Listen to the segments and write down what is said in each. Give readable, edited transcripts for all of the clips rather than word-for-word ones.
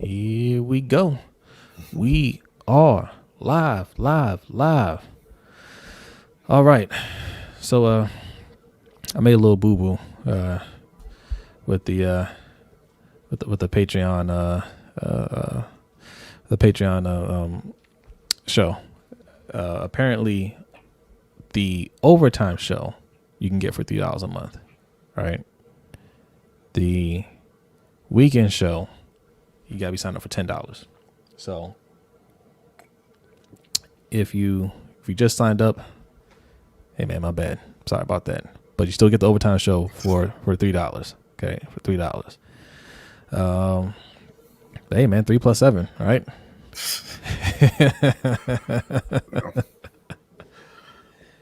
Here we go. We are live. All right. So I made a little boo boo with the Patreon show. Apparently the overtime show you can get for $3 a month, right? The weekend show you gotta be signed up for $10. So if you just signed up, hey man, my bad. Sorry about that. But you still get the overtime show for $3. Okay, for $3. Hey man, 3 plus 7, right?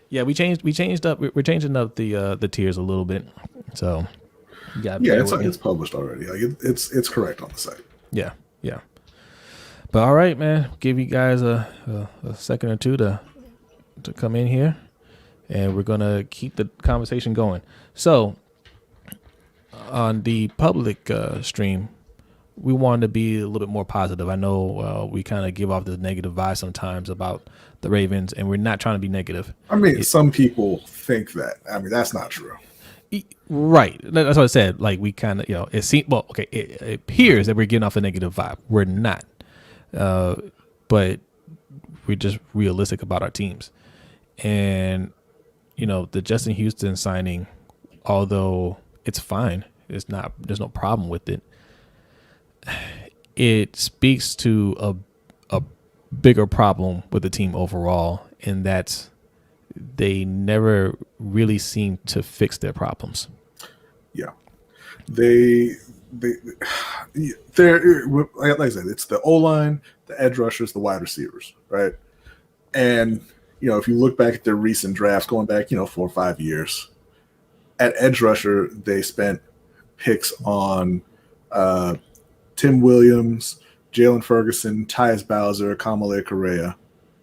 Yeah, we're changing up the tiers a little bit. So it's published already. Like it's correct on the site. Yeah. But all right, man, give you guys a second or two to come in here, and we're gonna keep the conversation going. So on the public stream, we wanted to be a little bit more positive. I know we kind of give off this negative vibe sometimes about the Ravens, and we're not trying to be negative. I mean, some people think that. I mean, that's not true. Right. That's what I said. Like, we kind of, it seems, it appears that we're getting off a negative vibe. We're not. But we're just realistic about our teams. And, the Justin Houston signing, although it's fine, there's no problem with it. It speaks to a bigger problem with the team overall, and that's they never really seem to fix their problems. Yeah, they're like I said, it's the O-line, the edge rushers, the wide receivers, right? And if you look back at their recent drafts, going back 4 or 5 years, at edge rusher they spent picks on Tim Williams, Jalen Ferguson, Tyus Bowser, Kamale Correa,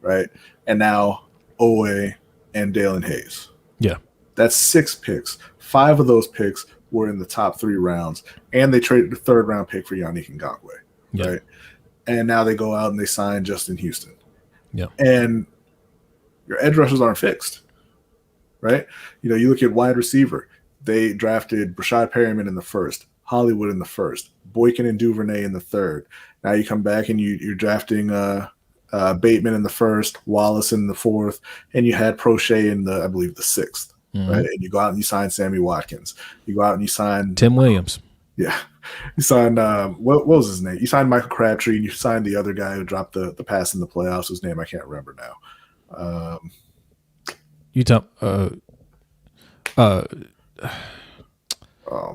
right? And now Owe and Dalen Hayes. Yeah. That's 6 picks. 5 of those picks were in the top 3 rounds, and they traded the 3rd round pick for Yannick Ngakoue, right? And now they go out and they sign Justin Houston. Yeah. And your edge rushers aren't fixed, right? You look at wide receiver. They drafted Brashad Perryman in the 1st, Hollywood in the 1st, Boykin and Duvernay in the 3rd. Now you come back and you're drafting Bateman in the 1st, Wallace in the 4th, and you had Prochet in I believe the 6th, right? And you go out and you sign Sammy Watkins. You go out and you sign Tim Williams. Yeah, you signed what was his name? You signed Michael Crabtree, and you signed the other guy who dropped the pass in the playoffs, whose name I can't remember now.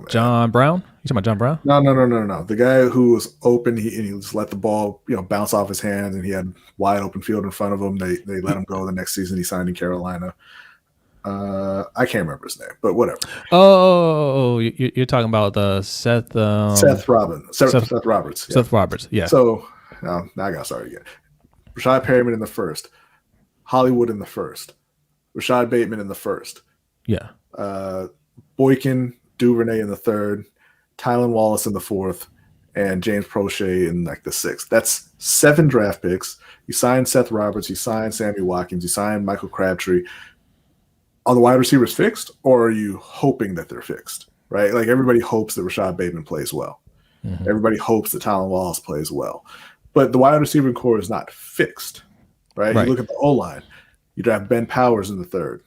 John Brown? You talking about John Brown? No. The guy who was open, he just let the ball, bounce off his hands, and he had wide open field in front of him. They let him go the next season. He signed in Carolina. I can't remember his name, but whatever. Oh, you're talking about Seth Roberts. Seth Roberts. Yeah. Seth Roberts. Yeah. So now I got started again. Brashad Perryman in the 1st, Hollywood in the 1st, Rashad Bateman in the 1st. Yeah. Boykin, Duvernay in the 3rd, Tylan Wallace in the 4th, and James Prochet in the 6th. That's 7 draft picks. You signed Seth Roberts, you signed Sammy Watkins, you signed Michael Crabtree. Are the wide receivers fixed, or are you hoping that they're fixed? Right? Like, everybody hopes that Rashad Bateman plays well. Mm-hmm. Everybody hopes that Tylan Wallace plays well. But the wide receiver core is not fixed. Right? You look at the O-line. You draft Ben Powers in the 3rd.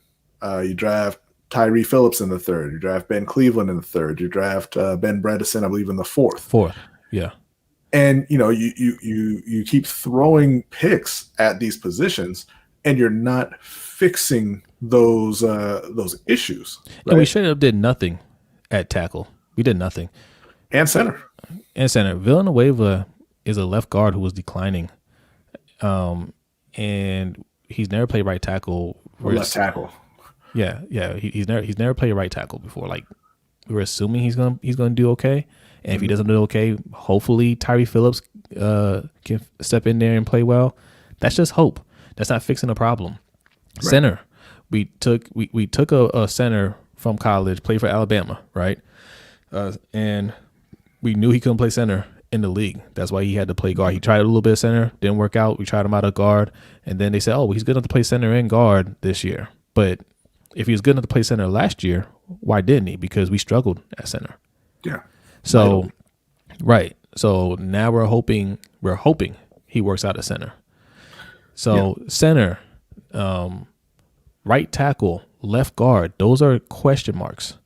You draft Tyree Phillips in the 3rd. You draft Ben Cleveland in the 3rd. You draft Ben Bredesen, I believe, in the 4th. Yeah. And you keep throwing picks at these positions, and you're not fixing those issues. Right? And we straight up did nothing at tackle. We did nothing. And center. Villanueva is a left guard who was declining, and he's never played right tackle. Left tackle. Yeah. He's never played right tackle before. Like, we're assuming he's gonna do okay, and if he doesn't do okay, hopefully Tyree Phillips can step in there and play well. That's just hope. That's not fixing the problem. Right. Center. We took a center from college, played for Alabama, right? And we knew he couldn't play center, in the league. That's why he had to play guard. He tried a little bit of center, didn't work out. We tried him out of guard, and then they said, "Oh, he's good enough to play center and guard this year." But if he was good enough to play center last year, why didn't he? Because we struggled at center. Yeah. So, right. So now we're hoping he works out at center. So center, right tackle, left guard, those are question marks.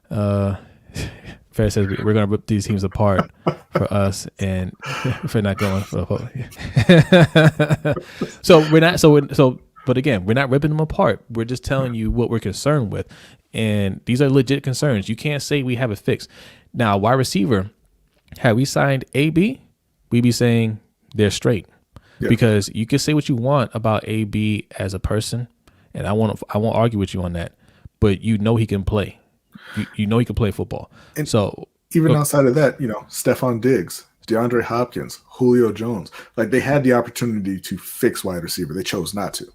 Fair says we're going to rip these teams apart for us and for not going for but again, we're not ripping them apart. We're just telling you what we're concerned with. And these are legit concerns. You can't say we have it fixed. Now, wide receiver, had we signed AB, we'd be saying they're straight. Yeah. Because you can say what you want about AB as a person, and I won't argue with you on that, but you know he can play. You know he can play football. And so even outside of that, Stephon Diggs, DeAndre Hopkins, Julio Jones, like they had the opportunity to fix wide receiver. They chose not to.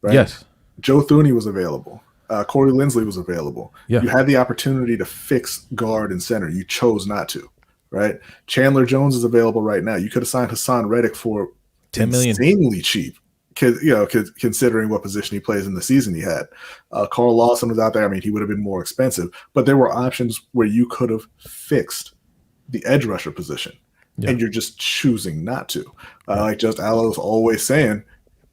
Right? Yes. Joe Thuney was available. Corey Linsley was available. Yeah. You had the opportunity to fix guard and center. You chose not to. Right? Chandler Jones is available right now. You could have signed Hassan Reddick for $10 million, insanely cheap. Considering what position he plays in the season he had. Carl Lawson was out there. I mean, he would have been more expensive, but there were options where you could have fixed the edge rusher position, and you're just choosing not to. Like just Alo's always saying,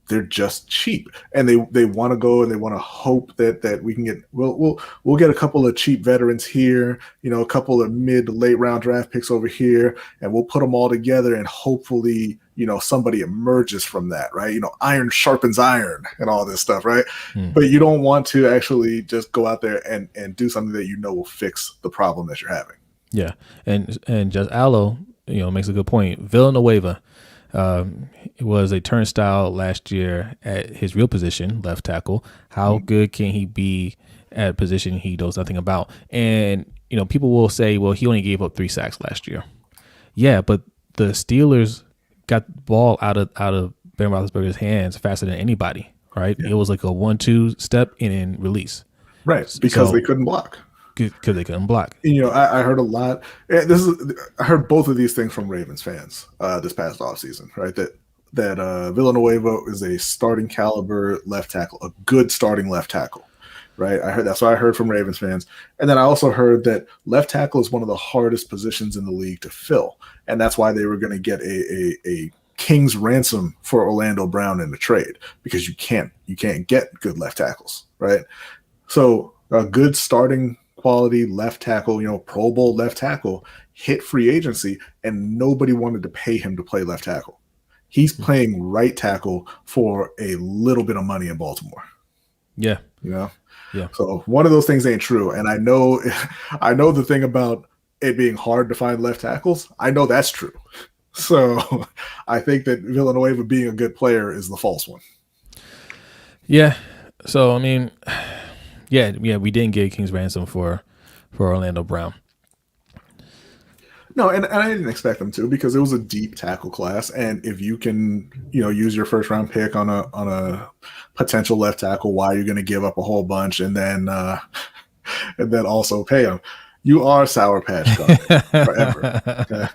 they're just cheap, and they want to go and they want to hope that we can get we'll get a couple of cheap veterans here, a couple of mid to late round draft picks over here, and we'll put them all together and hopefully somebody emerges from that, right? Iron sharpens iron and all this stuff, right? But you don't want to actually just go out there and do something that will fix the problem that you're having. Yeah, and just Alo, makes a good point. Villanueva. It was a turnstile last year at his real position, left tackle. How good can he be at a position he knows nothing about? And, people will say, well, he only gave up 3 sacks last year. Yeah, but the Steelers got the ball out of Ben Roethlisberger's hands faster than anybody, right? Yeah. It was like a 1-2 step and release. Right, because they couldn't block. Because they couldn't block. I heard a lot. I heard both of these things from Ravens fans this past offseason, right? That Villanueva is a starting caliber left tackle, a good starting left tackle, right? That's what I heard from Ravens fans. And then I also heard that left tackle is one of the hardest positions in the league to fill. And that's why they were going to get a king's ransom for Orlando Brown in the trade, because you can't get good left tackles, right? So a good starting quality left tackle, Pro Bowl left tackle, hit free agency, and nobody wanted to pay him to play left tackle. He's playing right tackle for a little bit of money in Baltimore. Yeah. Yeah. So one of those things ain't true. And I know the thing about it being hard to find left tackles. I know that's true. So I think that Villanueva being a good player is the false one. Yeah. So, I mean, yeah, we didn't get King's ransom for Orlando Brown. No, and I didn't expect them to, because it was a deep tackle class, and if you can, use your first round pick on a potential left tackle, why you're going to give up a whole bunch and then also pay them, you are Sour Patch Kid forever. Okay?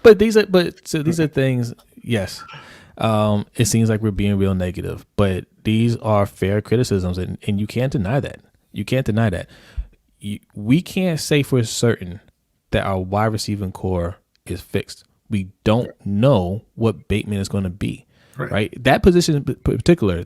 But these are things. Yes, it seems like we're being real negative, but these are fair criticisms, and you can't deny that. You can't deny that. We can't say for certain that our wide receiving core is fixed. We don't know what Bateman is going to be, right? That position in particular,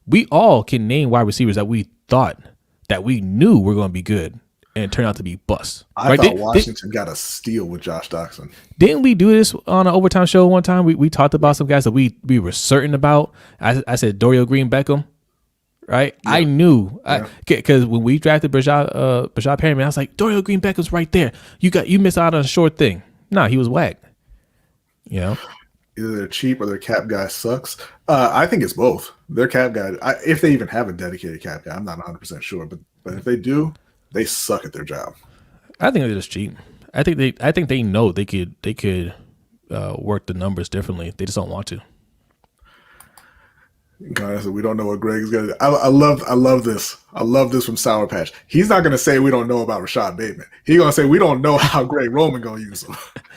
we all can name wide receivers that we thought, that we knew were going to be good, and it turned out to be busts. I thought Washington got a steal with Josh Doxson. Didn't we do this on an overtime show one time? We talked about some guys that we were certain about. I said Dorial Green Beckham. Right, yeah. I knew, because when we drafted Brashad Perryman, I was like, Dorial Green Beckham's right there. You missed out on a short thing. No, he was whacked. Either their cheap or their cap guy sucks. I think it's both. Their cap guy, if they even have a dedicated cap guy, I'm not 100% sure, but if they do, they suck at their job. I think they're just cheap. I think they know they could work the numbers differently. They just don't want to. God, we don't know what Greg is going to do. I love this. I love this from Sour Patch. He's not going to say we don't know about Rashad Bateman. He's going to say we don't know how Greg Roman going to use him.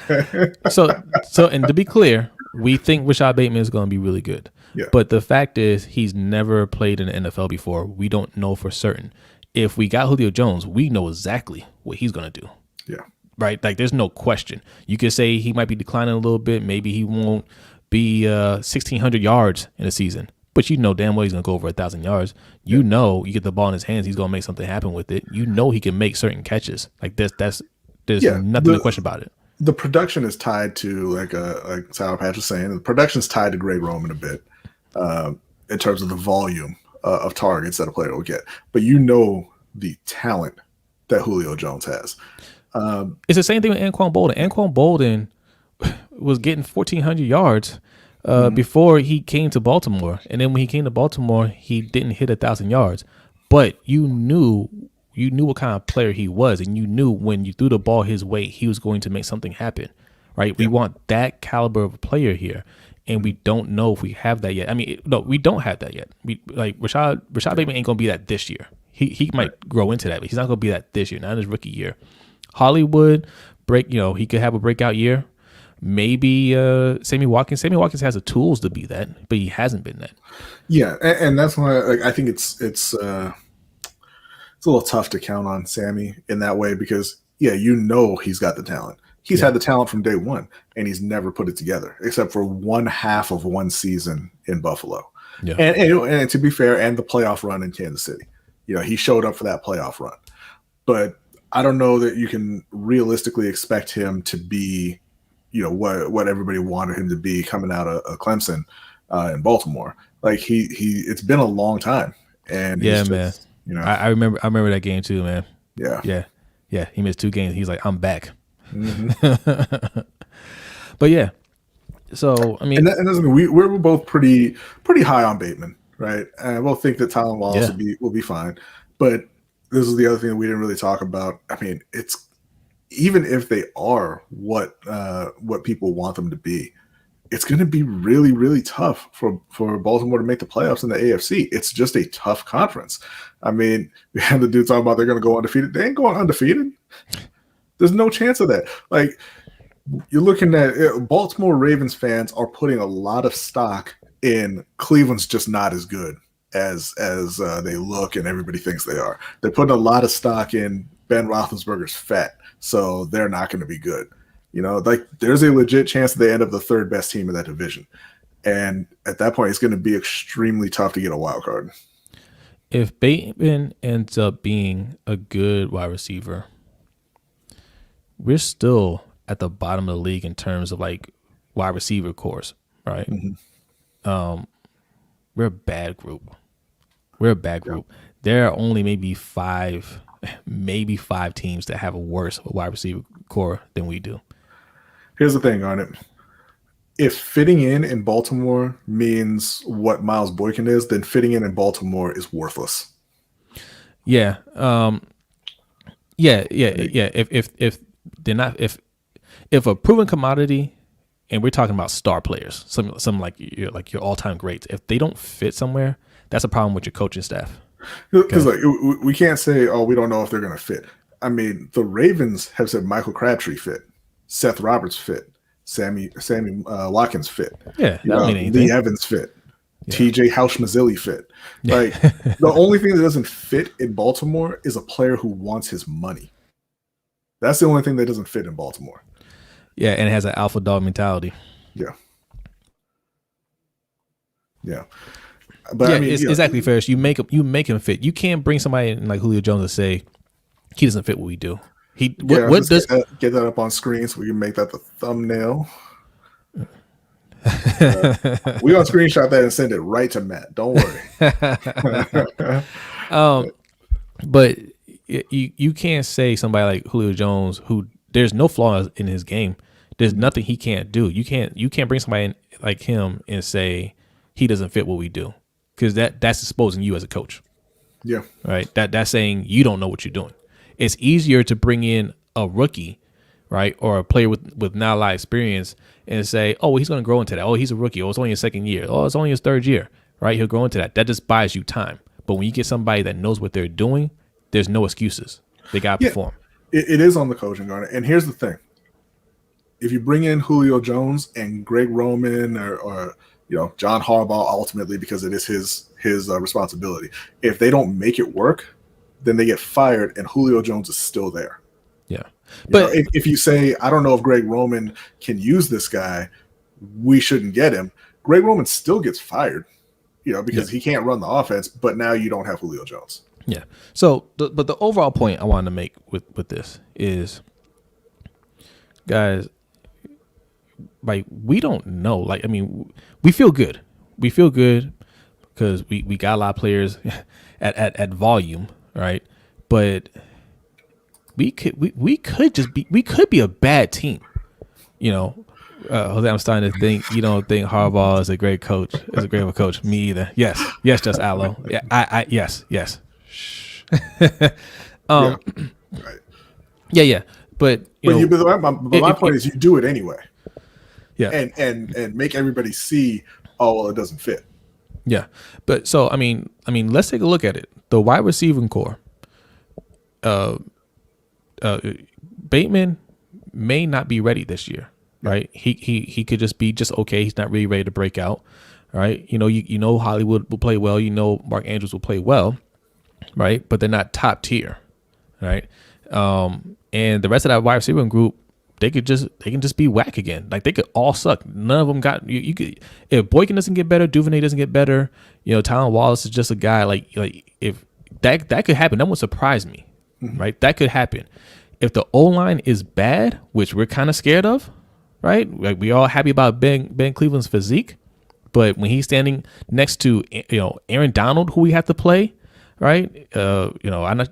And to be clear, we think Rashad Bateman is going to be really good. Yeah. But the fact is, he's never played in the NFL before. We don't know for certain. If we got Julio Jones, we know exactly what he's going to do. Yeah. Right? Like, there's no question. You could say he might be declining a little bit. Maybe he won't be 1,600 yards in a season. But you know damn well he's going to go over 1,000 yards. You know, you get the ball in his hands, he's going to make something happen with it. You know he can make certain catches. Like, there's nothing to question about it. The production is tied to, like Sour Patch was saying, the production's tied to Greg Roman a bit in terms of the volume of targets that a player will get. But you know the talent that Julio Jones has. It's the same thing with Anquan Bolden. Anquan Bolden was getting 1,400 yards before he came to Baltimore. And then when he came to Baltimore, he didn't hit 1,000 yards. But you knew what kind of player he was, and you knew when you threw the ball his way, he was going to make something happen, right? Yeah. We want that caliber of a player here, and we don't know if we have that yet. I mean, no, we don't have that yet. Rashad Bateman ain't going to be that this year. He might grow into that, but he's not going to be that this year, not in his rookie year. Hollywood, he could have a breakout year. Maybe Sammy Watkins. Sammy Watkins has the tools to be that, but he hasn't been that. Yeah, and that's why I think it's a little tough to count on Sammy in that way because, he's got the talent. He's had the talent from day one, and he's never put it together except for one half of one season in Buffalo. Yeah. And to be fair, and the playoff run in Kansas City. He showed up for that playoff run. But I don't know that you can realistically expect him to be, what everybody wanted him to be coming out of Clemson in Baltimore. Like it's been a long time. And man. I remember that game too, man. Yeah. He missed 2 games. He's like, I'm back. Mm-hmm. But yeah. So I mean, and that's, we're both pretty high on Bateman, right? And I both think that Tylan Wallace will be fine. But this is the other thing that we didn't really talk about. I mean, it's even if they are what people want them to be, it's going to be really, really tough for Baltimore to make the playoffs in the AFC. It's just a tough conference. I mean, we had the dude talking about they're going to go undefeated. They ain't going undefeated. There's no chance of that. Like, you're looking at Baltimore Ravens fans are putting a lot of stock in Cleveland's just not as good as they look and everybody thinks they are. They're putting a lot of stock in Ben Roethlisberger's fat, so they're not going to be good. There's a legit chance that they end up the 3rd best team in that division. And at that point, it's going to be extremely tough to get a wild card. If Bateman ends up being a good wide receiver, we're still at the bottom of the league in terms of like wide receiver cores, right? Mm-hmm. We're a bad group. Yeah. There are only maybe five teams that have a worse wide receiver core than we do. Here's the thing on it. If fitting in Baltimore means what Miles Boykin is, then fitting in Baltimore is worthless. Yeah. If they're not, if a proven commodity, and we're talking about star players, some like your all-time greats, if they don't fit somewhere, that's a problem with your coaching staff. Because we can't say, we don't know if they're going to fit. I mean, the Ravens have said Michael Crabtree fit, Seth Roberts fit, Sammy Watkins fit. Yeah, that don't mean anything. Lee Evans fit, TJ Houshmazili fit. Like the only thing that doesn't fit in Baltimore is a player who wants his money. That's the only thing that doesn't fit in Baltimore. Yeah, and it has an alpha dog mentality. Yeah. But I mean, it's exactly fair. You make him fit. You can't bring somebody in like Julio Jones and say he doesn't fit what we do. Get that up on screen so we can make that the thumbnail. We're gonna screenshot that and send it right to Matt. Don't worry. But you can't say somebody like Julio Jones, who there's no flaws in his game. There's nothing he can't do. You can't bring somebody in like him and say he doesn't fit what we do, because that's exposing you as a coach. Yeah. Right. That's saying you don't know what you're doing. It's easier to bring in a rookie, right, or a player with not a lot of experience and say, oh, well, he's going to grow into that. Oh, he's a rookie. Oh, it's only his 2nd year. Oh, it's only his 3rd year. right? He'll grow into that. That just buys you time. But when you get somebody that knows what they're doing, there's no excuses. They got to Yeah, perform. it is on the coaching, Garner. And here's the thing. If you bring in Julio Jones and Greg Roman or John Harbaugh ultimately, because it is his responsibility, if they don't make it work, then they get fired and Julio Jones is still there. Yeah. But if you say, I don't know if Greg Roman can use this guy, we shouldn't get him. Greg Roman still gets fired, because he can't run the offense, but now you don't have Julio Jones. Yeah. So, but the overall point I wanted to make with this is, guys, like, we don't know. Like, I mean, we feel good. We feel good because we got a lot of players at volume, right? But we could be a bad team. Jose, I'm starting to think you don't think Harbaugh is a great coach. Is a great of a coach. Me either. Yes, just Allo. Yeah, I yes. Shh. Right. Yeah. But my point is, you do it anyway. Yeah. And make everybody see, it doesn't fit. Yeah. But so I mean, let's take a look at it. The wide receiving core. Bateman may not be ready this year. Right. He could just be okay. He's not really ready to break out. Right. Hollywood will play well. Mark Andrews will play well. Right. But they're not top tier. Right. And the rest of that wide receiving group, they can just be whack again. Like, they could all suck. None of them got you could, if Boykin doesn't get better, Duvernay doesn't get better, Tylan Wallace is just a guy like if that could happen, that would surprise me. Mm-hmm. Right? That could happen. If the O-line is bad, which we're kind of scared of, right? Like, we all happy about Ben Cleveland's physique, but when he's standing next to Aaron Donald, who we have to play, right? Do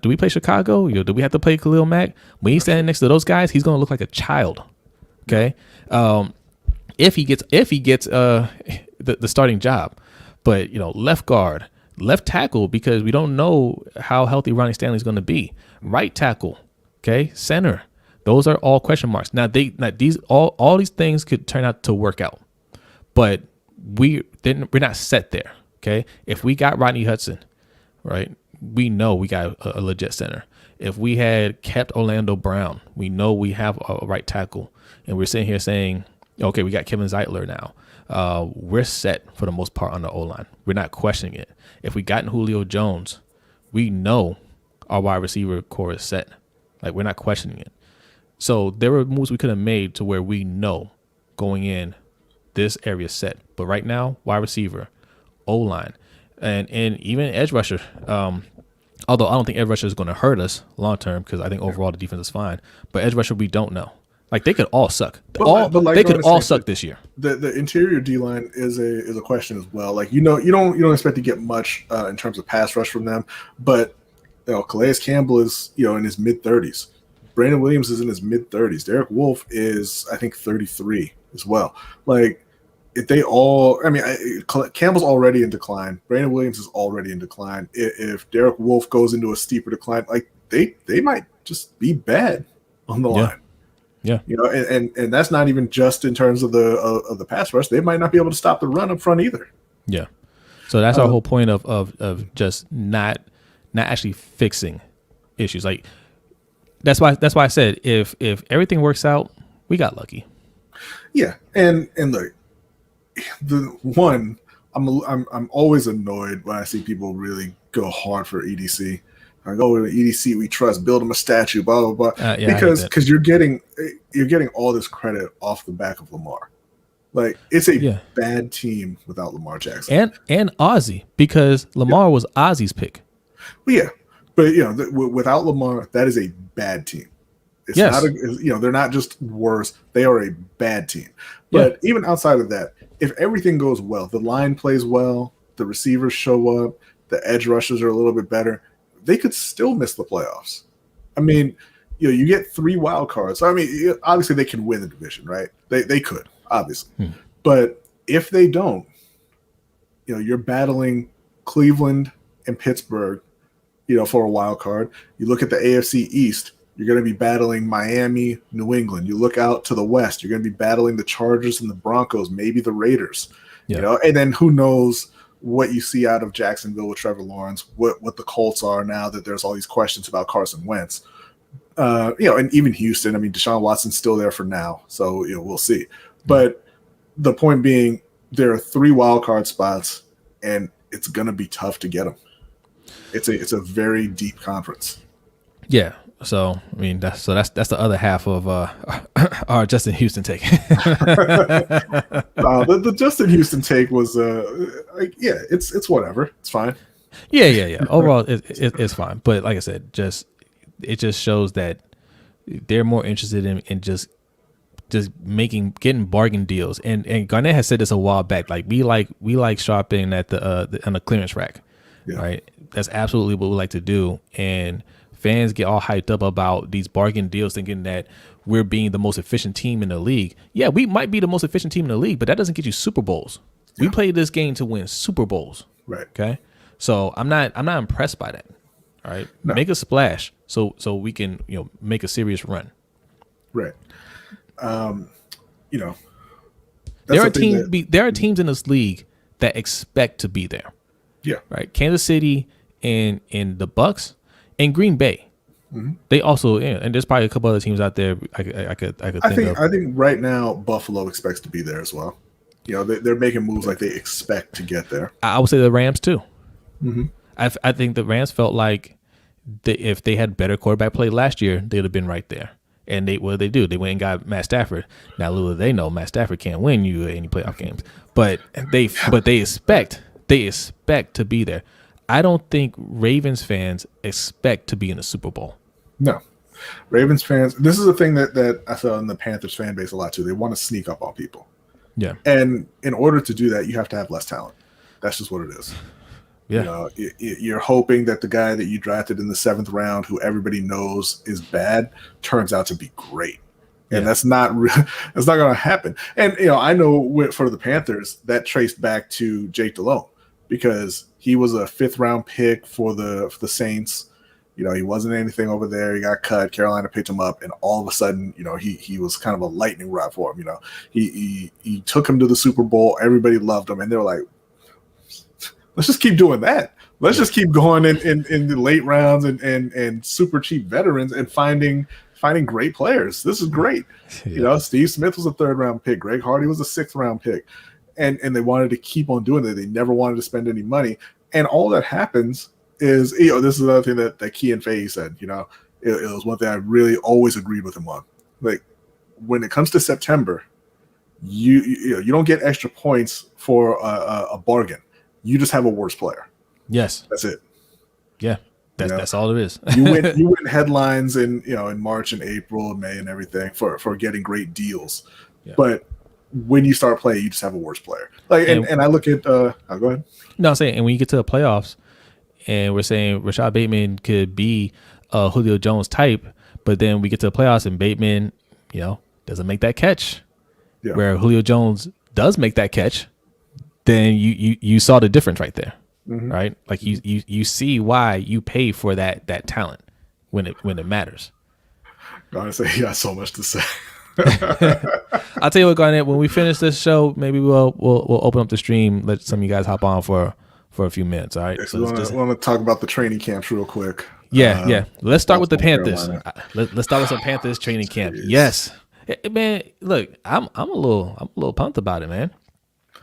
we play Chicago? Do we have to play Khalil Mack? When he's standing next to those guys, he's gonna look like a child. Okay, if he gets the starting job, but left guard, left tackle, because we don't know how healthy Ronnie Stanley's going to be. Right tackle, okay, center. Those are all question marks. Now all these things could turn out to work out, but we're not set there. Okay, if we got Rodney Hudson, right, we know we got a legit center. If we had kept Orlando Brown, we know we have a right tackle. And we're sitting here saying, okay, we got Kevin Zeitler now. We're set for the most part on the O-line. We're not questioning it. If we gotten Julio Jones, we know our wide receiver core is set. Like, we're not questioning it. So there were moves we could have made to where we know going in, this area set. But right now, wide receiver, O-line, and even edge rusher. Although I don't think edge rusher is going to hurt us long term, because I think overall the defense is fine. But edge rusher, we don't know. Like, they could all suck. They could all suck this year. The interior D line is a question as well. Like, you don't expect to get much in terms of pass rush from them, but Calais Campbell is in his mid-30s. Brandon Williams is in his mid-30s. Derek Wolfe is, I think, 33 as well. Like, if they all, Campbell's already in decline. Brandon Williams is already in decline. If Derek Wolfe goes into a steeper decline, like, they might just be bad on the line. Yeah. And that's not even just in terms of the pass rush. They might not be able to stop the run up front either. Yeah. So that's our whole point of just not actually fixing issues. Like, that's why I said if everything works out, we got lucky. Yeah. And look, I'm always annoyed when I see people really go hard for EDC. I go to EDC, we trust, build them a statue, blah blah blah. Because you're getting all this credit off the back of Lamar. Like, it's a bad team without Lamar Jackson and Ozzie, because Lamar was Ozzie's pick. Well, yeah, but without Lamar, that is a bad team. It's not they're not just worse; they are a bad team. But even outside of that, if everything goes well, the line plays well, the receivers show up, the edge rushers are a little bit better, they could still miss the playoffs. I mean, you get 3 wild cards. I mean, obviously they can win the division, right? They could, obviously. But if they don't, you're battling Cleveland and Pittsburgh, for a wild card. You look at the AFC East, you're going to be battling Miami, New England. You look out to the West, you're going to be battling the Chargers and the Broncos, maybe the Raiders. And then who knows what you see out of Jacksonville with Trevor Lawrence, what the Colts are now that there's all these questions about Carson Wentz. And even Houston. I mean, Deshaun Watson's still there for now, so we'll see. But the point being, there are 3 wild card spots, and it's gonna be tough to get them. It's a very deep conference. Yeah. So I mean, that's the other half of our Justin Houston take. The Justin Houston take was it's whatever, it's fine. Yeah. Overall, it's fine. But like I said, it just shows that they're more interested in just getting bargain deals. And Garnett has said this a while back. Like we like shopping at on the clearance rack, right? That's absolutely what we like to do. And fans get all hyped up about these bargain deals, thinking that we're being the most efficient team in the league. Yeah, we might be the most efficient team in the league, but that doesn't get you Super Bowls. We play this game to win Super Bowls. Right. Okay. So I'm not impressed by that. All right. No. Make a splash so we can make a serious run. Right. There are teams in this league that expect to be there. Yeah. Right. Kansas City and the Bucks and Green Bay. Mm-hmm. They also, and there's probably a couple other teams out there I could think of. I think right now Buffalo expects to be there as well. They're making moves like they expect to get there. I would say the Rams too. Mm-hmm. I think the Rams felt like if they had better quarterback play last year, they'd have been right there. And what did they do? They went and got Matt Stafford. Now, little they know, Matt Stafford can't win you any playoff games, but they expect to be there. I don't think Ravens fans expect to be in the Super Bowl. No, Ravens fans. This is a thing that I saw in the Panthers fan base a lot too. They want to sneak up on people. Yeah, and in order to do that, you have to have less talent. That's just what it is. Yeah, you're hoping that the guy that you drafted in the 7th round, who everybody knows is bad, turns out to be great, and that's not going to happen. And I know for the Panthers that traced back to Jake Delhomme, because he was a 5th round pick for the Saints. He wasn't anything over there. He got cut. Carolina picked him up, and all of a sudden, he was kind of a lightning rod for him. He took him to the Super Bowl. Everybody loved him, and they were like, let's just keep doing that. Let's just keep going in the late rounds and super cheap veterans and finding great players. This is great. Yeah. Steve Smith was a 3rd round pick. Greg Hardy was a 6th round pick. And they wanted to keep on doing it. They never wanted to spend any money. And all that happens is, this is another thing that Kean Fahey said, it was one thing I really always agreed with him on. Like, when it comes to September, you don't get extra points for a bargain. You just have a worse player. Yes. That's it. Yeah. That's all there is. you win headlines in March and April and May and everything for getting great deals. Yeah. But when you start playing, you just have a worse player. Like, and I look at go ahead. No, I'm saying, and when you get to the playoffs, and we're saying Rashad Bateman could be a Julio Jones type, but then we get to the playoffs and Bateman, doesn't make that catch. Yeah. Where Julio Jones does make that catch, then you saw the difference right there, mm-hmm. right? Like you see why you pay for that talent when it matters. Honestly, he got so much to say. I'll tell you what, Garnett, when we finish this show, maybe we'll open up the stream, let some of you guys hop on for a few minutes. All right. So I want to talk about the training camps real quick. Yeah. Let's start with the Panthers. Let's start with some Panthers training camp. Yes. Man, look, I'm a little pumped about it, man.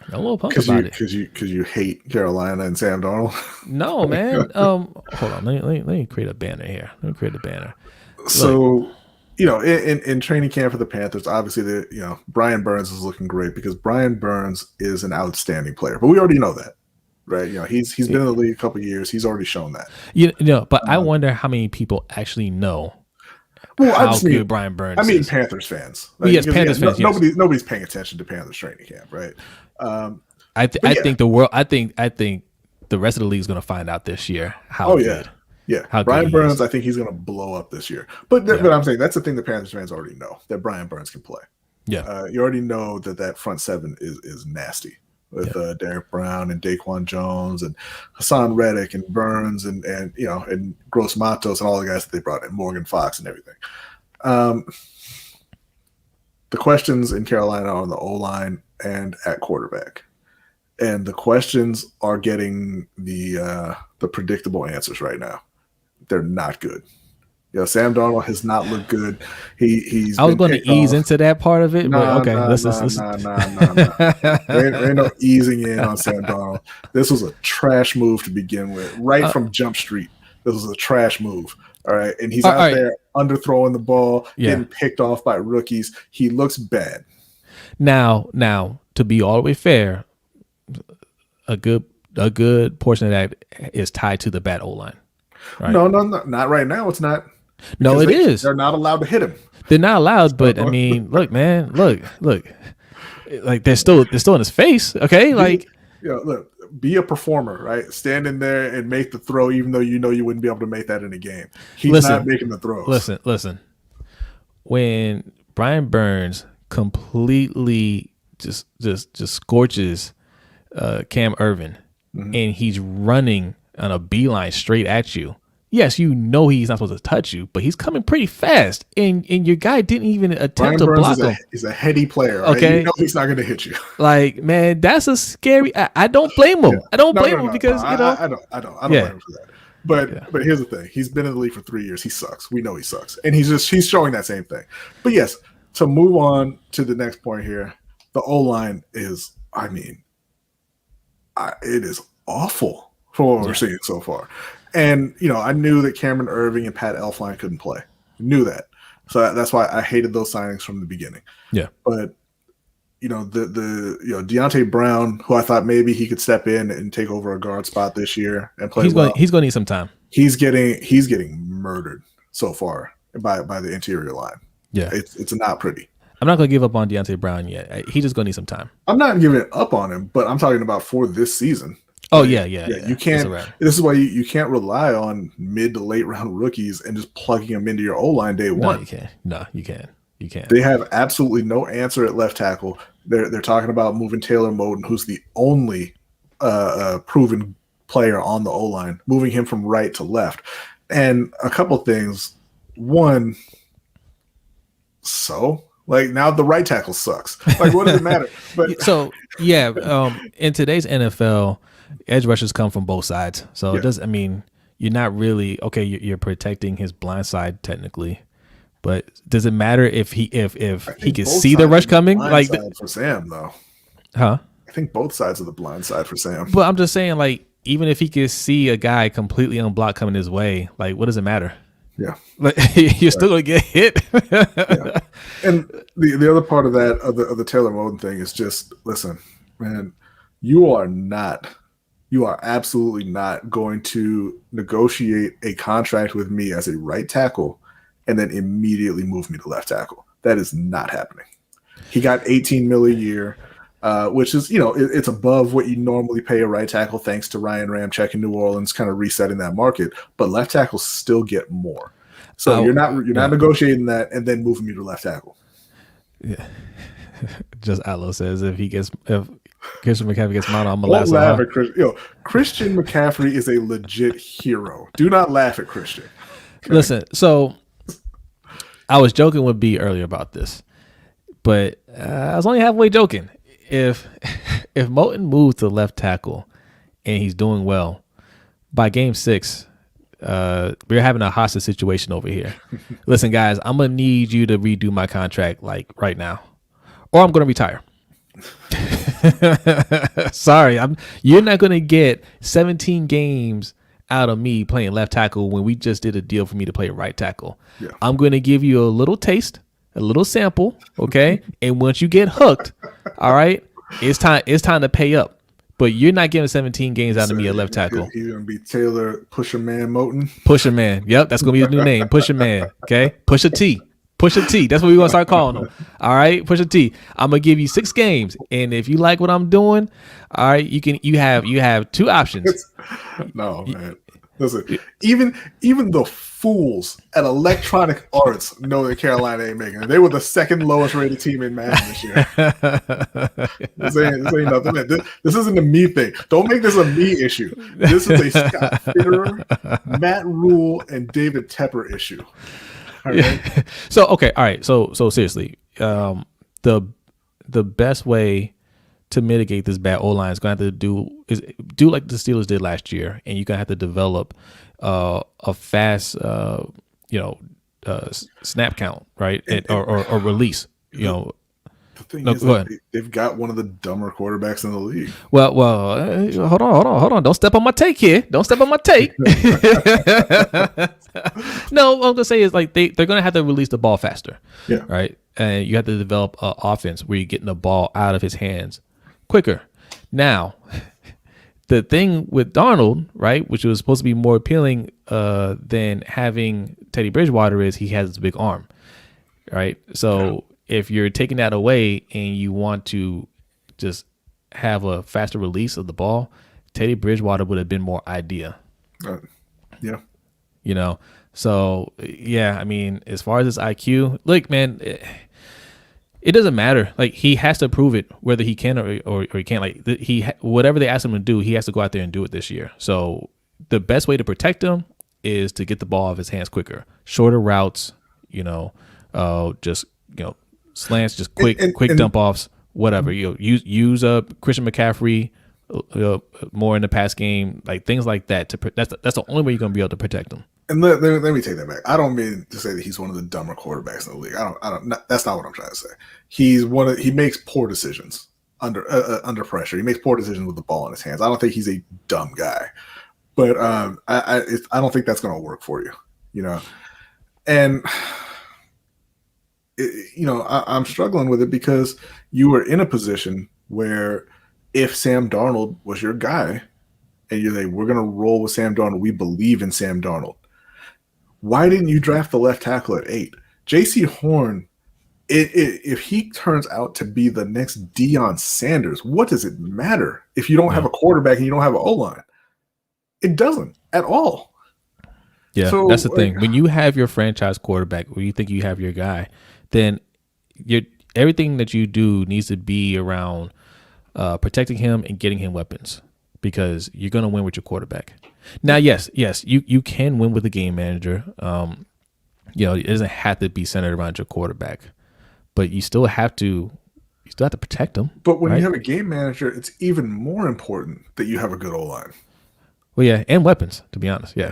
I'm a little pumped about it. Because you hate Carolina and Sam Darnold? No, man. Hold on. Let me create a banner here. So, in training camp for the Panthers, obviously, Brian Burns is looking great because Brian Burns is an outstanding player. But we already know that, right? He's been in the league a couple of years. He's already shown that. But I wonder how many people actually know how good Brian Burns is. I mean, Panthers fans. Yes, Panthers fans. Nobody's paying attention to Panthers training camp, right? I think the rest of the league is going to find out this year how good. Yeah, Brian Burns, I think he's going to blow up this year. But I'm saying that's the thing the Panthers fans already know, that Brian Burns can play. Yeah, you already know that front 7 is nasty with Derek Brown and Daquan Jones and Hassan Reddick and Burns and Gross Matos and all the guys that they brought in, Morgan Fox and everything. The questions in Carolina are on the O-line and at quarterback. and the questions are getting the predictable answers right now. They're not good. Sam Darnold has not looked good. He's I was been going to picked ease off. into that part of it, but okay, Nah. There ain't no easing in on Sam Darnold. This was a trash move to begin with, right from Jump Street. This was a trash move. All right, and he's out there underthrowing the ball, getting picked off by rookies. He looks bad. Now, to be all the way fair, a good portion of that is tied to the bad O-line. Right? No, not right now. It's not. No, it is. They're not allowed to hit him. They're not allowed, but I mean, look, man, look. Like they're still in his face, okay? Like, look, be a performer, right? Stand in there and make the throw, even though you wouldn't be able to make that in a game. He's not making the throws. Listen. When Brian Burns completely just scorches Cam Irvin, and he's running on a beeline straight at you. Yes, he's not supposed to touch you, but he's coming pretty fast, and your guy didn't even attempt to block him. He's a heady player, right? Okay, you know he's not going to hit you. Like, man, that's a scary. I don't blame him. I don't blame him because I don't blame him for that. But here's the thing: he's been in the league for 3 years. He sucks. We know he sucks, and he's showing that same thing. But yes, to move on to the next point here, the O-line is, it is awful for what we're seeing so far. And, I knew that Cameron Irving and Pat Elflein couldn't play. I knew that. So that's why I hated those signings from the beginning. Yeah. But, the Deontay Brown, who I thought maybe he could step in and take over a guard spot this year and play He's going to need some time. He's getting murdered so far by the interior line. Yeah. It's not pretty. I'm not going to give up on Deontay Brown yet. He's just going to need some time. I'm not giving up on him, but I'm talking about for this season. Oh, yeah. You can't. This is why you can't rely on mid to late round rookies and just plugging them into your O-line day one. You can't. They have absolutely no answer at left tackle. They're talking about moving Taylor Moton, who's the only proven player on the O-line, moving him from right to left. And a couple things. One, now the right tackle sucks. Like, what does it matter? But in today's NFL, edge rushers come from both sides. So it does. I mean, you're not really okay. You're protecting his blind side technically, but does it matter if he can see the rush coming? Like for Sam though, huh? I think both sides of the blind side for Sam. But I'm just saying, like, even if he could see a guy completely unblocked coming his way, like, what does it matter? Yeah, like, you're still gonna get hit. And the other part of that of the Taylor Moton thing is just, listen, man, you are absolutely not going to negotiate a contract with me as a right tackle and then immediately move me to left tackle. That is not happening. He got $18 million a year, which is, it's above what you normally pay a right tackle, thanks to Ryan Ramczyk in New Orleans kind of resetting that market. But left tackles still get more. So you're not negotiating that and then moving me to left tackle. Yeah. Just Allo says if Christian McCaffrey gets mounted, I'm gonna laugh. Laugh at Christian. Christian McCaffrey is a legit hero. Do not laugh at Christian. Okay? Listen, so I was joking with B earlier about this, but I was only halfway joking. If Moton moves to left tackle and he's doing well, by game 6, we're having a hostage situation over here. Listen, guys, I'm gonna need you to redo my contract like right now, or I'm gonna retire. Sorry, you're not gonna get 17 games out of me playing left tackle when we just did a deal for me to play right tackle. Yeah. I'm gonna give you a little taste, a little sample, okay? And once you get hooked, all right, it's time to pay up. But you're not getting 17 games out of me at left tackle. He's gonna be Taylor Pusher Man Moton. Pusher Man. Yep, that's gonna be his new name. Pusher Man. Okay, Pusha T. Pusha T. That's what we're gonna start calling him. All right, Pusha T. I'm gonna give you 6 games, and if you like what I'm doing, all right, you have 2 options. No, man. Listen, even the fools at Electronic Arts know that Carolina ain't making it. They were the second lowest rated team in Madden this year. This ain't nothing. This isn't a me thing. Don't make this a me issue. This is a Scott Fitterer, Matt Rule, and David Tepper issue. All right? Yeah. So okay, all right. So seriously, the best way to mitigate this bad O line is going to have to do like the Steelers did last year, and you're going to have to develop a fast, snap count, right, or release. The thing is, they've got one of the dumber quarterbacks in the league. Well, hold on. Don't step on my take here. Don't step on my take. No, what I'm gonna say is like they're gonna have to release the ball faster. Yeah. Right. And you have to develop an offense where you're getting the ball out of his hands quicker. Now, the thing with Darnold, right, which was supposed to be more appealing than having Teddy Bridgewater, is he has a big arm, right? So if you're taking that away and you want to just have a faster release of the ball, Teddy Bridgewater would have been more ideal. Yeah. So yeah, I mean, as far as his IQ, look, man, it doesn't matter. Like, he has to prove it, whether he can or he can't. Like, whatever they ask him to do, he has to go out there and do it this year. So the best way to protect him is to get the ball off his hands quicker, shorter routes, slants, just quick dump offs, whatever. Use Christian McCaffrey more in the pass game, like things like that. That's the only way you're gonna be able to protect him. And let me take that back. I don't mean to say that he's one of the dumber quarterbacks in the league. I don't. That's not what I'm trying to say. He makes poor decisions under pressure. He makes poor decisions with the ball in his hands. I don't think he's a dumb guy, but I don't think that's going to work for you. And I'm struggling with it because you were in a position where if Sam Darnold was your guy, and you're like, we're going to roll with Sam Darnold, we believe in Sam Darnold. Why didn't you draft the left tackle at 8? J.C. Horn, if he turns out to be the next Deion Sanders, what does it matter if you don't have a quarterback and you don't have an O-line? It doesn't at all. Yeah, so, that's the thing. When you have your franchise quarterback, when you think you have your guy, then everything that you do needs to be around protecting him and getting him weapons, because you're going to win with your quarterback. Now, yes, you can win with a game manager. It doesn't have to be centered around your quarterback, but you still have to protect them. But when you have a game manager, it's even more important that you have a good O-line. Well, yeah, and weapons, to be honest. Yeah.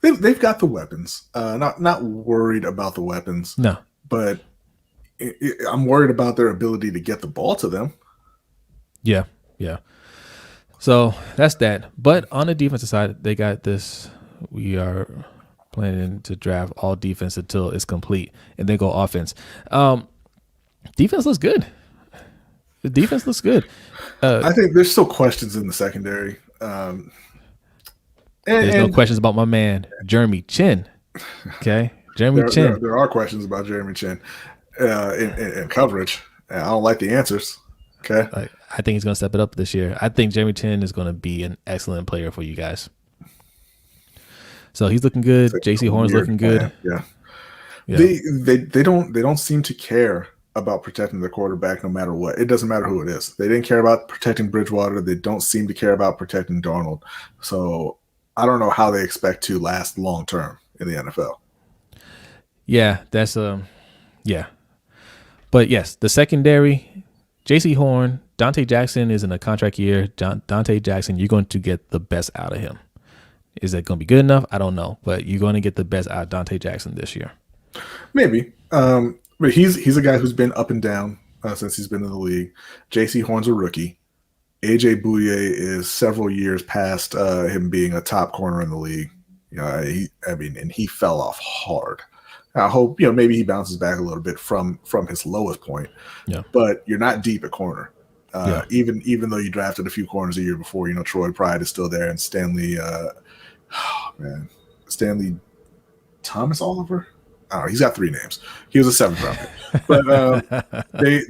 They've got the weapons. Not worried about the weapons. No. But I'm worried about their ability to get the ball to them. Yeah. So that's that. But on the defensive side, they got this. We are planning to draft all defense until it's complete, and then go offense. Defense looks good. The defense looks good. I think there's still questions in the secondary. There's no questions about my man, Jeremy Chin. Okay, Jeremy Chin. There are questions about Jeremy Chin in coverage. I don't like the answers. Okay. I think he's going to step it up this year. I think Jeremy Chin is going to be an excellent player for you guys. So he's looking good. JC Horn's looking good. Yeah. They don't seem to care about protecting their quarterback no matter what. It doesn't matter who it is. They didn't care about protecting Bridgewater. They don't seem to care about protecting Darnold. So I don't know how they expect to last long term in the NFL. Yeah, that's yeah. But yes, the secondary, J.C. Horn, Dante Jackson is in a contract year. Dante Jackson, you're going to get the best out of him. Is that going to be good enough? I don't know, but you're going to get the best out of Dante Jackson this year. Maybe, but he's a guy who's been up and down since he's been in the league. J.C. Horn's a rookie. A.J. Bouye is several years past him being a top corner in the league. And he fell off hard. I hope maybe he bounces back a little bit from his lowest point. Yeah. But you're not deep at corner. Even though you drafted a few corners a year before, Troy Pride is still there, and Stanley Thomas Oliver. I don't know. He's got 3 names. He was a 7th round pick. But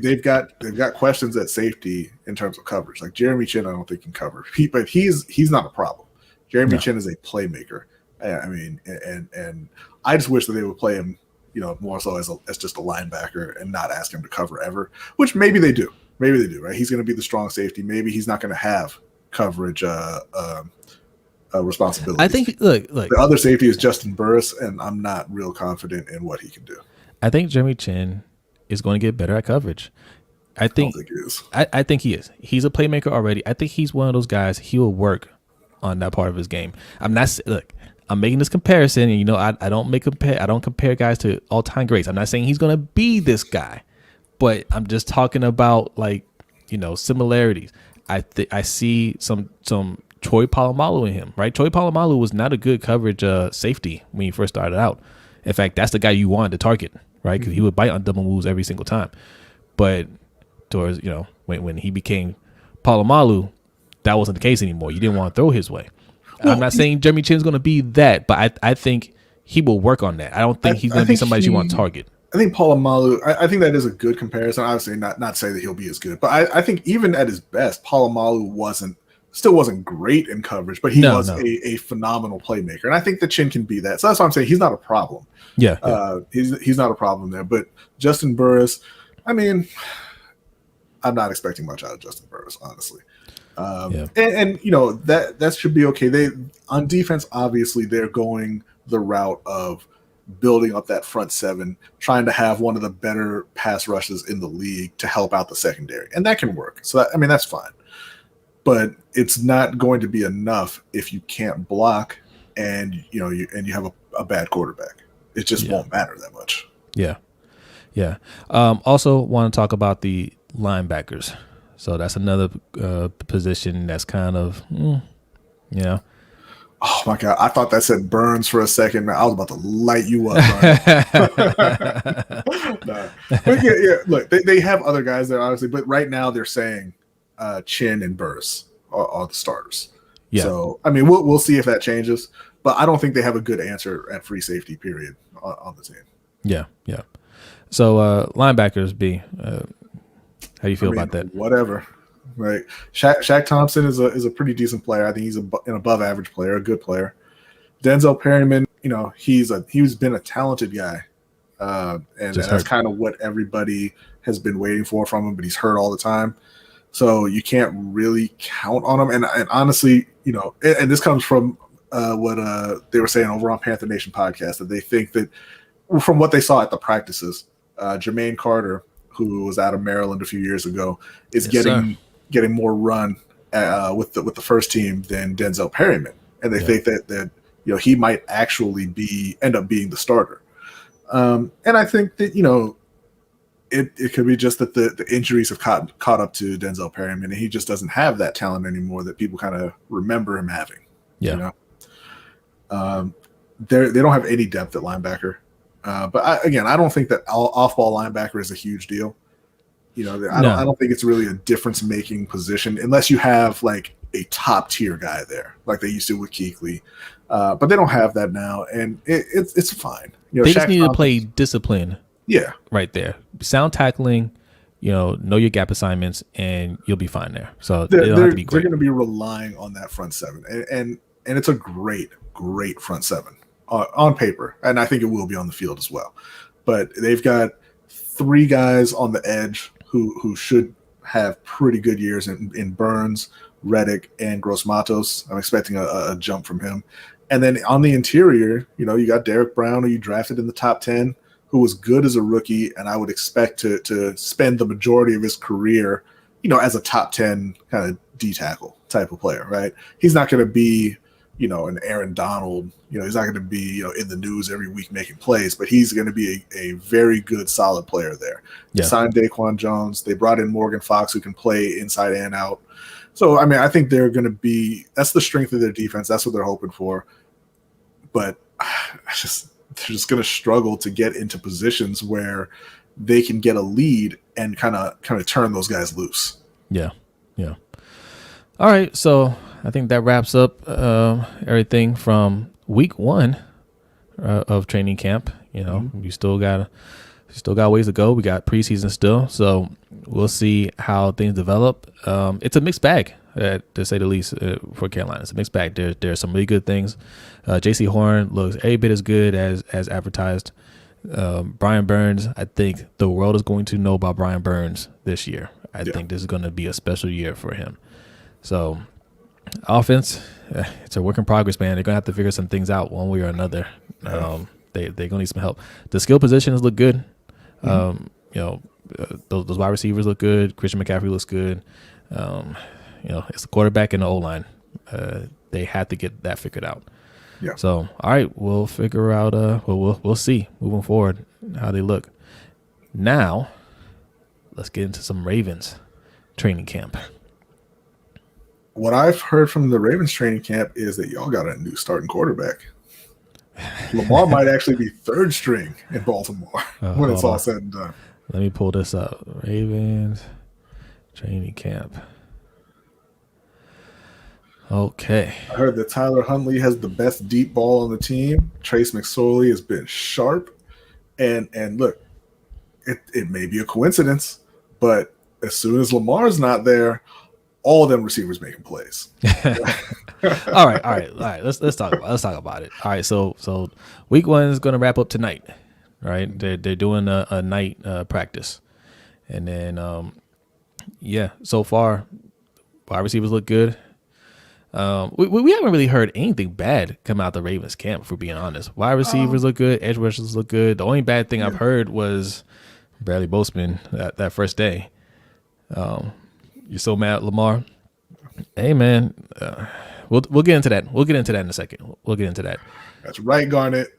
they've got questions at safety in terms of coverage. Like Jeremy Chin, I don't think can cover. But he's not a problem. Jeremy Chin is a playmaker. And I just wish that they would play him, more so as just a linebacker and not ask him to cover ever. Which maybe they do. Right? He's going to be the strong safety. Maybe he's not going to have coverage responsibility. I think look. The other safety is Justin Burris, and I'm not real confident in what he can do. I think Jeremy Chin is going to get better at coverage. I don't think think he is. I think he is. He's a playmaker already. I think he's one of those guys. He will work on that part of his game. I'm making this comparison, and I don't compare guys to all time greats. I'm not saying he's gonna be this guy, but I'm just talking about similarities. I see some Troy Polamalu in him, right? Troy Polamalu was not a good coverage safety when he first started out. In fact, that's the guy you wanted to target, right? Because he would bite on double moves every single time. But towards when he became Polamalu, that wasn't the case anymore. You didn't want to throw his way. Well, I'm not saying Jeremy Chinn's going to be that, but I think he will work on that. I don't think he's going to be somebody you want to target. I think Polamalu, I think that is a good comparison. Obviously, not say that he'll be as good, but I think even at his best, Polamalu still wasn't great in coverage, but he was a phenomenal playmaker, and I think that Chinn can be that. So that's why I'm saying he's not a problem. Yeah. He's not a problem there. But Justin Burris, I mean, I'm not expecting much out of Justin Burris, honestly. And that should be okay. They on defense, obviously, they're going the route of building up that front seven, trying to have one of the better pass rushes in the league to help out the secondary, and that can work. So that's fine, but it's not going to be enough if you can't block and you have a bad quarterback. It just won't matter that much. Yeah. Also, want to talk about the linebackers. So that's another position that's kind of, Oh my God! I thought that said Burns for a second. Man, I was about to light you up. Nah. But yeah. Look, they have other guys there, obviously, but right now they're saying Chinn and Burris are the starters. Yeah. So I mean, we'll see if that changes, but I don't think they have a good answer at free safety. Period on the team. Yeah. So linebackers, B. How do you feel about that? Whatever. Right. Shaq Thompson is a pretty decent player. I think he's an above average player, a good player. Denzel Perryman, he's been a talented guy. And that's kind of what everybody has been waiting for from him, but he's hurt all the time. So you can't really count on him. And honestly, and this comes from what they were saying over on Panther Nation podcast, that they think that from what they saw at the practices, Jermaine Carter, who was out of Maryland a few years ago, is getting more run with the first team than Denzel Perryman, and they think that he might actually end up being the starter. And I think that it could be just that the injuries have caught up to Denzel Perryman, and he just doesn't have that talent anymore that people kind of remember him having. Yeah. They don't have any depth at linebacker. But I don't think that off-ball linebacker is a huge deal. I don't think it's really a difference-making position unless you have like a top-tier guy there, like they used to with Kuechly. But they don't have that now, and it's fine. They just need to play discipline. Yeah, right there. Sound tackling. Know your gap assignments, and you'll be fine there. So they don't have to be great. They're going to be relying on that front seven, and it's a great front seven. On paper, and I think it will be on the field as well. But they've got three guys on the edge who should have pretty good years in Burns, Reddick, and Gross Matos. I'm expecting a jump from him. And then on the interior, you got Derek Brown, who you drafted in the top 10, who was good as a rookie, and I would expect to spend the majority of his career, as a top 10 kind of D tackle type of player, right? He's not going to be an Aaron Donald, he's not going to be, in the news every week making plays, but he's going to be a very good, solid player there. They signed Daquan Jones. They brought in Morgan Fox, who can play inside and out. So, I mean, I think they're going to be – that's the strength of their defense. That's what they're hoping for. But they're just going to struggle to get into positions where they can get a lead and kind of turn those guys loose. Yeah. All right, so – I think that wraps up everything from week 1 of training camp. We still got ways to go. We got preseason still, so we'll see how things develop. It's a mixed bag, to say the least, for Carolina. It's a mixed bag. There's some really good things. J.C. Horn looks every bit as good as advertised. Brian Burns, I think the world is going to know about Brian Burns this year. I think this is going to be a special year for him. So. Offense, it's a work in progress, man. They're gonna have to figure some things out one way or another. They're gonna need some help. The skill positions look good. Those wide receivers look good. Christian McCaffrey looks good. It's the quarterback and the O-line. They had to get that figured out. Yeah. So, all right, we'll figure out. We'll see moving forward how they look. Now, let's get into some Ravens training camp. What I've heard from the Ravens training camp is that y'all got a new starting quarterback. Lamar might actually be third string in Baltimore when it's all said and done. Let me pull this up. Ravens training camp. Okay. I heard that Tyler Huntley has the best deep ball on the team. Trace McSorley has been sharp. And look, it may be a coincidence, but as soon as Lamar's not there, all of them receivers making plays. All right. Let's talk about it. All right, so week 1 is going to wrap up tonight, right? They're doing a night practice, and then so far, wide receivers look good. We haven't really heard anything bad come out the Ravens camp, if we're being honest. Wide receivers look good, edge rushers look good. The only bad thing I've heard was Bradley Bozeman that first day. You're so mad at Lamar. Hey man, we'll get into that. We'll get into that in a second. We'll get into that. That's right, Garnett.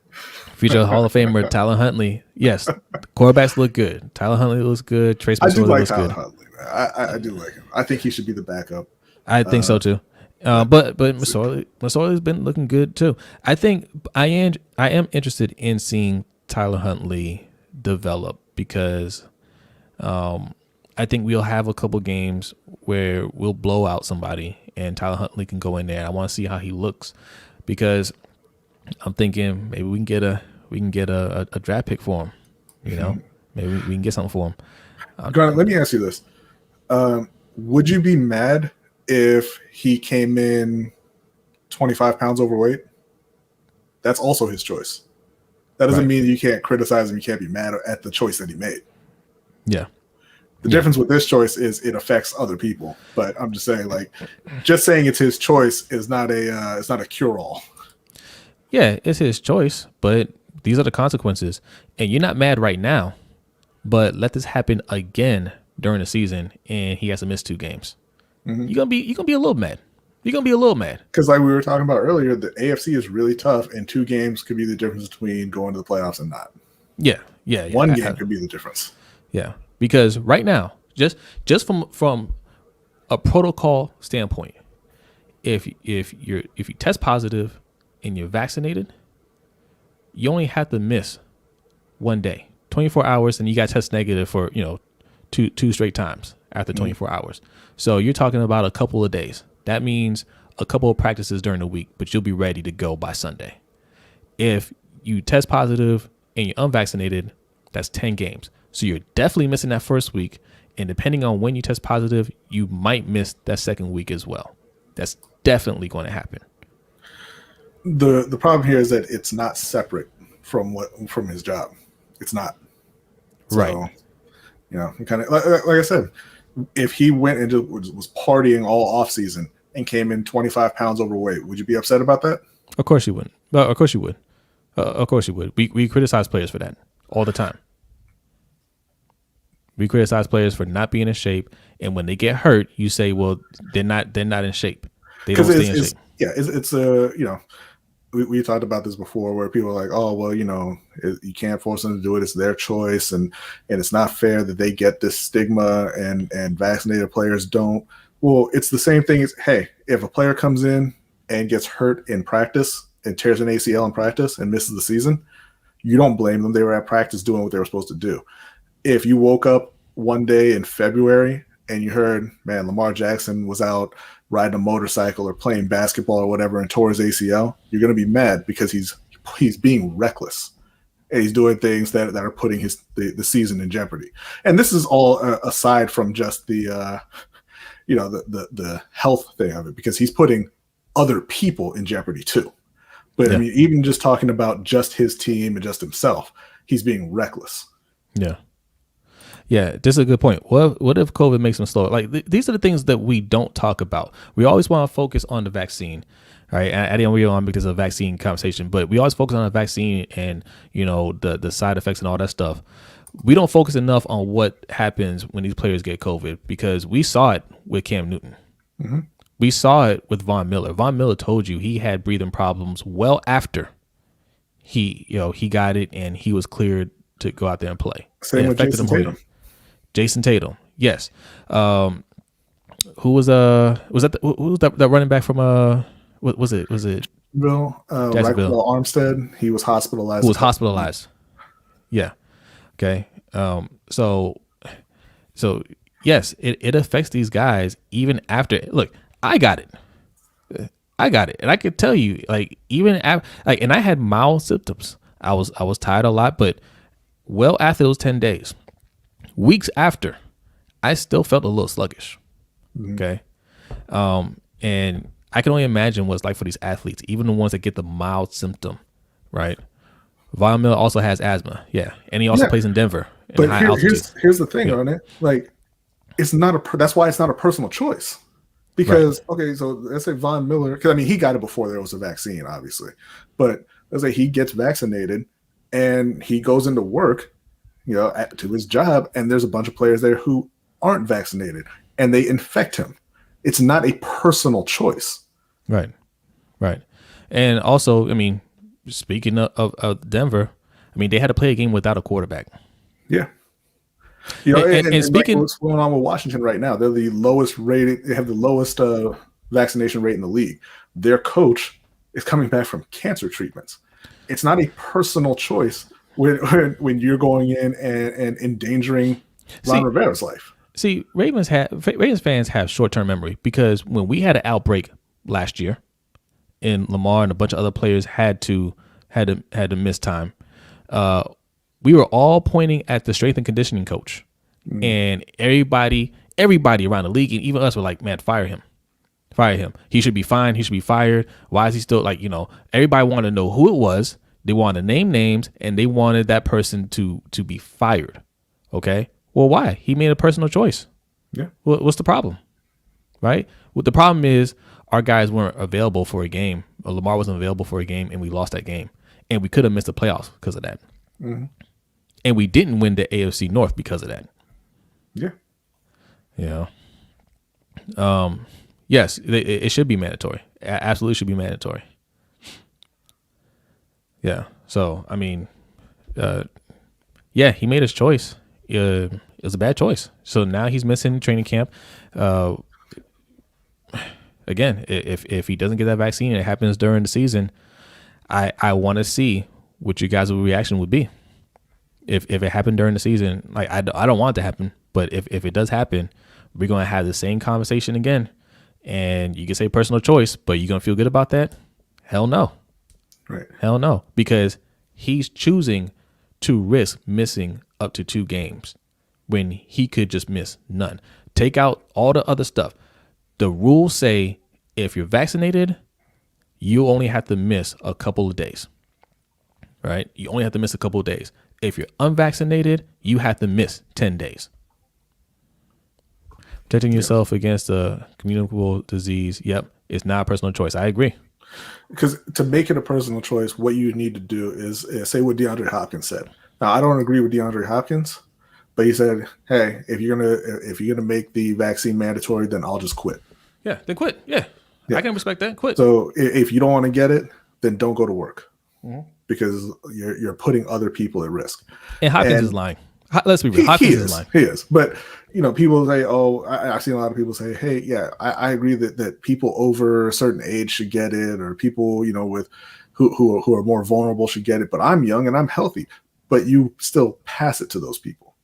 Future Hall of Famer Tyler Huntley. Yes, quarterbacks look good. Tyler Huntley looks good. Trace I do McSorley like looks Tyler good. Huntley. I do like him. I think he should be the backup. I think so too. But McSorley's been looking good too. I think I am interested in seeing Tyler Huntley develop because I think we'll have a couple games where we'll blow out somebody and Tyler Huntley can go in there. I want to see how he looks because I'm thinking maybe we can get a draft pick for him. You know, maybe we can get something for him. Garnett, let me ask you this: would you be mad if he came in 25 pounds overweight? That's also his choice. That doesn't mean you can't criticize him. You can't be mad at the choice that he made. Yeah. The difference with this choice is it affects other people. But I'm just saying, just saying it's his choice is not a cure-all. Yeah, it's his choice, but these are the consequences. And you're not mad right now, but let this happen again during the season, and he has to miss 2 games. Mm-hmm. You're gonna be a little mad. You're gonna be a little mad because, like we were talking about earlier, the AFC is really tough, and 2 games could be the difference between going to the playoffs and not. Yeah. 1 game could be the difference. Yeah. Because right now, just from a protocol standpoint, if you test positive and you're vaccinated, you only have to miss 1 day, 24 hours, and you got test negative for two straight times after 24 hours. So you're talking about a couple of days. That means a couple of practices during the week, but you'll be ready to go by Sunday. If you test positive and you're unvaccinated, that's 10 games. So you're definitely missing that first week. And depending on when you test positive, you might miss that second week as well. That's definitely going to happen. The problem here is that it's not separate from his job. It's not. So, right. Kind of like I said, if he went and just was partying all off season and came in 25 pounds overweight, would you be upset about that? Of course you wouldn't. Of course you would. Of course you would. We criticize players for that all the time. We criticize players for not being in shape, and when they get hurt, you say, "Well, they're not in shape. They don't stay in shape." Yeah, it's we talked about this before, where people are like, "Oh, well, you can't force them to do it. It's their choice, and it's not fair that they get this stigma, and vaccinated players don't." Well, it's the same thing as, hey, if a player comes in and gets hurt in practice and tears an ACL in practice and misses the season, you don't blame them. They were at practice doing what they were supposed to do. If you woke up one day in February and you heard, man, Lamar Jackson was out riding a motorcycle or playing basketball or whatever and tore his ACL, you're going to be mad because he's being reckless and he's doing things that are putting the season in jeopardy. And this is all aside from just the health thing of it, because he's putting other people in jeopardy too. But I mean, even just talking about just his team and just himself, he's being reckless. Yeah. Yeah, this is a good point. What if COVID makes them slower? Like these are the things that we don't talk about. We always want to focus on the vaccine, right? I didn't really on because of the vaccine conversation, but we always focus on the vaccine and the side effects and all that stuff. we don't focus enough on what happens when these players get COVID, because we saw it with Cam Newton. Mm-hmm. We saw it with Von Miller. Von Miller told you he had breathing problems well after he got it and he was cleared to go out there and play. Same with Jason Tatum. Jason Tatum, yes. Who was that running back from what was it? Bill Armstead. He was hospitalized. Who was hospitalized? Yeah. Okay. So yes, it affects these guys even after. Look, I got it, and I could tell you, like, even after, like, and I had mild symptoms. I was tired a lot, but well after those 10 days, weeks after, I still felt a little sluggish. Mm-hmm. Okay. And I can only imagine what it's like for these athletes, even the ones that get the mild symptom, right? Von Miller also has asthma. Yeah. And he also plays in Denver. But here's the thing on it. Like, it's not that's why it's not a personal choice. Because, okay, so let's say Von Miller, because I mean, he got it before there was a vaccine, obviously. But let's say he gets vaccinated and he goes into work, to his job, and there's a bunch of players there who aren't vaccinated and they infect him. It's not a personal choice. Right. And also, I mean, speaking of Denver, I mean, they had to play a game without a quarterback. Yeah. And speaking, what's going on with Washington right now? They're the lowest rated. They have the lowest vaccination rate in the league. Their coach is coming back from cancer treatments. It's not a personal choice when you're going in and endangering Ron Rivera's life. See, Ravens fans have short-term memory, because when we had an outbreak last year, and Lamar and a bunch of other players had to miss time, we were all pointing at the strength and conditioning coach, and everybody around the league, and even us, were like, "Man, fire him. He should be fined. He should be fired. Why is he still like?" Everybody wanted to know who it was. They wanted to name names, and they wanted that person to be fired. Okay, well, why? He made a personal choice. Yeah. What's the problem? Right. What the problem is, our guys weren't available for a game. Or Lamar wasn't available for a game, and we lost that game, and we could have missed the playoffs because of that. Mm-hmm. And we didn't win the AFC North because of that. Yeah. Yes, it should be mandatory. Absolutely should be mandatory. Yeah. So, I mean, he made his choice. It was a bad choice. So now he's missing training camp. Again, if he doesn't get that vaccine and it happens during the season, I want to see what you guys' reaction would be. If it happened during the season, like, I don't want it to happen, but if it does happen, we're going to have the same conversation again. And you can say personal choice, but you're going to feel good about that? Hell no. Right. Hell no. Because he's choosing to risk missing up to 2 games when he could just miss none. Take out all the other stuff. The rules say if you're vaccinated, you only have to miss a couple of days. Right? You only have to miss a couple of days. If you're unvaccinated, you have to miss 10 days. Protecting yourself against a communicable disease. Yep. It's not a personal choice. I agree. Because to make it a personal choice, what you need to do is say what DeAndre Hopkins said. Now, I don't agree with DeAndre Hopkins, but he said, "Hey, if you're gonna make the vaccine mandatory, then I'll just quit." Yeah, then quit. Yeah. I can respect that. Quit. So if you don't want to get it, then don't go to work, because you're putting other people at risk. And Hopkins is lying. Let's be real. Hopkins is lying. He is. But people say, "Oh," I've seen a lot of people say, "Hey, yeah, I agree that people over a certain age should get it, or people with who are more vulnerable should get it. But I'm young and I'm healthy." But you still pass it to those people,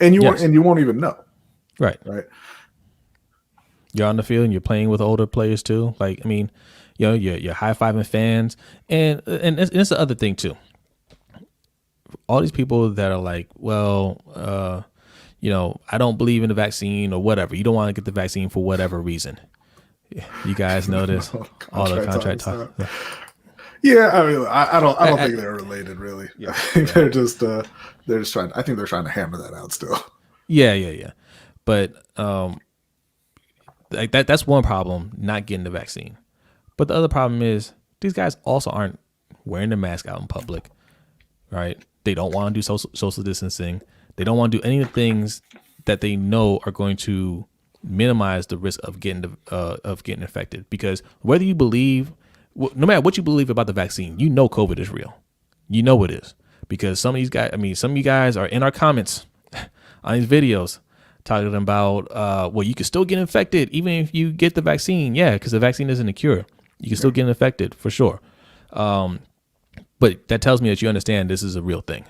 and you won't even know. Right. You're on the field and you're playing with older players too. Like, I mean, you're high-fiving fans, and it's the other thing too. All these people that are like, well, I don't believe in the vaccine or whatever. You don't want to get the vaccine for whatever reason. You guys know this. All the contract talk. Yeah, I mean, I don't think they're related, really. Yeah, they're just trying. I think they're trying to hammer that out still. Yeah. But like that's one problem, not getting the vaccine. But the other problem is these guys also aren't wearing the mask out in public, right? They don't want to do social distancing. They don't want to do any of the things that they know are going to minimize the risk of getting infected. Because whether you believe, no matter what you believe about the vaccine, you know COVID is real. You know it is, because some of you guys are in our comments on these videos talking about, well, you can still get infected even if you get the vaccine. Yeah, because the vaccine isn't a cure. You can still get infected for sure. But that tells me that you understand this is a real thing.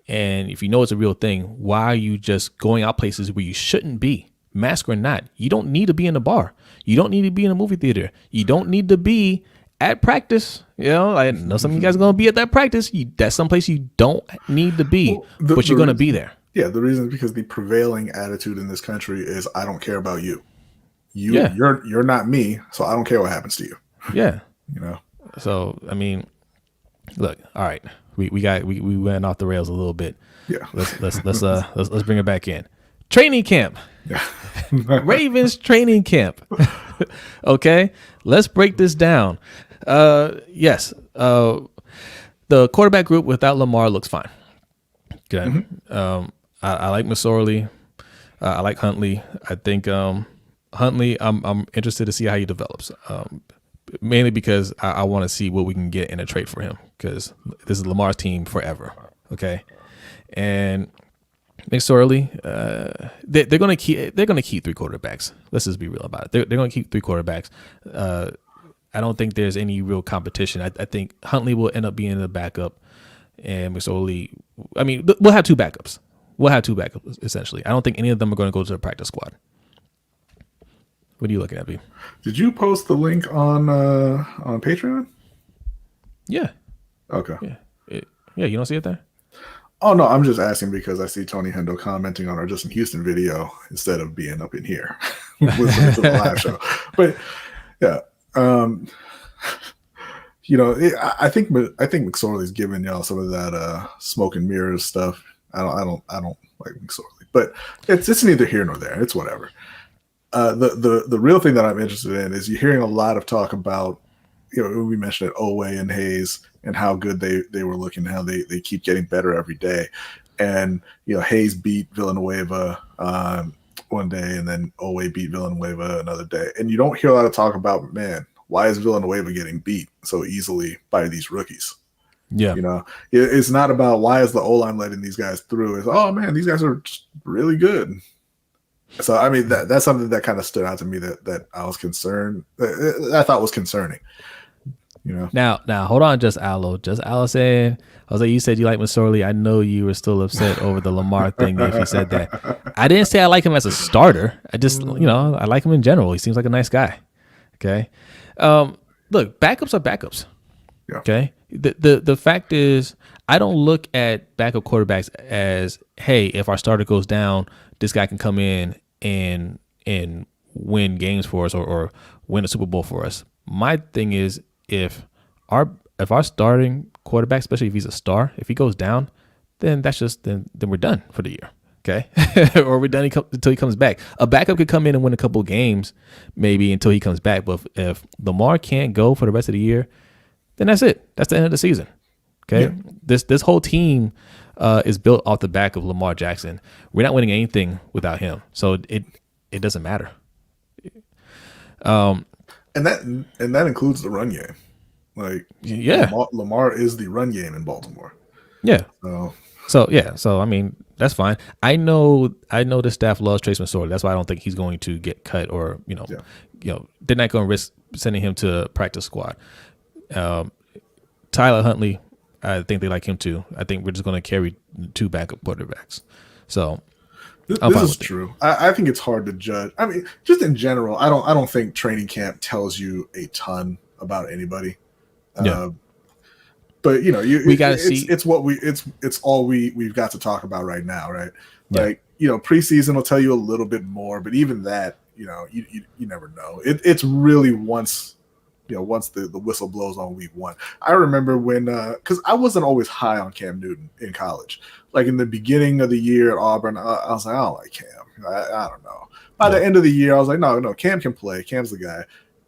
And if you know it's a real thing, why are you just going out places where you shouldn't be, mask or not? You don't need to be in a bar. You don't need to be in a movie theater. You don't need to be at practice. You know, I know some of you guys are going to be at that practice. That's someplace you don't need to be, but you're going to be there. Yeah, the reason is because the prevailing attitude in this country is, I don't care about you. You're not me, so I don't care what happens to you. Yeah. You know. So, I mean, look, all right. We went off the rails a little bit. Yeah. Let's bring it back in. Training camp. Yeah. Ravens training camp. Okay. Let's break this down. Yes. The quarterback group without Lamar looks fine. Okay. Mm-hmm. I like McSorley. I like Huntley. I think Huntley, I'm interested to see how he develops. Mainly because I want to see what we can get in a trade for him, because this is Lamar's team forever. Okay. And McSorley, they're going to keep three quarterbacks. Let's just be real about it. They're going to keep three quarterbacks. I don't think there's any real competition. I think Huntley will end up being the backup, and McSorley, I mean, we'll have two backups. Essentially. I don't think any of them are going to go to the practice squad. What are you looking at, B? Did you post the link on Patreon? Yeah. Okay. Yeah. You don't see it there? Oh no, I'm just asking because I see Tony Hendo commenting on our Justin Houston video instead of being up in here listening to the live show. But yeah, I think McSorley's giving y'all some of that smoke and mirrors stuff. I don't like McSorley, but it's neither here nor there. It's whatever. The real thing that I'm interested in is you're hearing a lot of talk about, we mentioned it, Owe and Hayes, and how good they were looking, how they keep getting better every day. And, Hayes beat Villanueva one day, and then Owe beat Villanueva another day. And you don't hear a lot of talk about, man, why is Villanueva getting beat so easily by these rookies? Yeah. It's not about why is the O-line letting these guys through. It's, oh, man, these guys are just really good. So, I mean, that's something that kind of stood out to me that I was concerned. I thought was concerning. Now, hold on, Just Aloe saying, Jose, you said you like McSorley. I know you were still upset over the Lamar thing if you said that. I didn't say I like him as a starter. I just, I like him in general. He seems like a nice guy. Okay. Look, backups are backups. Yeah. Okay. The fact is, I don't look at backup quarterbacks as, hey, if our starter goes down, this guy can come in and win games for us or win a Super Bowl for us. My thing is, if our starting quarterback, especially if he's a star, if he goes down, then that's just then we're done for the year. Okay. Or we're done until he comes back. A backup could come in and win a couple of games maybe until he comes back. But if Lamar can't go for the rest of the year, then that's it. That's the end of the season. Okay. Yeah. This whole team is built off the back of Lamar Jackson. We're not winning anything without him. So it doesn't matter. And that includes the run game. Like, yeah, Lamar is the run game in Baltimore. Yeah. So I mean, that's fine. I know the staff loves Trace McSorley. That's why I don't think he's going to get cut or they're not going to risk sending him to practice squad. Tyler Huntley, I think they like him too. I think we're just going to carry two backup quarterbacks. So this is true. I think it's hard to judge. I mean, just in general, I don't think training camp tells you a ton about anybody. Yeah. But we got to see. It's all we've got to talk about right now, right? Yeah. Like preseason will tell you a little bit more, but even that, you never know. It's really once the whistle blows on week one. I remember when because I wasn't always high on Cam Newton in college. Like in the beginning of the year at Auburn, I was like, I don't like Cam. I don't know. By the end of the year, I was like, no, Cam can play. Cam's the guy.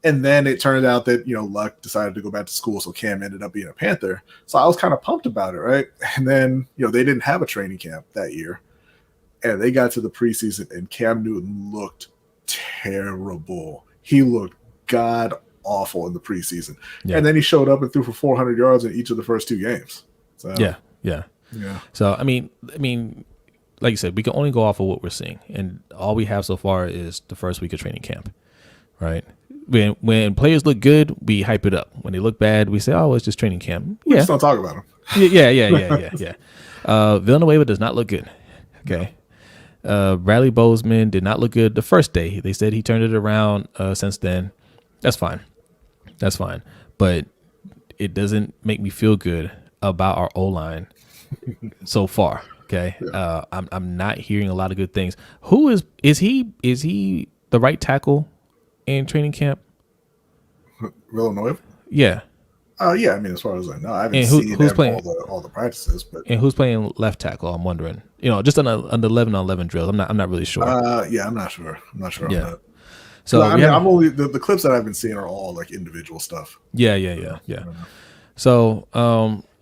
And then it turned out that, Luck decided to go back to school, so Cam ended up being a Panther. So I was kind of pumped about it, right? And then, they didn't have a training camp that year. and they got to the preseason, and Cam Newton looked terrible. He looked god awful in the preseason, and then he showed up and threw for 400 yards in each of the first 2 games. So, yeah. So I mean, like you said, we can only go off of what we're seeing, and all we have so far is the first week of training camp, right? When players look good, we hype it up. When they look bad, we say, "Oh, it's just training camp." We just don't talk about them. Yeah. Villanueva does not look good. Okay. Bradley Bozeman did not look good the first day. They said he turned it around since then. That's fine. But it doesn't make me feel good about our O-line so far. Okay. Yeah. I'm not hearing a lot of good things. Who is he the right tackle in training camp? Villanueva? Yeah. Yeah, I mean, as far as I know, I haven't seen who's playing all the practices, but who's playing left tackle? I'm wondering. Just on the 11-on-11 drills. I'm not really sure. Yeah, I'm not sure. Yeah. On that. So I'm only the clips that I've been seeing are all like individual stuff. Yeah. So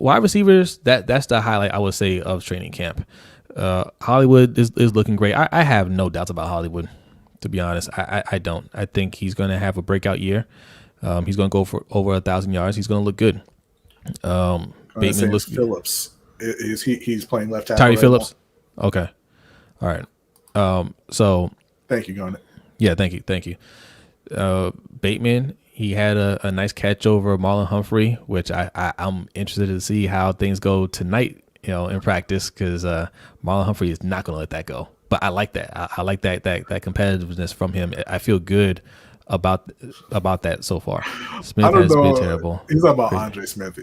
wide receivers, that's the highlight I would say of training camp. Hollywood is looking great. I have no doubts about Hollywood, to be honest. I don't. I think he's going to have a breakout year. He's going to go for over 1,000 yards. He's going to look good. Bateman looks Phillips. He's playing left tackle. Tyree Phillips. Okay. All right. So thank you, Garnet. Yeah, thank you. Bateman, he had a nice catch over Marlon Humphrey, which I'm interested to see how things go tonight, in practice, because Marlon Humphrey is not going to let that go. But I like that. I like that competitiveness from him. I feel good about that so far. Smith has been terrible. He's talking about Andre Smith.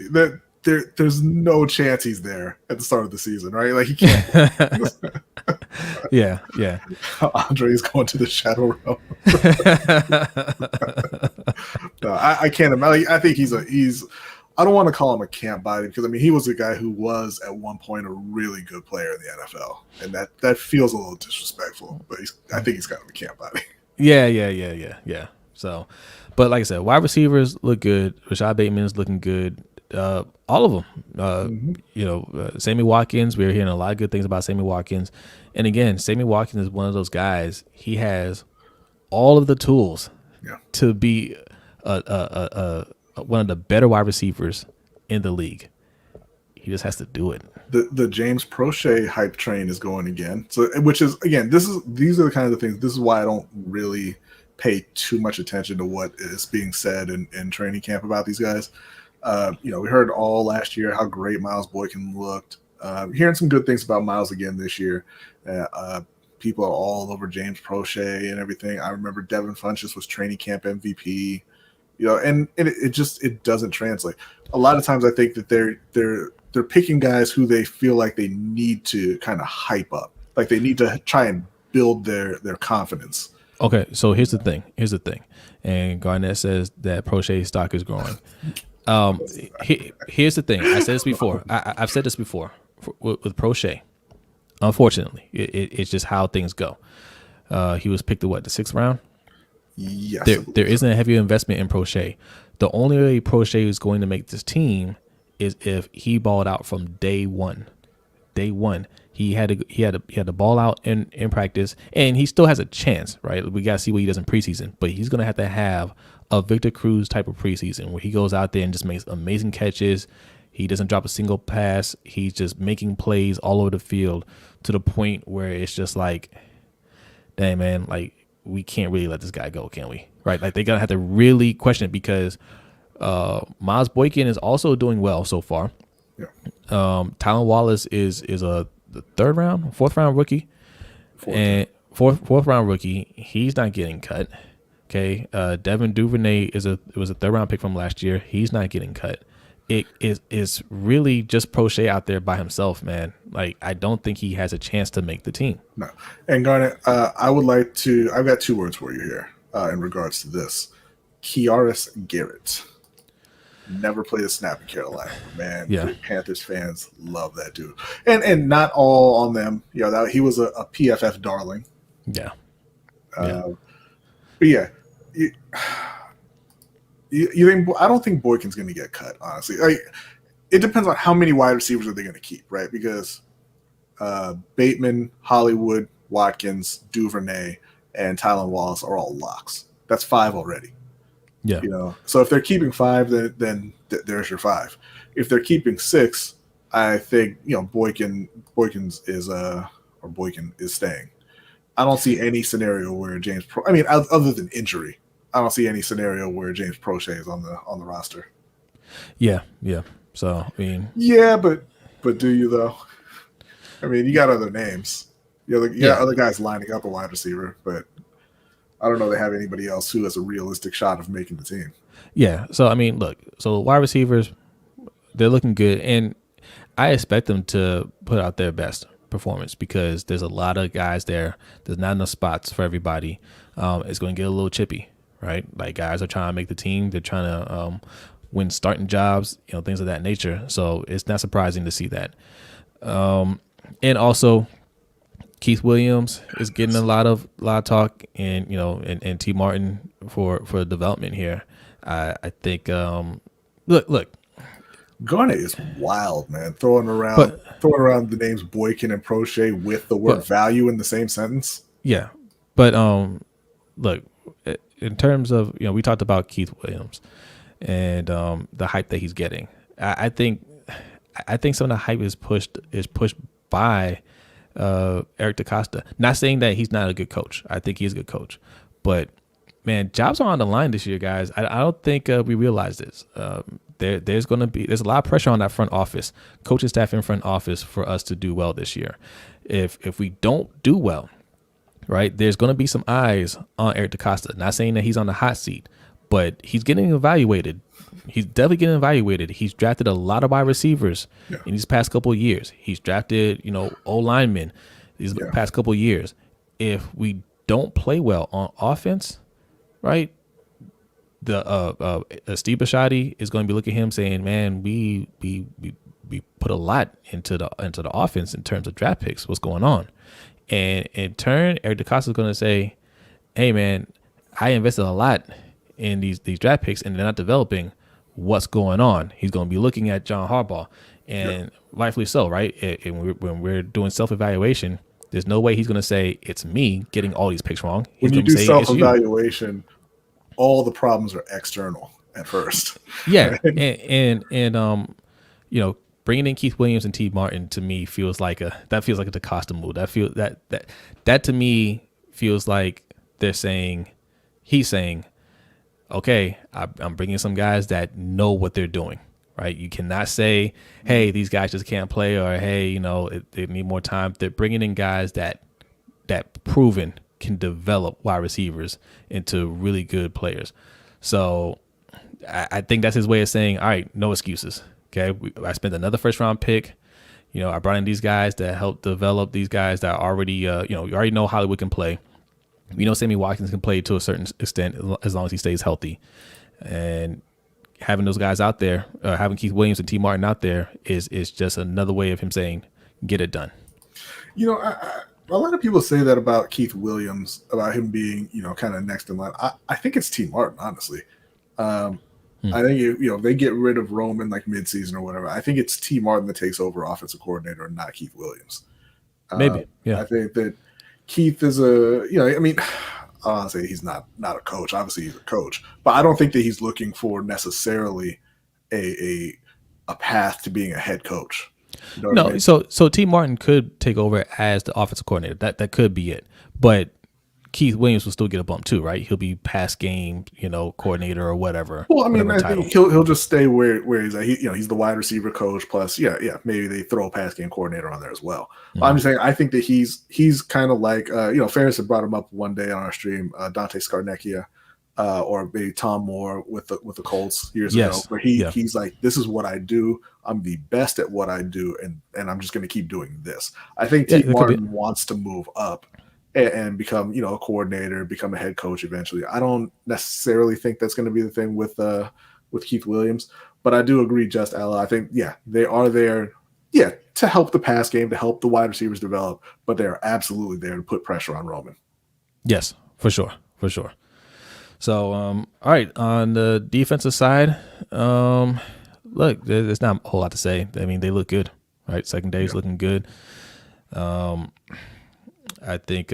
There's no chance he's there at the start of the season, right? Like he can't. Yeah. Andre's going to the shadow realm. No, I can't imagine. I think he's. I don't want to call him a camp body, because I mean he was a guy who was at one point a really good player in the NFL, and that feels a little disrespectful. But I think he's kind of a camp body. Yeah. So, but like I said, wide receivers look good. Rashad Bateman is looking good. All of them. Sammy Watkins. We're hearing a lot of good things about Sammy Watkins. And again, Sammy Watkins is one of those guys. He has all of the tools to be one of the better wide receivers in the league. He just has to do it. The James Prochet hype train is going again. So, which is again, these are the kind of things. This is why I don't really pay too much attention to what is being said in training camp about these guys. We heard all last year how great Miles Boykin looked. Hearing some good things about Miles again this year. People are all over James Prochet and everything. I remember Devin Funchess was training camp MVP. And it doesn't translate. A lot of times I think that they're picking guys who they feel like they need to kind of hype up, like they need to try and build their confidence. Okay, so here's the thing, and Garnett says that Prochet's stock is growing. Here's the thing. I said this before. I've said this before with Prochet. Unfortunately, it's just how things go. He was picked the 6th round. Yes. There isn't a heavy investment in Prochet. The only way Prochet is going to make this team is if he balled out from day one. He had to ball out in practice, and he still has a chance, right? We got to see what he does in preseason, but he's going to have a Victor Cruz type of preseason where he goes out there and just makes amazing catches. He doesn't drop a single pass. He's just making plays all over the field to the point where it's just like, dang, man, like we can't really let this guy go, can we? Right? Like they're going to have to really question it, because Miles Boykin is also doing well so far. Yeah. Tylan Wallace is the 4th round rookie. Fourth round rookie. He's not getting cut. Okay. Devin Duvernay was a 3rd round pick from last year. He's not getting cut. It is really just Prochet out there by himself, man. Like I don't think he has a chance to make the team. No. And Garnet, I've got 2 words for you here in regards to this. Kiaris Garrett. Never played a snap in Carolina, man. Yeah. Panthers fans love that dude, and not all on them. He was a PFF darling. Yeah. But yeah, you think? I don't think Boykin's going to get cut. Honestly, it depends on how many wide receivers are they going to keep, right? Because Bateman, Hollywood, Watkins, Duvernay, and Tylan Wallace are all locks. That's 5 already. Yeah. So if they're keeping 5, then there's your 5. If they're keeping 6, I think Boykin is staying. I don't see any scenario where other than injury, I don't see any scenario where James Prochet is on the roster. Yeah. So yeah, but do you though? You got other names. You got other guys lining up a wide receiver, but I don't know they have anybody else who has a realistic shot of making the team. Yeah. So look. So wide receivers, they're looking good, and I expect them to put out their best performance because there's a lot of guys there. There's not enough spots for everybody. It's going to get a little chippy, right? Like guys are trying to make the team. They're trying to win starting jobs, things of that nature. So it's not surprising to see that. And also, Keith Williams is getting a lot of talk, and and T. Martin for development here. I think. Look. Garnet is wild, man. Throwing around the names Boykin and Prochet with the word value in the same sentence. Yeah, but look, in terms of we talked about Keith Williams and the hype that he's getting. I think some of the hype is pushed by Eric DeCosta. Not saying that he's not a good coach. I think he's a good coach, but man, jobs are on the line this year, guys. I don't think we realize this. There's a lot of pressure on that front office, coaching staff in front office, for us to do well this year. If we don't do well, right, there's going to be some eyes on Eric DeCosta. Not saying that he's on the hot seat, but he's getting evaluated. He's definitely getting evaluated. He's drafted a lot of wide receivers in these past couple of years. He's drafted, O linemen these past couple of years. If we don't play well on offense, right, the Steve Bisciotti is going to be looking at him saying, "Man, we put a lot into the offense in terms of draft picks. What's going on?" And in turn, Eric DeCosta is going to say, "Hey, man, I invested a lot in these draft picks, and they're not developing. What's going on?" He's going to be looking at John Harbaugh, and rightfully so, right? And when we're doing self-evaluation, there's no way he's going to say it's me getting all these picks wrong. He's when you do self-evaluation, all the problems are external at first. Yeah, and bringing in Keith Williams and T. Martin to me feels like a DeCosta move. That to me feels like he's saying, okay, I'm bringing some guys that know what they're doing. Right? You cannot say, hey, these guys just can't play, or hey, they need more time. They're bringing in guys that proven can develop wide receivers into really good players. So I think that's his way of saying, all right, no excuses. Okay, I spent another first-round pick. I brought in these guys to help develop these guys that already, you already know Hollywood can play. Sammy Watkins can play to a certain extent as long as he stays healthy. And having those guys out there, having Keith Williams and T. Martin out there is just another way of him saying, get it done. A lot of people say that about Keith Williams, about him being, kind of next in line. I think it's T. Martin, honestly. I think, they get rid of Roman like midseason or whatever. I think it's T. Martin that takes over offensive coordinator and not Keith Williams. Maybe, yeah. I think that Keith is honestly, he's not a coach. Obviously, he's a coach. But I don't think that he's looking for necessarily a path to being a head coach. No, I mean? so T. Martin could take over as the offensive coordinator. That could be it. But Keith Williams will still get a bump too, right? He'll be pass game, coordinator or whatever. Well, I think he'll just stay where he's at. He's the wide receiver coach. Plus, maybe they throw a pass game coordinator on there as well. Mm-hmm. I'm just saying, I think that he's kind of like Ferris had brought him up one day on our stream, Dante Scarnecchia, or maybe Tom Moore with the Colts years ago, where he's like, this is what I do. I'm the best at what I do, and I'm just going to keep doing this. I think T. Martin wants to move up and become, a coordinator, become a head coach eventually. I don't necessarily think that's going to be the thing with Keith Williams, but I do agree, Just Ella. I think, they are there, to help the pass game, to help the wide receivers develop, but they are absolutely there to put pressure on Roman. Yes, for sure. So, all right, on the defensive side, look, there's not a whole lot to say. I mean, they look good, right? Secondary's looking good. I think,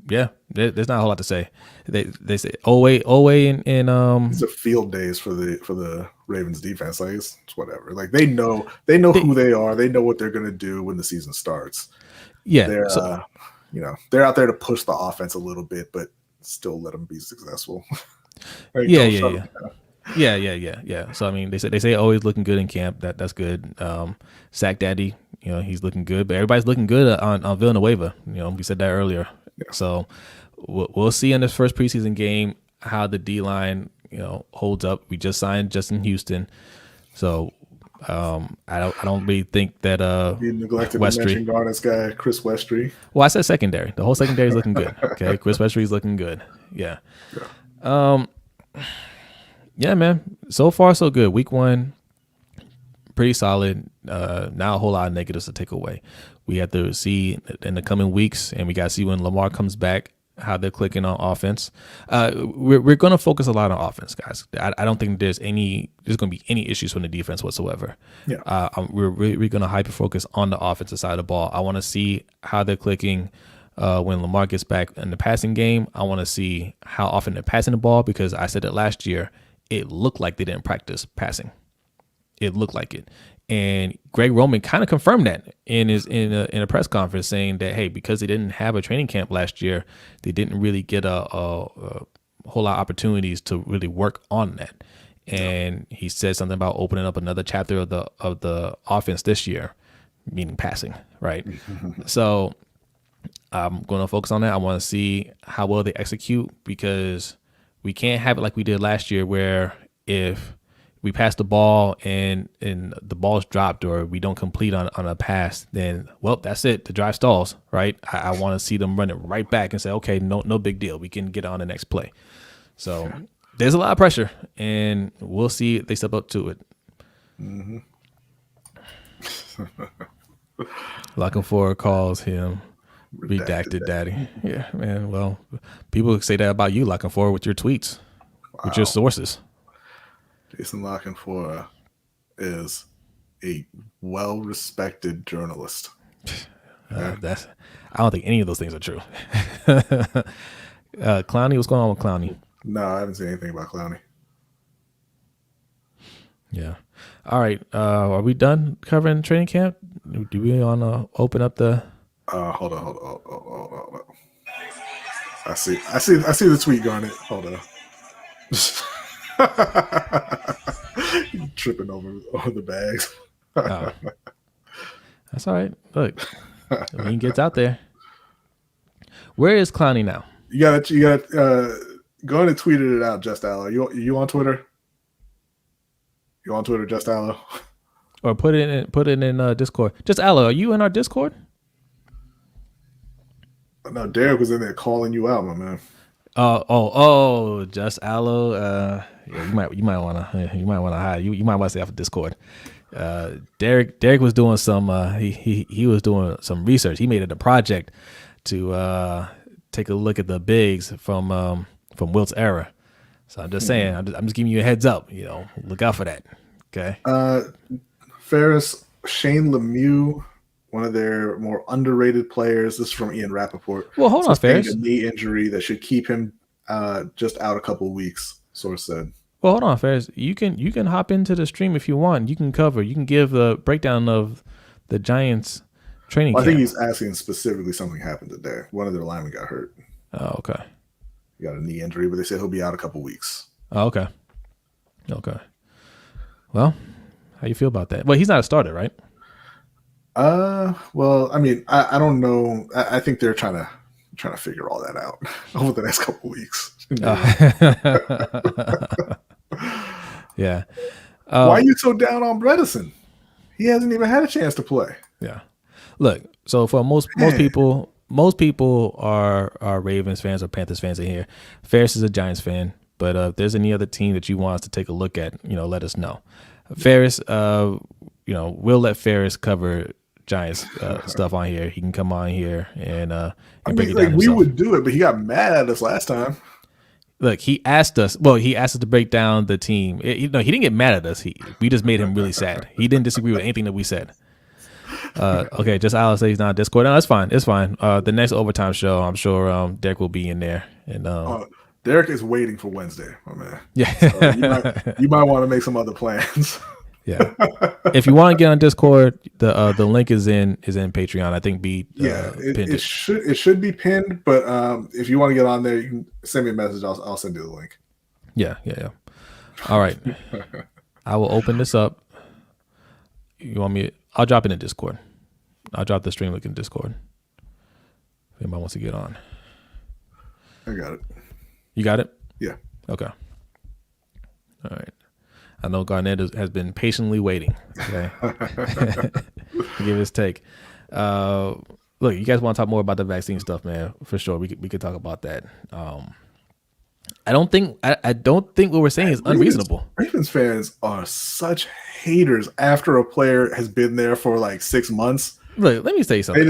yeah, there's not a whole lot to say. They say Owe in These are field days for the Ravens defense. Like it's whatever. Like they know who they are. They know what they're going to do when the season starts. yeah. They're So they're out there to push the offense a little bit, but still let them be successful. Like, yeah. So I mean, they say always looking good in camp. That's good. Sack Daddy, he's looking good, but everybody's looking good on Villanueva. We said that earlier. Yeah. So we'll see in this first preseason game how the D line holds up. We just signed Justin Houston, so I don't really think that You neglected Westry. to mention Garnett's guy, Chris Westry. Well, I said secondary. The whole secondary is looking good. Okay, Chris Westry is looking good. Yeah. Yeah, man. So far, so good. Week 1, pretty solid. Now a whole lot of negatives to take away. We have to see in the coming weeks, and we got to see when Lamar comes back how they're clicking on offense. We're going to focus a lot on offense, guys. I don't think there's going to be any issues from the defense whatsoever. Yeah. We're going to hyper focus on the offensive side of the ball. I want to see how they're clicking when Lamar gets back in the passing game. I want to see how often they're passing the ball, because I said it last year. It looked like they didn't practice passing. It looked like it. And Greg Roman kind of confirmed that in a press conference, saying that, hey, because they didn't have a training camp last year, they didn't really get a whole lot of opportunities to really work on that. And he said something about opening up another chapter of the offense this year, meaning passing, right? So I'm going to focus on that. I want to see how well they execute, because we can't have it like we did last year, where if we pass the ball and the ball's dropped, or we don't complete on a pass, then, well, that's it. The drive stalls, right? I want to see them run it right back and say, okay, no big deal. We can get on the next play. So there's a lot of pressure, and we'll see if they step up to it. Mm-hmm. Looking for calls him redacted daddy. Yeah, man. Well, people say that about you, Looking for with your tweets, with your sources. Jason Lockenfor is a well-respected journalist. I don't think any of those things are true. Clowney, what's going on with Clowney? No, I haven't seen anything about Clowney. Yeah. All right. Are we done covering training camp? Do we want to open up the? Hold on. I see the tweet, Garnet. Hold on. Tripping over the bags. Oh. That's all right. Look, when he gets out there. Where is Clowney now? You got go ahead and tweeted it out, Just Allo. You on Twitter? You on Twitter, Just Allo? Or put it in Discord. Just Allo, are you in our Discord? No, Derek was in there calling you out, my man. Just Allo. Yeah, you might want to hide. You might want to stay off of Discord. Derek was doing some. He was doing some research. He made it a project to take a look at the bigs from Wilt's era. So I'm just saying. I'm just giving you a heads up. Look out for that. Okay. Ferris, Shane Lemieux, one of their more underrated players. This is from Ian Rappaport. Well, hold on, Ferris. A knee injury that should keep him just out a couple of weeks, source said. Well, hold on, Ferris. You can hop into the stream if you want. You can give the breakdown of the Giants training camp. I think he's asking specifically something happened today. One of their linemen got hurt. Oh, okay. He got a knee injury, but they said he'll be out a couple of weeks. Oh, okay. Okay. Well, how you feel about that? Well, he's not a starter, right? Well, I mean, I don't know. I think they're trying to figure all that out over the next couple of weeks. Yeah. Why are you so down on Bredesen? He hasn't even had a chance to play. Yeah. Look, so for most people are Ravens fans or Panthers fans in here. Ferris is a Giants fan, but if there's any other team that you want us to take a look at, let us know. Ferris, we'll let Ferris cover Giants stuff on here. He can come on here and break it down. We would do it, but he got mad at us last time. Look, he asked us to break he didn't get mad at us. We just made him really sad. He didn't disagree with anything that we said. Okay, just Alex says he's not on Discord. No, that's fine. It's fine. The next overtime show, I'm sure Derek will be in there. And Derek is waiting for Wednesday, my man. yeah, So you might want to make some other plans. Yeah. If you want to get on Discord, the link is in Patreon. I think pinned it should be pinned, but if you want to get on there, you can send me a message. I'll send you the link. Yeah. All right. I will open this up. You want me? I'll drop it in Discord. I'll drop the stream link in Discord. If anybody wants to get on. I got it. You got it? Yeah. Okay. All right. I know Garnett has been patiently waiting. Okay. To give his take. Look, you guys want to talk more about the vaccine stuff, man? For sure, we could talk about that. I don't think what we're saying is unreasonable. Ravens fans are such haters after a player has been there for like 6 months. Look, let me say something.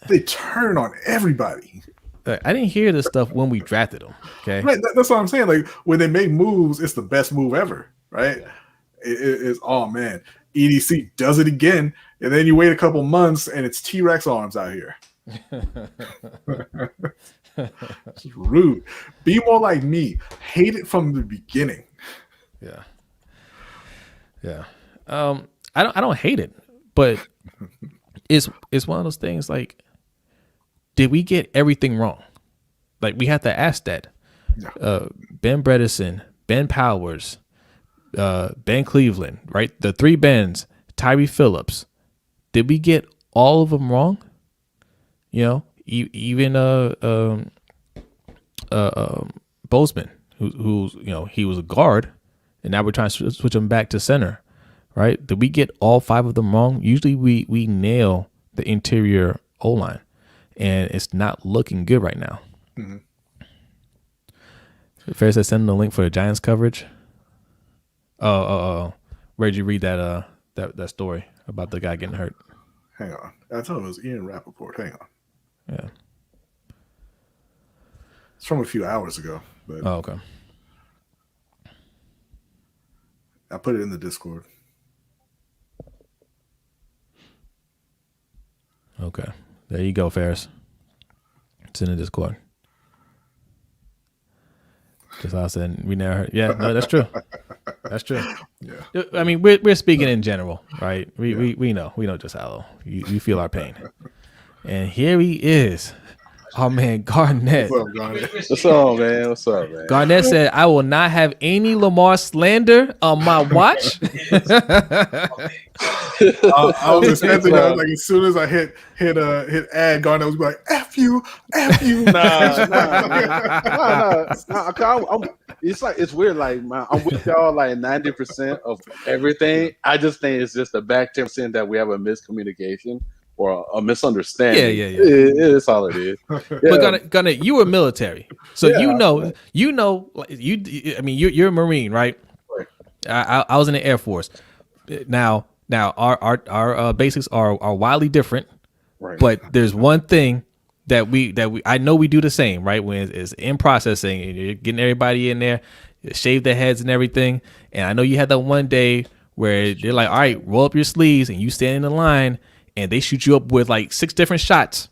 They turn on everybody. I didn't hear this stuff when we drafted him. Okay, right? That's what I'm saying. Like when they make moves, it's the best move ever, right? It's oh man, EDC does it again, and then you wait a couple months and it's T-Rex arms out here. It's rude. Be more like me. Hate it from the beginning. Yeah. I don't hate it, but it's one of those things like, did we get everything wrong? Like we have to ask that. Yeah. Ben Bredesen, Ben Powers, Ben Cleveland, right? The three Bens, Tyree Phillips. Did we get all of them wrong? You know, even Bozeman, who's he was a guard, and now we're trying to switch him back to center, right? Did we get all 5 of them wrong? Usually we nail the interior O-line, and it's not looking good right now. Mm-hmm. Fair says send the link for the Giants coverage. Where'd you read that story about the guy getting hurt? Hang on. I thought it was Ian Rappaport. Hang on. Yeah. It's from a few hours ago. But okay. I put it in the Discord. Okay. There you go, Ferris. It's in the Discord. Just I said we never heard. Yeah, no, that's true. That's true. Yeah. I mean, we're speaking in general, right? We know just Aloe. You feel our pain. And here he is. Oh man, Garnett. What's up, Garnett? What's up, man? What's up, man? Garnett said, "I will not have any Lamar slander on my watch." I was expecting that. Like as soon as I hit ad, Garnett was like, "F you." Nah. It's weird. Like, man, I'm with y'all like 90% of everything. I just think it's just a back 10% that we have a miscommunication or a misunderstanding. Yeah. It's all it is. Yeah. But Garnett, you were military, so you're a Marine, right? I was in the Air Force. Now our basics are wildly different, Right. but there's one thing that we I know we do the same, right? When it's in processing and you're getting everybody in there, shave their heads and everything. And I know you had that one day where they're like, all right, roll up your sleeves, and you stand in the line and they shoot you up with like 6 different shots,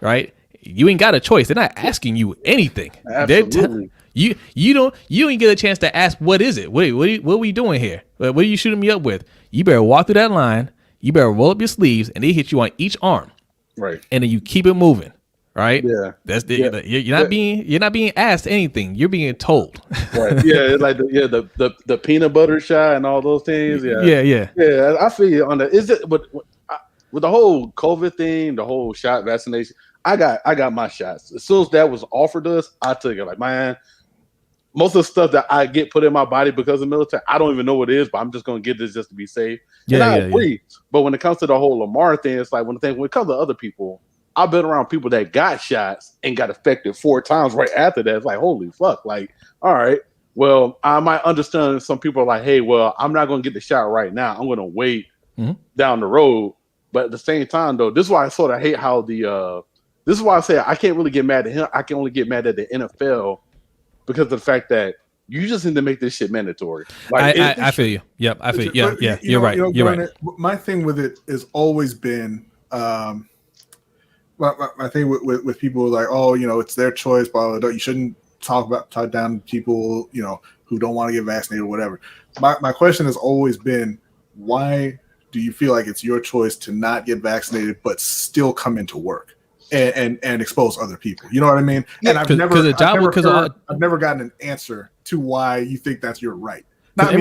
right? You ain't got a choice. They're not asking you anything. Absolutely. You don't get a chance to ask, what is it? What are we doing here? What are you shooting me up with? You better walk through that line. You better roll up your sleeves, and they hit you on each arm. Right. And then you keep it moving. Right. Yeah. You're not being asked anything. You're being told. Right. Yeah. Like the peanut butter shot and all those things. Yeah. Yeah. I feel you on that. Is it? But with the whole COVID thing, the whole shot vaccination, I got my shots. As soon as that was offered to us, I took it. Like, man, most of the stuff that I get put in my body because of the military, I don't even know what it is, but I'm just going to get this just to be safe. And I agree. Yeah. But when it comes to the whole Lamar thing, it's like when it comes to other people, I've been around people that got shots and got affected 4 times right after that. It's like, holy fuck. Like, all right, well, I might understand some people are like, hey, well, I'm not going to get the shot right now. I'm going to wait down the road. But at the same time, though, this is why I sort of hate how this is why I say I can't really get mad at him. I can only get mad at the NFL because of the fact that You just need to make this shit mandatory. I feel you. Yep, I feel you. Yeah, you're right. You're right. My thing with it has always been my thing with people like, oh, it's their choice, blah, blah, blah. You shouldn't talk down people, who don't want to get vaccinated or whatever. My question has always been, why do you feel like it's your choice to not get vaccinated but still come into work and expose other people? You know what I mean? And I've never gotten an answer to why you think that's your right. Not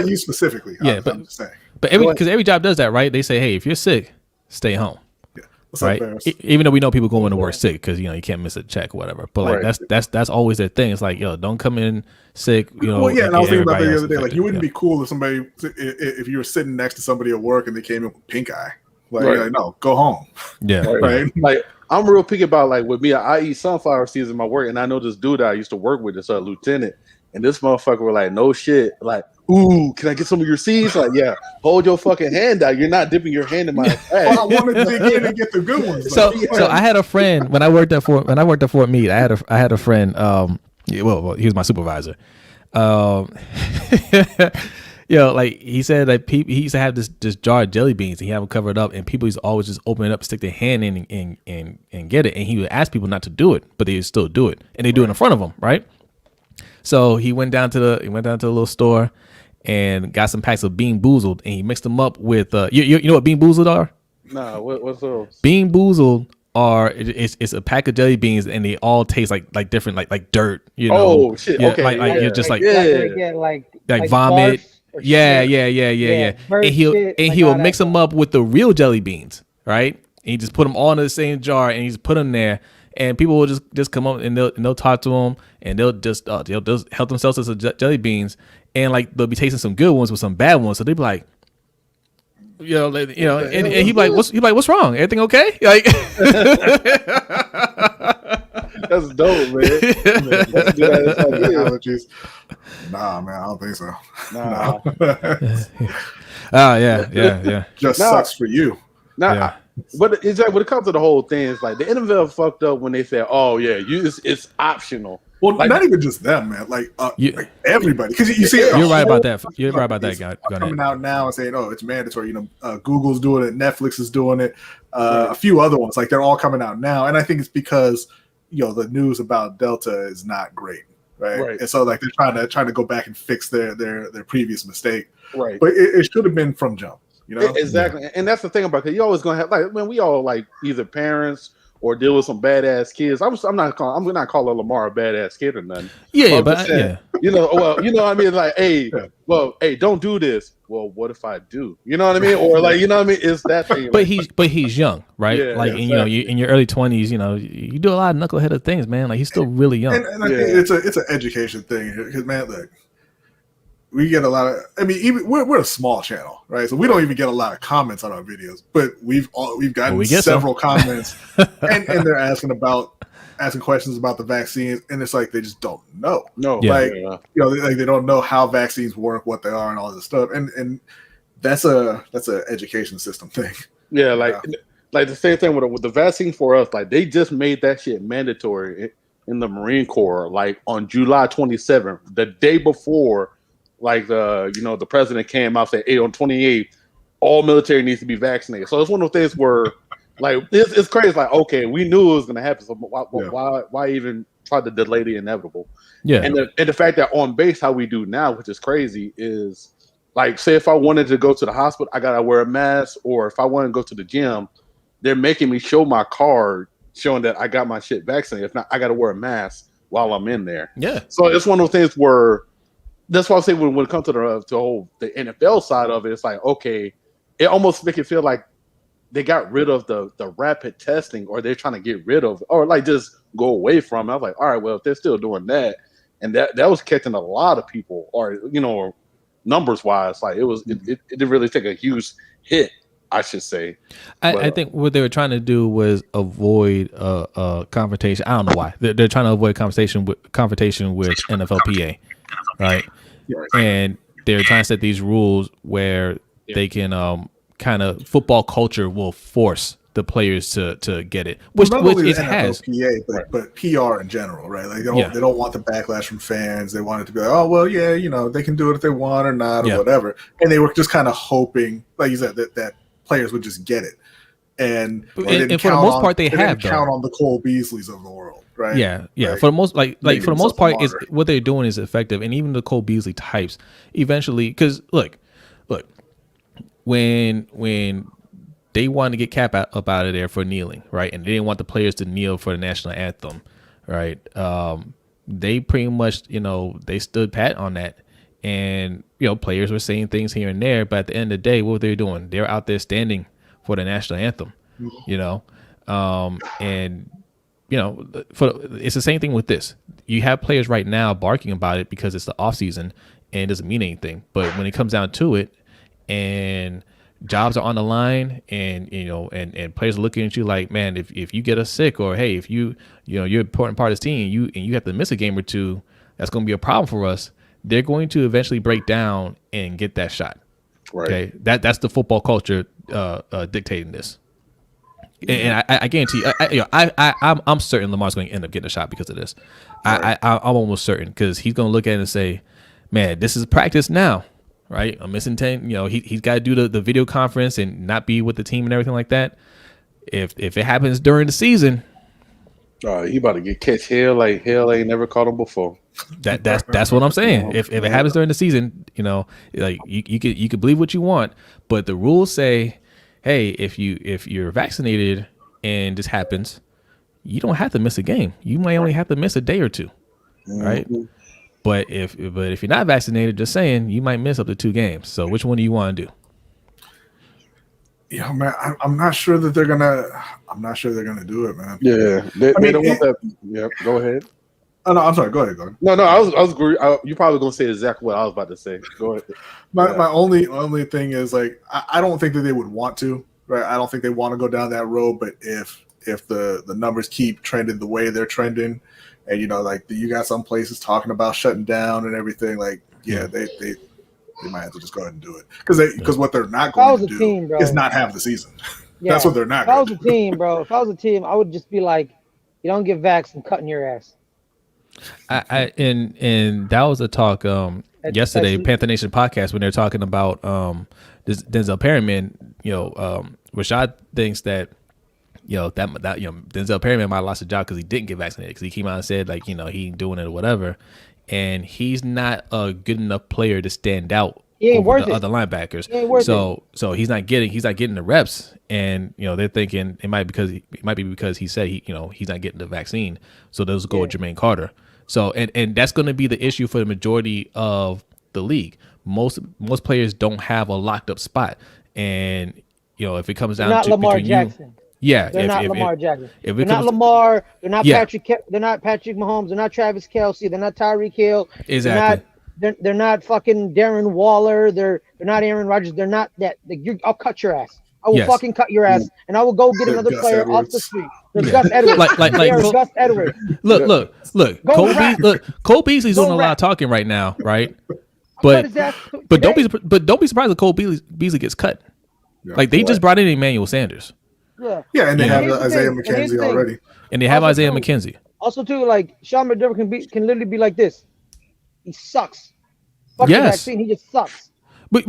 you specifically. Yeah, but I'm just saying. But every job does that, right? They say, hey, if you're sick, stay home. Yeah. What's right? Up, even though we know people going to work sick because you can't miss a check or whatever. But like that's always their thing. It's like, yo, don't come in sick. Well, yeah, and I was thinking about that the other day. Like, you wouldn't be cool if you were sitting next to somebody at work and they came in with pink eye. Like, no, go home. Yeah. Right. Like, I'm real picky about, like, with me, I eat sunflower seeds in my work, and I know this dude I used to work with, this lieutenant, and this motherfucker were like, no shit, like, ooh, can I get some of your seeds? Like, yeah, hold your fucking hand out. You're not dipping your hand in my ass. Well, I wanted to dig in and get the good ones. So I had a friend when I worked at Fort Meade. I had a friend. Well, he was my supervisor. Like he said that he used to have this jar of jelly beans and he have them covered up, and people used to always just open it up, stick their hand in and get it, and he would ask people not to do it, but they would still do it, and they do it in front of him, right? So he went down to the little store and got some packs of Bean Boozled, and he mixed them up with you know what Bean Boozled are? Nah, what's those? Bean Boozled are it's a pack of jelly beans, and they all taste like different, like dirt, Oh shit! Yeah, okay, like you're just like like vomit. Yeah. And he'll mix them up with the real jelly beans, right? And he just put them all in the same jar, and he just put them there. And people will just come up and they'll talk to him, and they'll just help themselves to some jelly beans, and like they'll be tasting some good ones with some bad ones. So they'll be like, and he'd be like, what's wrong? Everything okay? Like, that's dope, man. That's good allergies. Nah, man, I don't think so. Nah. Oh yeah. Just sucks for you. Nah. But it's like when it comes to the whole thing, it's like the NFL fucked up when they said, "Oh yeah, it's optional." Well, like, not even just them, man. Like everybody, because you see, you're right about that. You're right about that, guy. Coming out now and saying, "Oh, it's mandatory." Google's doing it, Netflix is doing it, a few other ones. Like they're all coming out now, and I think it's because the news about Delta is not great, right? And so like they're trying to go back and fix their previous mistake, right? But it should have been from jump. Exactly. And that's the thing about it. You always gonna have, like, when we all like either parents or deal with some badass kids. I'm not calling Lamar a badass kid or nothing. But what I mean, like, hey, don't do this. Well, what if I do? You know what I mean? Or like, you know what I mean? It's that thing. But he's young, right? You in your early 20s, you do a lot of knuckleheaded things, man. Like he's still really young. And I think it's an education thing because, man, look. We get a lot of. I mean, even we're a small channel, right? So we don't even get a lot of comments on our videos, but we've gotten several comments, and they're asking questions about the vaccines, and it's like they just don't know. They don't know how vaccines work, what they are, and all this stuff, and that's a education system thing. Yeah, like the same thing with the vaccine for us. Like they just made that shit mandatory in the Marine Corps, like on July 27th, the day before. Like the president came out and said, "Hey, on 28th, all military needs to be vaccinated." So it's one of those things where, like, it's crazy. Like, okay, we knew it was going to happen. So why even try to delay the inevitable? Yeah. And the fact that on base, how we do now, which is crazy, is like, say if I wanted to go to the hospital, I gotta wear a mask, or if I want to go to the gym, they're making me show my card showing that I got my shit vaccinated. If not, I gotta wear a mask while I'm in there. Yeah. So it's one of those things where. That's why I say when it comes to the NFL side of it, it's like, okay, it almost make it feel like they got rid of the rapid testing, or they're trying to get rid of, or like just go away from it. I was like, all right, well, if they're still doing that, and that was catching a lot of people, or numbers wise, like it didn't really take a huge hit, I should say. I think what they were trying to do was avoid a confrontation. I don't know why they're trying to avoid confrontation with NFLPA, right? And they're trying to set these rules where they can kind of football culture will force the players to get it, Well, which not which only it the has. NFLPA, but PR in general, right? Like they don't want the backlash from fans. They want it to be like, oh well, yeah, they can do it if they want or not or whatever. And they were just kind of hoping, like you said, that players would just get it. And for the most part, they didn't count on the Cole Beasleys of the world, right? Yeah. Like, for the most for the most part, is martyr. what they're doing is effective, and even the Cole Beasley types eventually, because look, when they wanted to get Cap up out of there for kneeling, right, and they didn't want the players to kneel for the national anthem, right? They pretty much, they stood pat on that, and players were saying things here and there, but at the end of the day, what were they doing? They're out there standing for the national anthem, and it's the same thing with this. You have players right now barking about it because it's the off season and it doesn't mean anything. But when it comes down to it, and jobs are on the line, and and players are looking at you like, man, if you get us sick, or hey, if you're an important part of this team, and you have to miss a game or two, that's going to be a problem for us. They're going to eventually break down and get that shot. Right. Okay, that's the football culture dictating this. And I guarantee I'm certain Lamar's going to end up getting a shot because of this. Right. I'm almost certain, because he's going to look at it and say, man, this is practice now, right? I'm missing 10. He's got to do the video conference and not be with the team and everything like that. If it happens during the season, he about to get catch hell like hell ain't never caught him before. That's what I'm saying. If it happens during the season, like you could believe what you want, but the rules say, hey, if you're vaccinated and this happens, you don't have to miss a game. You might only have to miss a day or two, right? But if you're not vaccinated, just saying, you might miss up to 2 games. So which one do you want to do? Yeah, man, I'm not sure that they're gonna. I'm not sure they're gonna do it, man. Yeah, they don't want that. Yeah, go ahead. Oh no, I'm sorry. Go ahead, Glenn. No, I was you're probably gonna say exactly what I was about to say. Go ahead. My only thing is, like, I don't think that they would want to, right? I don't think they want to go down that road. But if the numbers keep trending the way they're trending, and like you got some places talking about shutting down and everything, like, yeah, they might have to just go ahead and do it, because what they're not going to do is not have the season. Yeah. That's what they're not. If I was a team, bro, I would just be like, you don't get vaxxed, I'm cutting your ass. And that was a talk yesterday, Panther Nation podcast, when they're talking about this Denzel Perryman. Rashad thinks that Denzel Perryman might have lost a job because he didn't get vaccinated, because he came out and said, like, he ain't doing it or whatever, and he's not a good enough player to stand out over the other linebackers. So he's not getting the reps, and they're thinking it might be because he said he's not getting the vaccine. So those go with Jermaine Carter. So and that's going to be the issue for the majority of the league. Most players don't have a locked up spot, and if it comes down not to Lamar between Jackson. They're not Lamar Jackson. They're not Lamar. They're not Patrick. They're not Patrick Mahomes. They're not Travis Kelce. They're not Tyreek Hill. Exactly. They're not fucking Darren Waller. They're not Aaron Rodgers. They're not that. I'll cut your ass. I will fucking cut your ass, and I will go get another player off the street. They're Gus Edwards. Like Gus Edwards. Look. Cole Beasley's doing a lot of talking right now, right? But don't be surprised if Cole Beasley gets cut. Yeah, like they just brought in Emmanuel Sanders. Yeah, and they have Isaiah McKenzie already. And they have Isaiah McKenzie. Also, too, like Sean McDermott can literally be like this. He sucks. Fuck the vaccine, he just sucks. But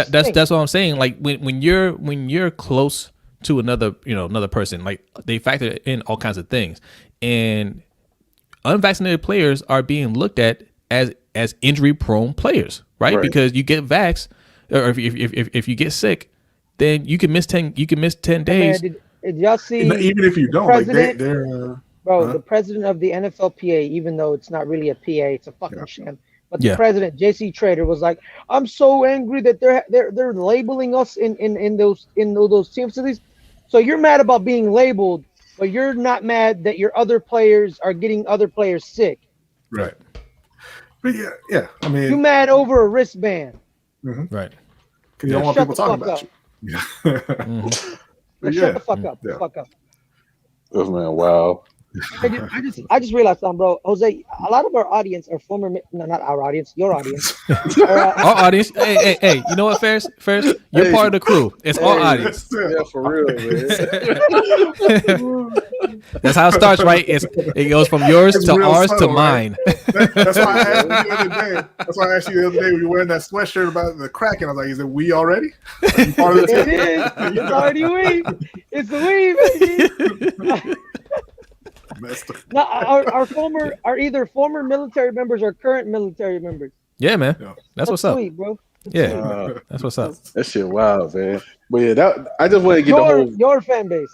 that's what I'm saying. Like when you're close to another person, like they factor in all kinds of things, and unvaccinated players are being looked at as injury prone players, right? Because you get vaxxed, or if you get sick, then you can miss 10 days. Man, did y'all see? Even if you don't, like they're the president of the NFLPA, even though it's not really a PA, it's a fucking sham. But the president, J.C. Trader, was like, "I'm so angry that they're labeling us in those team facilities. So you're mad about being labeled, but you're not mad that your other players are getting other players sick." Right. But yeah. I mean, you mad over a wristband, right? Because you don't want people talking about you. Shut the fuck up. Yeah. Fuck up. Oh man, wow. I just realized something, bro. Jose, a lot of our audience are former, no, not our audience, your audience. Our audience. Hey, you know what, Ferris? You're part of the crew. It's our audience. Yeah, for real, man. That's how it starts, right? It goes from yours It's to real ours subtle, to right? mine. That's why I asked you the other day. That's why I asked you the other day when you were wearing that sweatshirt about the Kraken. I was like, is it we already? Are you part of the It team? is. It's already we. It's the we, baby. Messed up. No, our either former military members or current military members. Yeah, man. Yeah. That's what's up. Sweet, bro. Yeah, that's what's up. That shit wild, man. But yeah, I just want to get the whole. Your fan base.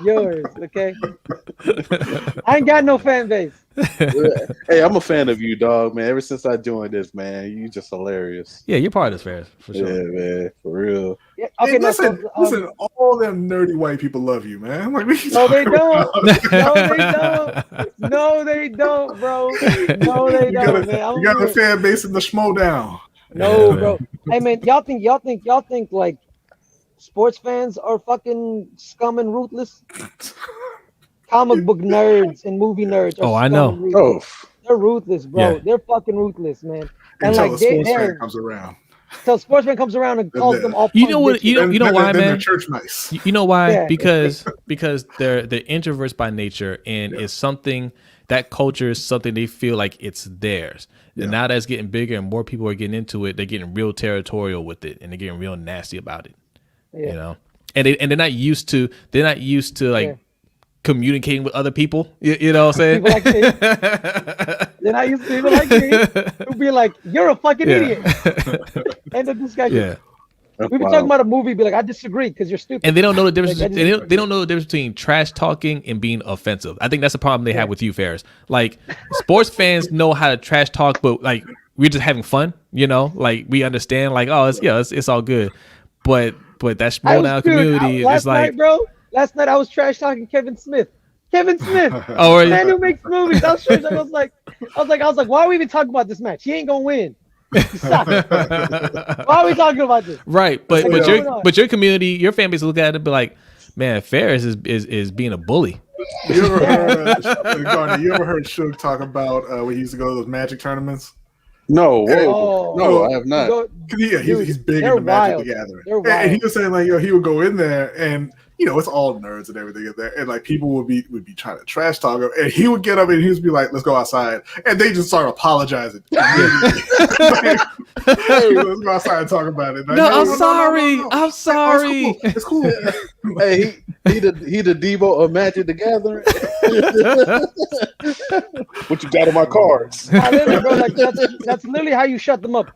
Yours. Okay. I ain't got no fan base. Hey, I'm a fan of you, dog, man. Ever since I joined this, man, you just hilarious. Yeah, you're part of this, Ferris, for sure. Yeah, man, for real. Yeah, Hey, okay, listen, all them nerdy white people love you, man. Like, no, they don't. No, they don't, bro. No, they don't, man. You got the fan base in the schmo down. No, Yeah, bro. Hey, man, y'all think like sports fans are fucking scum and ruthless? Comic book nerds and movie nerds. Oh, I scum know. and ruthless. They're ruthless, bro. Yeah. They're fucking ruthless, man. And Until like the sports fan comes around. So sports fan comes around and calls them all. You know what? You know why, then they're man? church nice. You know why? Yeah. Because they're introverts by nature, and it's something that culture is something they feel like it's theirs. And now that's getting bigger and more people are getting into it, they're getting real territorial with it, and they're getting real nasty about it. Yeah. You know, and they're not used to like communicating with other people. You know what I'm saying? People like me. They're not used to people like me. Who'll be like, "You're a fucking idiot." End of discussion. Yeah. We be talking about a movie, be like, "I disagree because you're stupid." And they don't know the difference. Like, they don't know the difference between trash talking and being offensive. I think that's the problem they have with you, Ferris. Like sports fans know how to trash talk, but like we're just having fun. You know, like we understand. Like, oh, it's all good. But that small down community is like, last night I was trash talking Kevin Smith. oh, man who makes movies. I was like, why are we even talking about this match? He ain't gonna win. Why are we talking about this? Right, but your community, your fan base look at it and be like, man, Ferris is being a bully. You ever heard, Gardner, you ever heard Suge talk about when he used to go to those Magic tournaments? No, Oh, I have not. He's big in the Magic the Gathering. And he was saying like, he would go in there and it's all nerds and everything in there, and like people would be trying to trash talk him, and he would get up and he would be like, "Let's go outside," and they just start apologizing. Hey, let's go outside and talk about it. Like, no, I'm sorry. No. I'm sorry. It's cool. Hey, he the Devo of Magic the Gathering. What you got on my cards? Literally, bro, like that's literally how you shut them up.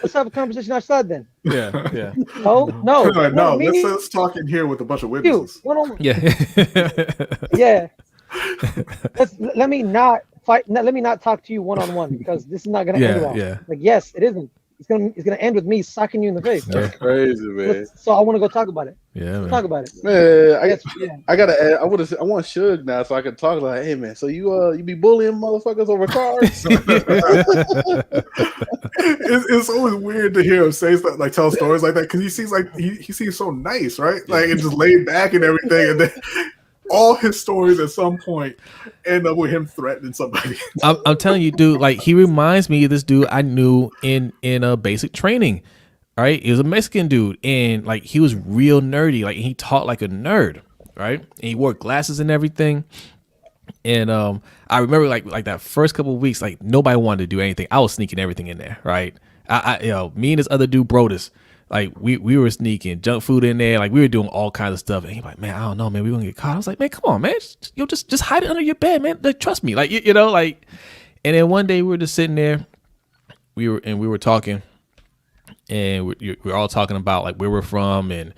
Let's have a conversation outside then. Yeah. No. Let's talk in here with a bunch of witnesses. Yeah. Let me not fight. Let me not talk to you one on one because this is not gonna end well. Yeah. Like, yes, it isn't. It's gonna end with me socking you in the face. That's crazy, man. So I want to go talk about it. Yeah, man. Talk about it. Man, I gotta. I want Suge now so I can talk like, hey man, so you be bullying motherfuckers over cars? It's always weird to hear him say stuff, like tell stories like that, because he seems like he seems so nice, right? Like and just laid back and everything, and then all his stories at some point end up with him threatening somebody. I'm telling you, dude. Like he reminds me of this dude I knew in a basic training. Right, he was a Mexican dude, and like he was real nerdy. Like he taught like a nerd, right? And he wore glasses and everything. And I remember like that first couple of weeks, like nobody wanted to do anything. I was sneaking everything in there, right? Me and this other dude, Brodny, like we were sneaking junk food in there, like we were doing all kinds of stuff. And he's like, man, I don't know, man, we gonna get caught. I was like, man, come on, man, just hide it under your bed, man. Like, trust me, like you know, like. And then one day we were just sitting there, we were talking. And we're all talking about like where we're from and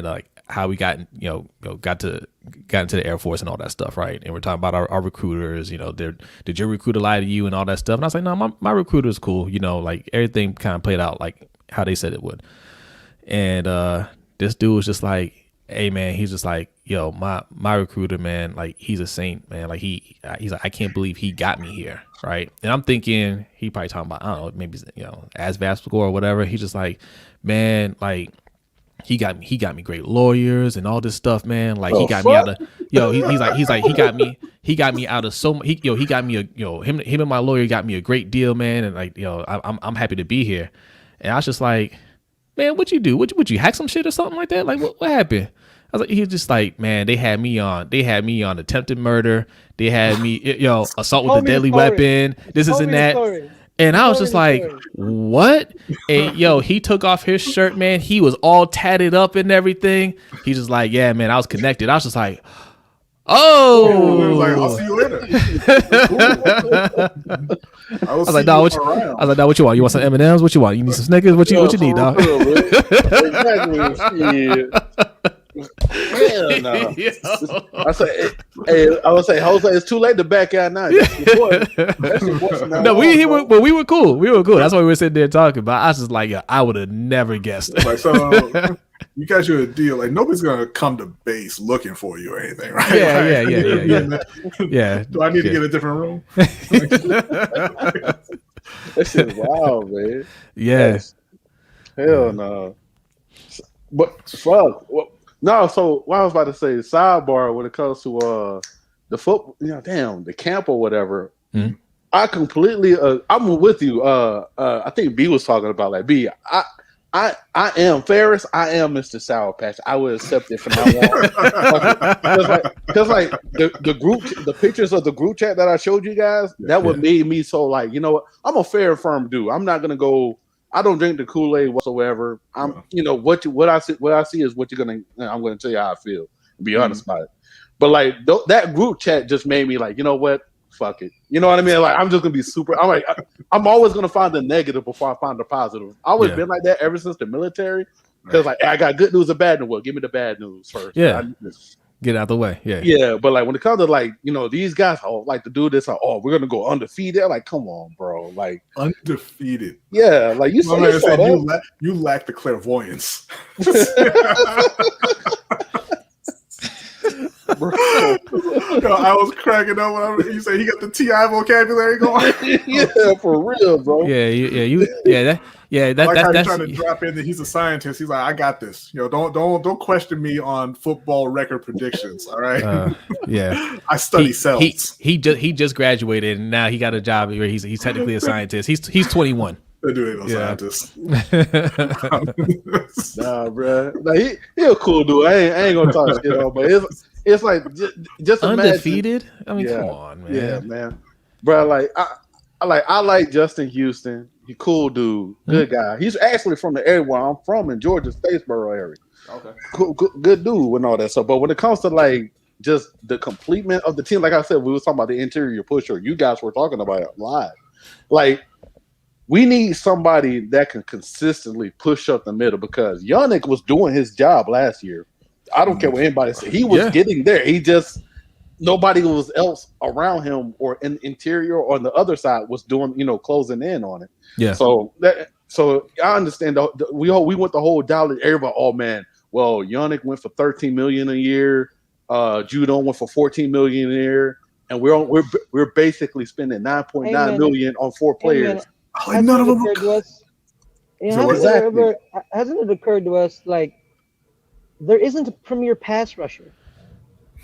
like how we got into the Air Force and all that stuff, right? And we're talking about our recruiters, did your recruiter lie to you and all that stuff? And I was like, no, my recruiter is cool, like everything kind of played out like how they said it would. And this dude was just like, hey man, he's just like, yo, my recruiter, man, like he's a saint, man. Like he's like, I can't believe he got me here, right? And I'm thinking he probably talking about, I don't know, maybe ASVAB score or whatever. He's just like, man, like he got me great lawyers and all this stuff, man. Like he got me fuck? out of he's like he got me out of so he got me him and my lawyer got me a great deal, man. And like I'm happy to be here. And I was just like, man, what you do? Would you hack some shit or something like that? Like what happened? I was like, he was just like, man, they had me on attempted murder. They had me, assault with a deadly weapon. This and that. And I was just like, what? And he took off his shirt, man. He was all tatted up and everything. He's just like, yeah, man, I was connected. I was just like, oh. Like, I'll see you later. I was like, nah, what you want? You want some M&Ms? What you want? You need some Snickers? What you need, dog? Exactly. Man, no. I would say, Jose, it's too late to back out now. No, we were cool. We were cool. That's why we were sitting there talking. But I was just like, I would have never guessed. Like, so you got you a deal. Like nobody's gonna come to base looking for you or anything, right? Yeah. Do I need to get a different room? That shit is wild, man. Yes. Hell no. But fuck. No, so what I was about to say, sidebar when it comes to the football, the camp or whatever. Mm-hmm. I completely, I'm with you. I think B was talking about like B. I am Ferris. I am Mr. Sour Patch. I would accept it from now on. Because like the pictures of the group chat that I showed you guys, that would made me so like, you know what? I'm a fair and firm dude. I'm not gonna go. I don't drink the Kool-Aid whatsoever. I'm, what I see is what I'm gonna tell you how I feel. Be honest about it. But like that group chat just made me like, you know what? Fuck it. You know what I mean? Like I'm just gonna be super. I'm always gonna find the negative before I find the positive. I always been like that ever since the military. Because like I got good news and bad news. Well, give me the bad news first. Yeah. Get out the way. Yeah. Yeah, but like when it comes to like, these guys like to do this, like, we're gonna go undefeated. Like, come on, bro. Like undefeated. Yeah, like you lack the clairvoyance. Bro. I was cracking up when you say he got the TI vocabulary going. Yeah, for real, bro. That's trying to drop in that he's a scientist. He's like, I got this. Don't question me on football record predictions. All right. I study cells. He just graduated and now he got a job where he's technically a scientist. He's 21. They're doing no scientist. Nah, bro. Like, he a cool dude. I ain't gonna talk shit on, but it's like just undefeated. Imagine. I mean, come on, man. Yeah, man. Bro, like I like Justin Houston. He cool dude, good guy. He's actually from the area where I'm from in Georgia, Statesboro area. Okay, cool, good dude and all that stuff. But when it comes to like just the completement of the team, like I said, we were talking about the interior pusher. You guys were talking about it live. Like, we need somebody that can consistently push up the middle because Yannick was doing his job last year. I don't care what anybody said. He was getting there. He just nobody else around him or in the interior or on the other side was doing, closing in on it. Yeah. So I understand. We went the whole dollar. Everybody, oh man, well, Yannick went for $13 million a year. Judon went for $14 million a year, and we're basically spending $9.9 million on 4 players. Like none of them. Hasn't it occurred to us like there isn't a premier pass rusher?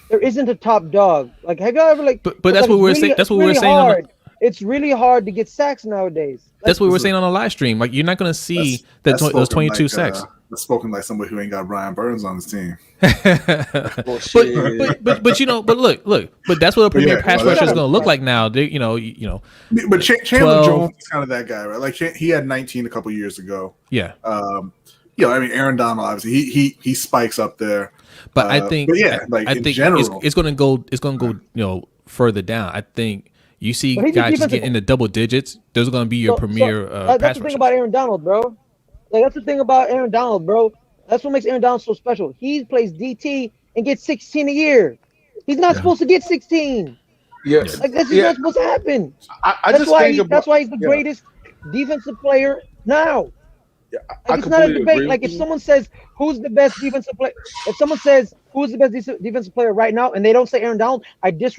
There isn't a top dog. Like, have you ever like? But that's what we're saying. That's what we're saying. It's really hard to get sacks nowadays. That's what we were saying on the live stream. Like, you're not going to see those 22 sacks. That's spoken like somebody who ain't got Brian Burns on his team. but that's what a premier pass rusher is going to look like now. But Chandler Jones is kind of that guy, right? Like he had 19 a couple years ago. Yeah. Aaron Donald obviously he spikes up there. But I think, in general, it's going to go, further down. I think you see guys just get into double digits. Those are going to be your premier pass That's the thing about Aaron Donald, bro. Like, that's the thing about Aaron Donald, bro. That's what makes Aaron Donald so special. He plays DT and gets 16 a year. He's not supposed to get 16. Yeah, like that's just not supposed to happen. That's why he's the greatest defensive player now. Yeah, like, it's not a debate. Like, if someone says who's the best defensive player, if someone says who's the best defensive player right now, and they don't say Aaron Donald, I do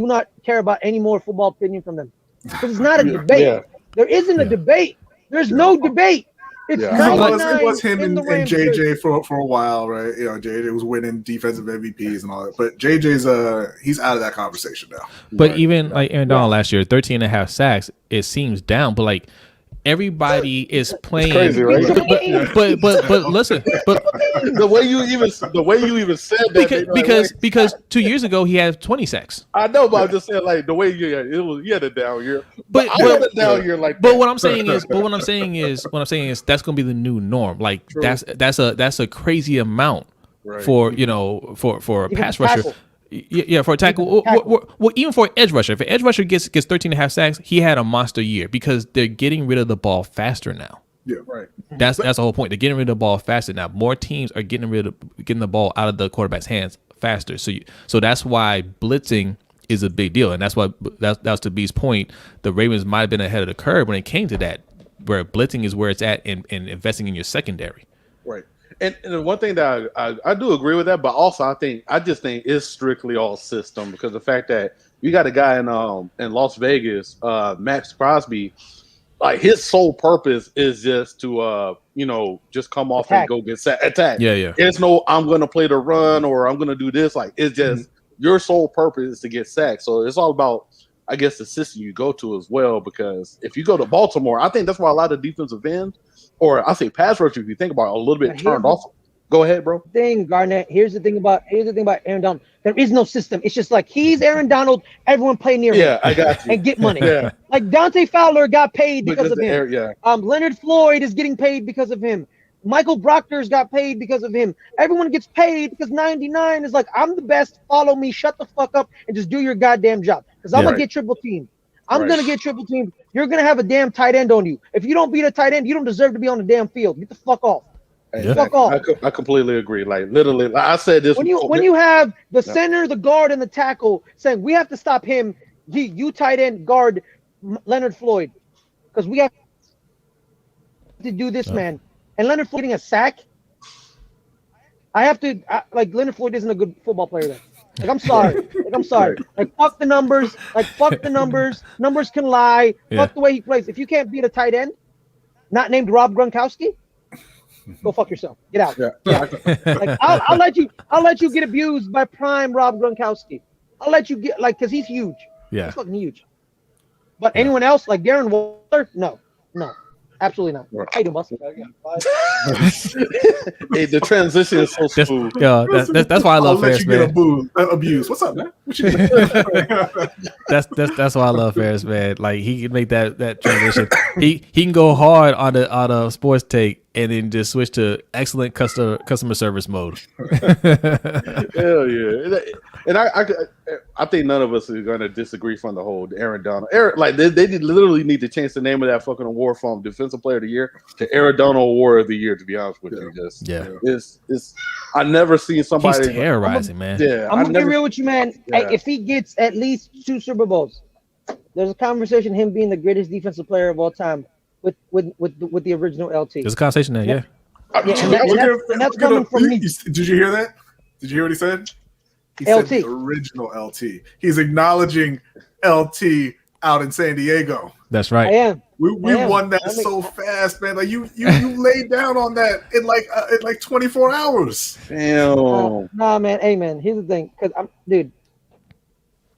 not care about any more football opinion from them because it's not a debate. Yeah. There isn't a debate. There's no debate. It's Yeah. It was him in and the Rams JJ jersey. for a while, right? You know, JJ was winning defensive MVPs and all that. But JJ's he's out of that conversation now. But Right. even like Aaron Donald last year, 13 and a half sacks, it seems down, but like everybody is playing. crazy, right? But listen, but the way you even said that because 2 years ago he had 20 sacks. I know, but I'm just saying like the way you had a down year. But I had a down year like But that. what I'm saying is that's gonna be the new norm. Like True. that's a crazy amount Right. for for a You pass can rusher. tackle. Yeah, for a tackle. Well, even for an edge rusher. If an edge rusher gets 13 and a half sacks, he had a monster year because they're getting rid of the ball faster now. Yeah, Right. That's the whole point. They're getting rid of the ball faster now. More teams are getting the ball out of the quarterback's hands faster. So that's why blitzing is a big deal, and that's to B's point. The Ravens might have been ahead of the curve when it came to that, where blitzing is where it's at, and investing in your secondary. Right. And the one thing that I do agree with that, but also I just think it's strictly all system because the fact that you got a guy in Las Vegas, Max Crosby, like his sole purpose is just to just come off Attack. and go get attack. Yeah. It's no I'm gonna play the run or I'm gonna do this. Like it's just your sole purpose is to get sacked. So it's all about, I guess, the system you go to as well. Because if you go to Baltimore, I think that's why a lot of defensive ends, or I say pass rush, if you think about it, a little bit turned off. Go ahead, bro. Garnett. Here's the thing about Aaron Donald. There is no system. It's just like he's Aaron Donald. Everyone play near him. Yeah, I got you. And get money. Yeah. Like Dante Fowler got paid because of him. Yeah. Leonard Floyd is getting paid because of him. Michael Brockner's got paid because of him. Everyone gets paid because 99 is like, I'm the best. Follow me. Shut the fuck up and just do your goddamn job. Because I'm gonna get triple teamed. I'm gonna get triple teamed. You're gonna have a damn tight end on you. If you don't beat a tight end, you don't deserve to be on the damn field. Get the fuck off. Fuck off. I completely agree. Like literally, like I said this. When you have the center, the guard, and the tackle saying we have to stop him, you tight end guard Leonard Floyd, because we have to do this, man. And Leonard Floyd getting a sack. Leonard Floyd isn't a good football player then. Like I'm sorry. Like fuck the numbers. Numbers can lie. Fuck the way he plays. If you can't beat a tight end, not named Rob Gronkowski, go fuck yourself. Get out. Yeah. Like I'll let you get abused by prime Rob Gronkowski. I'll let you get because he's huge. Yeah. He's fucking huge. But anyone else like Darren Waller, no. Absolutely not. Right. How you doing, boss? Hey, the transition is so smooth. That's why I love Ferris, man. Abuse. What's up, man? What you doing? That's why I love Ferris, man. Like he can make that transition. He can go hard on the sports take and then just switch to excellent customer service mode. Hell yeah. And I think none of us are going to disagree from the whole Aaron Donald. Like they literally need to change the name of that fucking award from Defensive Player of the Year to Aaron Donald Award of the Year. To be honest with you, it's I never seen somebody. He's terrorizing, man. Yeah, I'm gonna be real with you, man. Yeah. If he gets at least 2 Super Bowls, there's a conversation him being the greatest defensive player of all time with the original LT. There's a conversation there, yeah. And that's coming from me. Did you hear that? Did you hear what he said? He LT. said the original LT. He's acknowledging LT out in San Diego. That's right. I am. We won that so fast, man. Like you laid down on that in like 24 hours. Damn. Nah, man. Hey, man. Here's the thing, because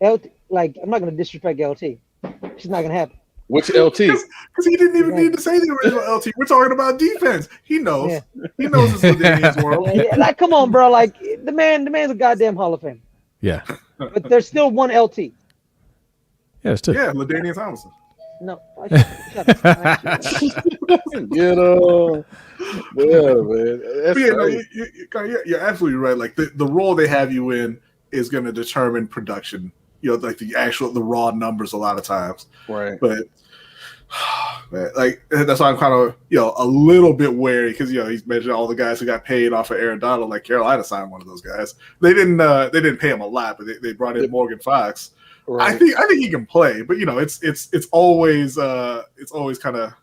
LT. Like I'm not gonna disrespect LT. She's not gonna happen. Which LT? Because he didn't even need to say the original LT. We're talking about defense. He knows. Yeah. He knows it's LaDainian's world. Like, come on, bro. Like the man's a goddamn Hall of Fame. Yeah. But there's still one LT. Yeah, there's two. Yeah, LaDainian Tomlinson. No. Yeah, man. You're absolutely right. Like the role they have you in is going to determine production. Like the raw numbers a lot of times. Right. But man, like that's why I'm kind of a little bit wary because he's mentioned all the guys who got paid off of Aaron Donald. Like Carolina signed one of those guys. They didn't pay him a lot, but they brought in Morgan Fox. Right. I think he can play, but it's always kind of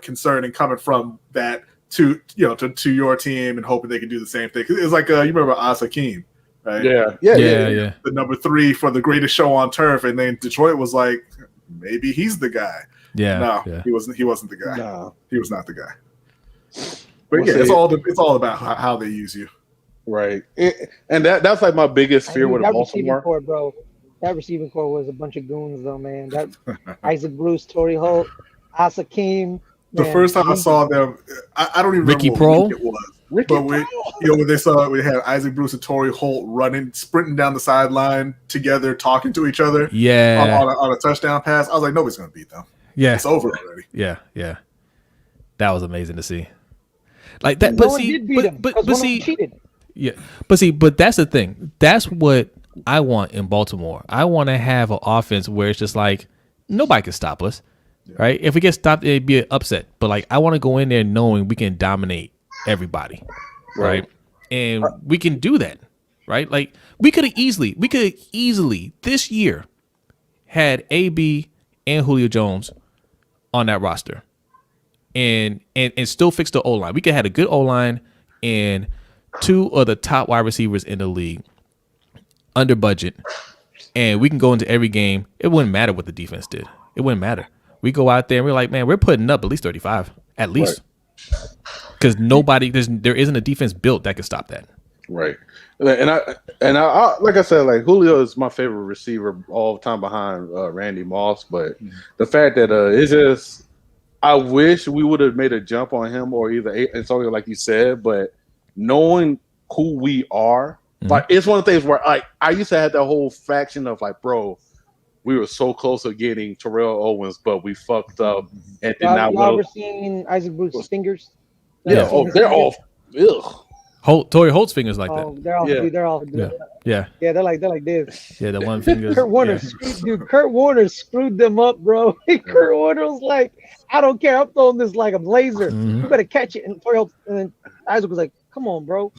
concerning coming from that to your team and hoping they can do the same thing. It's like you remember Asa Keem. Right? Yeah. The number 3 for the greatest show on turf, and then Detroit was like, maybe he's the guy. Yeah. No, he wasn't the guy. No. He was not the guy. But yeah, it's all about how they use you. Right. And that's like my biggest fear with that Baltimore. Receiving core, bro. That receiving core was a bunch of goons, though, man. That Isaac Bruce, Torrey Holt, Asakeem. The first time I saw them, I don't even Ricky remember what Prohl? week it was. But when they saw it, we had Isaac Bruce and Torrey Holt sprinting down the sideline together, talking to each other. Yeah. On a touchdown pass. I was like, nobody's going to beat them. Yeah. It's over already. Yeah. That was amazing to see. Like that, but see, cheated. Yeah, but that's the thing. That's what I want in Baltimore. I want to have an offense where it's just like nobody can stop us, right? If we get stopped, it'd be an upset. But like I want to go in there knowing we can dominate everybody, right? And we can do that, right? Like we could easily this year had AB and Julio Jones on that roster, and still fix the O line. We could have had a good O line and two of the top wide receivers in the league under budget, and we can go into every game. It wouldn't matter what the defense did. It wouldn't matter. We go out there and we're like, man, we're putting up at least 35, at least, because there isn't a defense built that could stop that. Right. And I like I said, like Julio is my favorite receiver all the time behind Randy Moss, but the fact that it's just, I wish we would have made a jump on him, or either it's only like you said, but knowing who we are, like it's one of the things where I used to have that whole faction of like, bro, we were so close to getting Terrell Owens, but we fucked up and did not. Y'all ever seen Isaac Bruce's fingers? Yeah. Oh, they're all. Ugh. Torrey Holt's fingers like that. They're all. Yeah. They're like this. Yeah, the one finger. Kurt Warner screwed them up, bro. Kurt Warner was like, I don't care. I'm throwing this like a laser. You better catch it. And Torrey Holt, and then Isaac was like, come on, bro.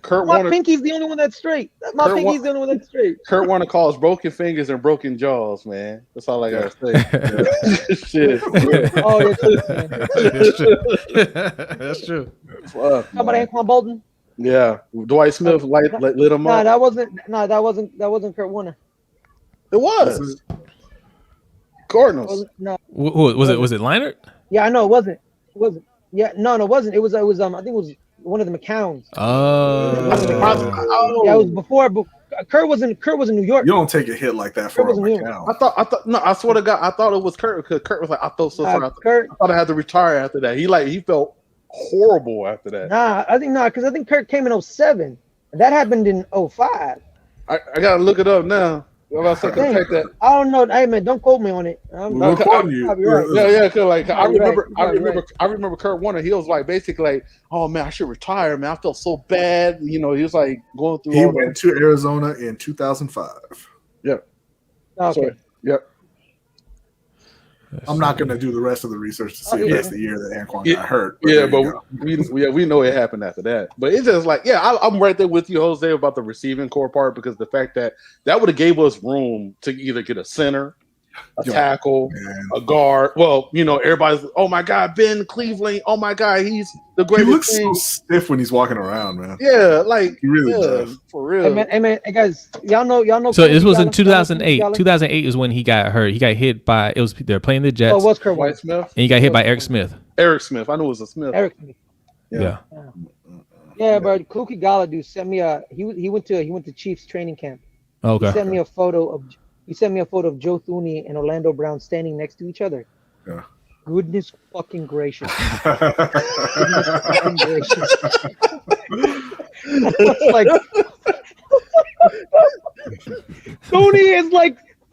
Kurt my Warner, pinky's the only one that's straight. Pinky's the only one that's straight. Kurt Warner calls broken fingers and broken jaws, man. That's all I gotta say. Shit. Oh, that's true. How about Anquan Bolden? Yeah, Dwight Smith lit him up. That wasn't Kurt Warner. It was Cardinals. No. Was it Leinart? Yeah, I know it wasn't. Yeah, no, it wasn't. It was. I think it was one of the McCowns. Yeah, it was before. But Kurt was in New York. You don't take a hit like that for a McCown. I thought. No, I swear to God, I thought it was Kurt, because Kurt was like, I felt so sorry. Kurt, I thought I had to retire after that. He felt horrible after that. Because I think Kurt came in 07. That happened in 05. I gotta look it up now. I don't know. Hey man, don't quote me on it. We're quoting you. Right. Yeah. Cause like I remember Kurt Warner. He was like basically like, "Oh man, I should retire, man. I felt so bad." You know, he was like going through. He went to Arizona in 2005. Yep. Okay. So, yep. I'm not going to do the rest of the research to see if that's the year that Anquan got hurt. But we know it happened after that. But it's just like, I'm right there with you, Jose, about the receiving core part, because the fact that would have gave us room to either get a center, a tackle, a guard. Well, everybody's, oh my God, Ben Cleveland. Oh my God, he's the greatest. He looks so stiff when he's walking around, man. Yeah, like he really does. For real. Hey man, guys, y'all know. So this was in 2008. 2008 is when he got hurt. He got hit by. They're playing the Jets. Oh, it was Kurt White Smith, and he got hit by Eric Smith. Eric Smith. I knew it was a Smith. Eric Smith. Yeah, but Kluki Galladay sent me he went to Chiefs training camp. Okay. He sent me a photo of Joe Thuney and Orlando Brown standing next to each other. Yeah. Goodness fucking gracious. Goodness fucking gracious. Like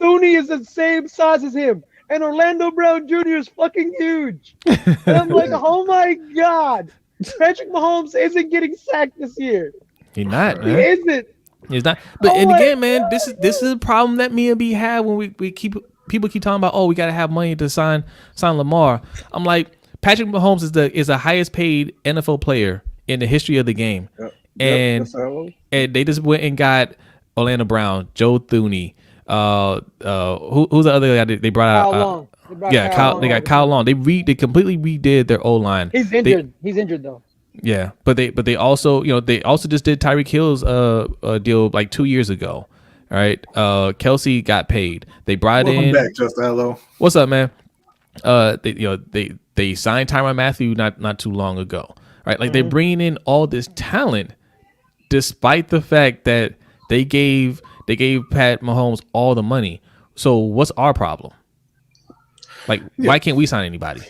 Thuney is the same size as him. And Orlando Brown Jr. is fucking huge. And I'm like, oh my God. Patrick Mahomes isn't getting sacked this year. He's not, man. He isn't. He's not. But man, this is a problem that me and B have when we keep talking about, we got to have money to sign Lamar. I'm like, Patrick Mahomes is the highest paid NFL player in the history of the game, and they just went and got Orlando Brown, Joe Thuney, who's the other guy they brought out? Kyle Long. They got Kyle Long. They completely redid their O line. He's injured. He's injured though. Yeah, but they also just did Tyreek Hill's deal like 2 years ago. All right, Kelsey got paid. They brought Welcome in. Back, Just Allo. What's up, man? They They signed Tyrann Mathieu not too long ago, right? Like they're bringing in all this talent, despite the fact that they gave Pat Mahomes all the money. So what's our problem? Like, why can't we sign anybody?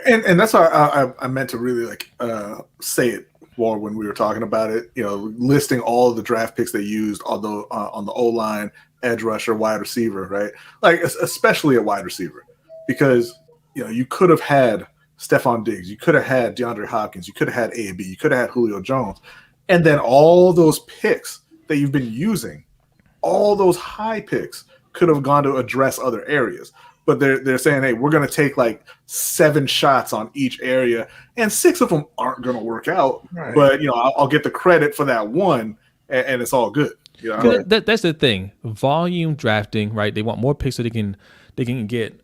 And that's why I meant to really like say it more when we were talking about it. You know, listing all of the draft picks they used, although on the O-line, edge rusher, wide receiver, right? Like especially at wide receiver, because you know you could have had Stephon Diggs, you could have had DeAndre Hopkins, you could have had AB, you could have had Julio Jones, and then all those picks that you've been using, all those high picks could have gone to address other areas. But they're saying, hey, we're going to take like 7 shots on each area, and 6 of them aren't going to work out. Right. But you know, I'll get the credit for that one, and it's all good. You know? That's the thing. Volume drafting, right? They want more picks so they can get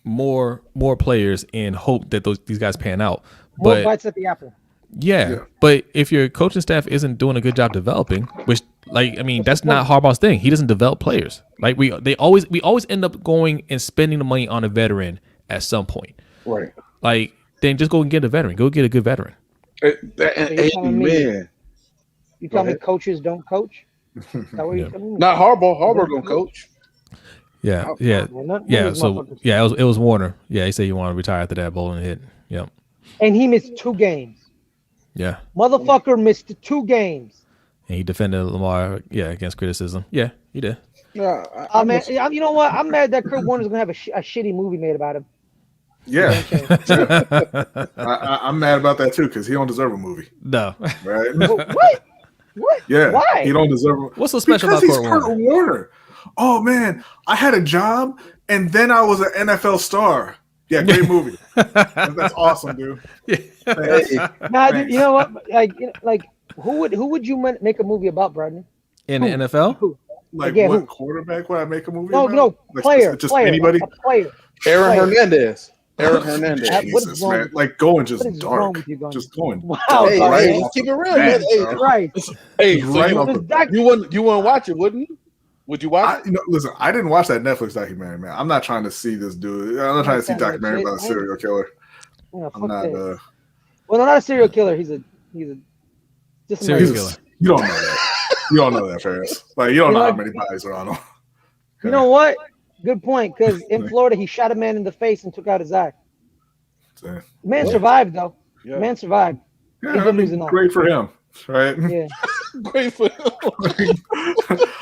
more players and hope that these guys pan out. More bites at the apple. Yeah, but if your coaching staff isn't doing a good job developing, which, like, I mean, that's not Harbaugh's thing. He doesn't develop players. Like we always end up going and spending the money on a veteran at some point. Right. Like, then just go and get a veteran. Go get a good veteran. Amen. You tell me coaches don't coach? Is that what you're telling me? Not Harbaugh. Harbaugh don't coach. Yeah. So it was Warner. Yeah, he said he wanted to retire after that bowling hit. Yep. And he missed 2 games. Yeah. Motherfucker missed 2 games. And he defended Lamar, against criticism. Yeah, he did. Yeah, you know what? I'm mad that Kurt Warner's gonna have a shitty movie made about him. Yeah. I'm mad about that too because he don't deserve a movie. No. Right? What? Yeah. Why? He don't deserve. What's so special because about Kurt Warner? Oh man, I had a job and then I was an NFL star. Yeah, great movie. That's awesome, dude. Dude, you know what? Like who would you make a movie about, Brodny? In the NFL? Who? Like yeah, what who? Quarterback would I make a movie No, about? no, Like, player. Just player, anybody? A player. Aaron Hernandez. Jesus, man. Like going just dark. Just going. Wow, hey, right? Let's keep it real, man. Hey, Right. Hey, right you wouldn't watch it, wouldn't you? Would you watch it? Listen, I didn't watch that Netflix documentary, man. I'm not trying to see this dude. I'm not trying to see a documentary about a serial killer. Yeah, I'm not. Well, no, not a serial killer. He's just serial killer. You don't know that. You don't know that, Ferris. Like you don't know how many bodies are on him. You know what? Good point. Because in Florida, he shot a man in the face and took out his eye. The man survived, though. Yeah. The man survived. Yeah, I mean, great for him, right? Yeah. Great for him.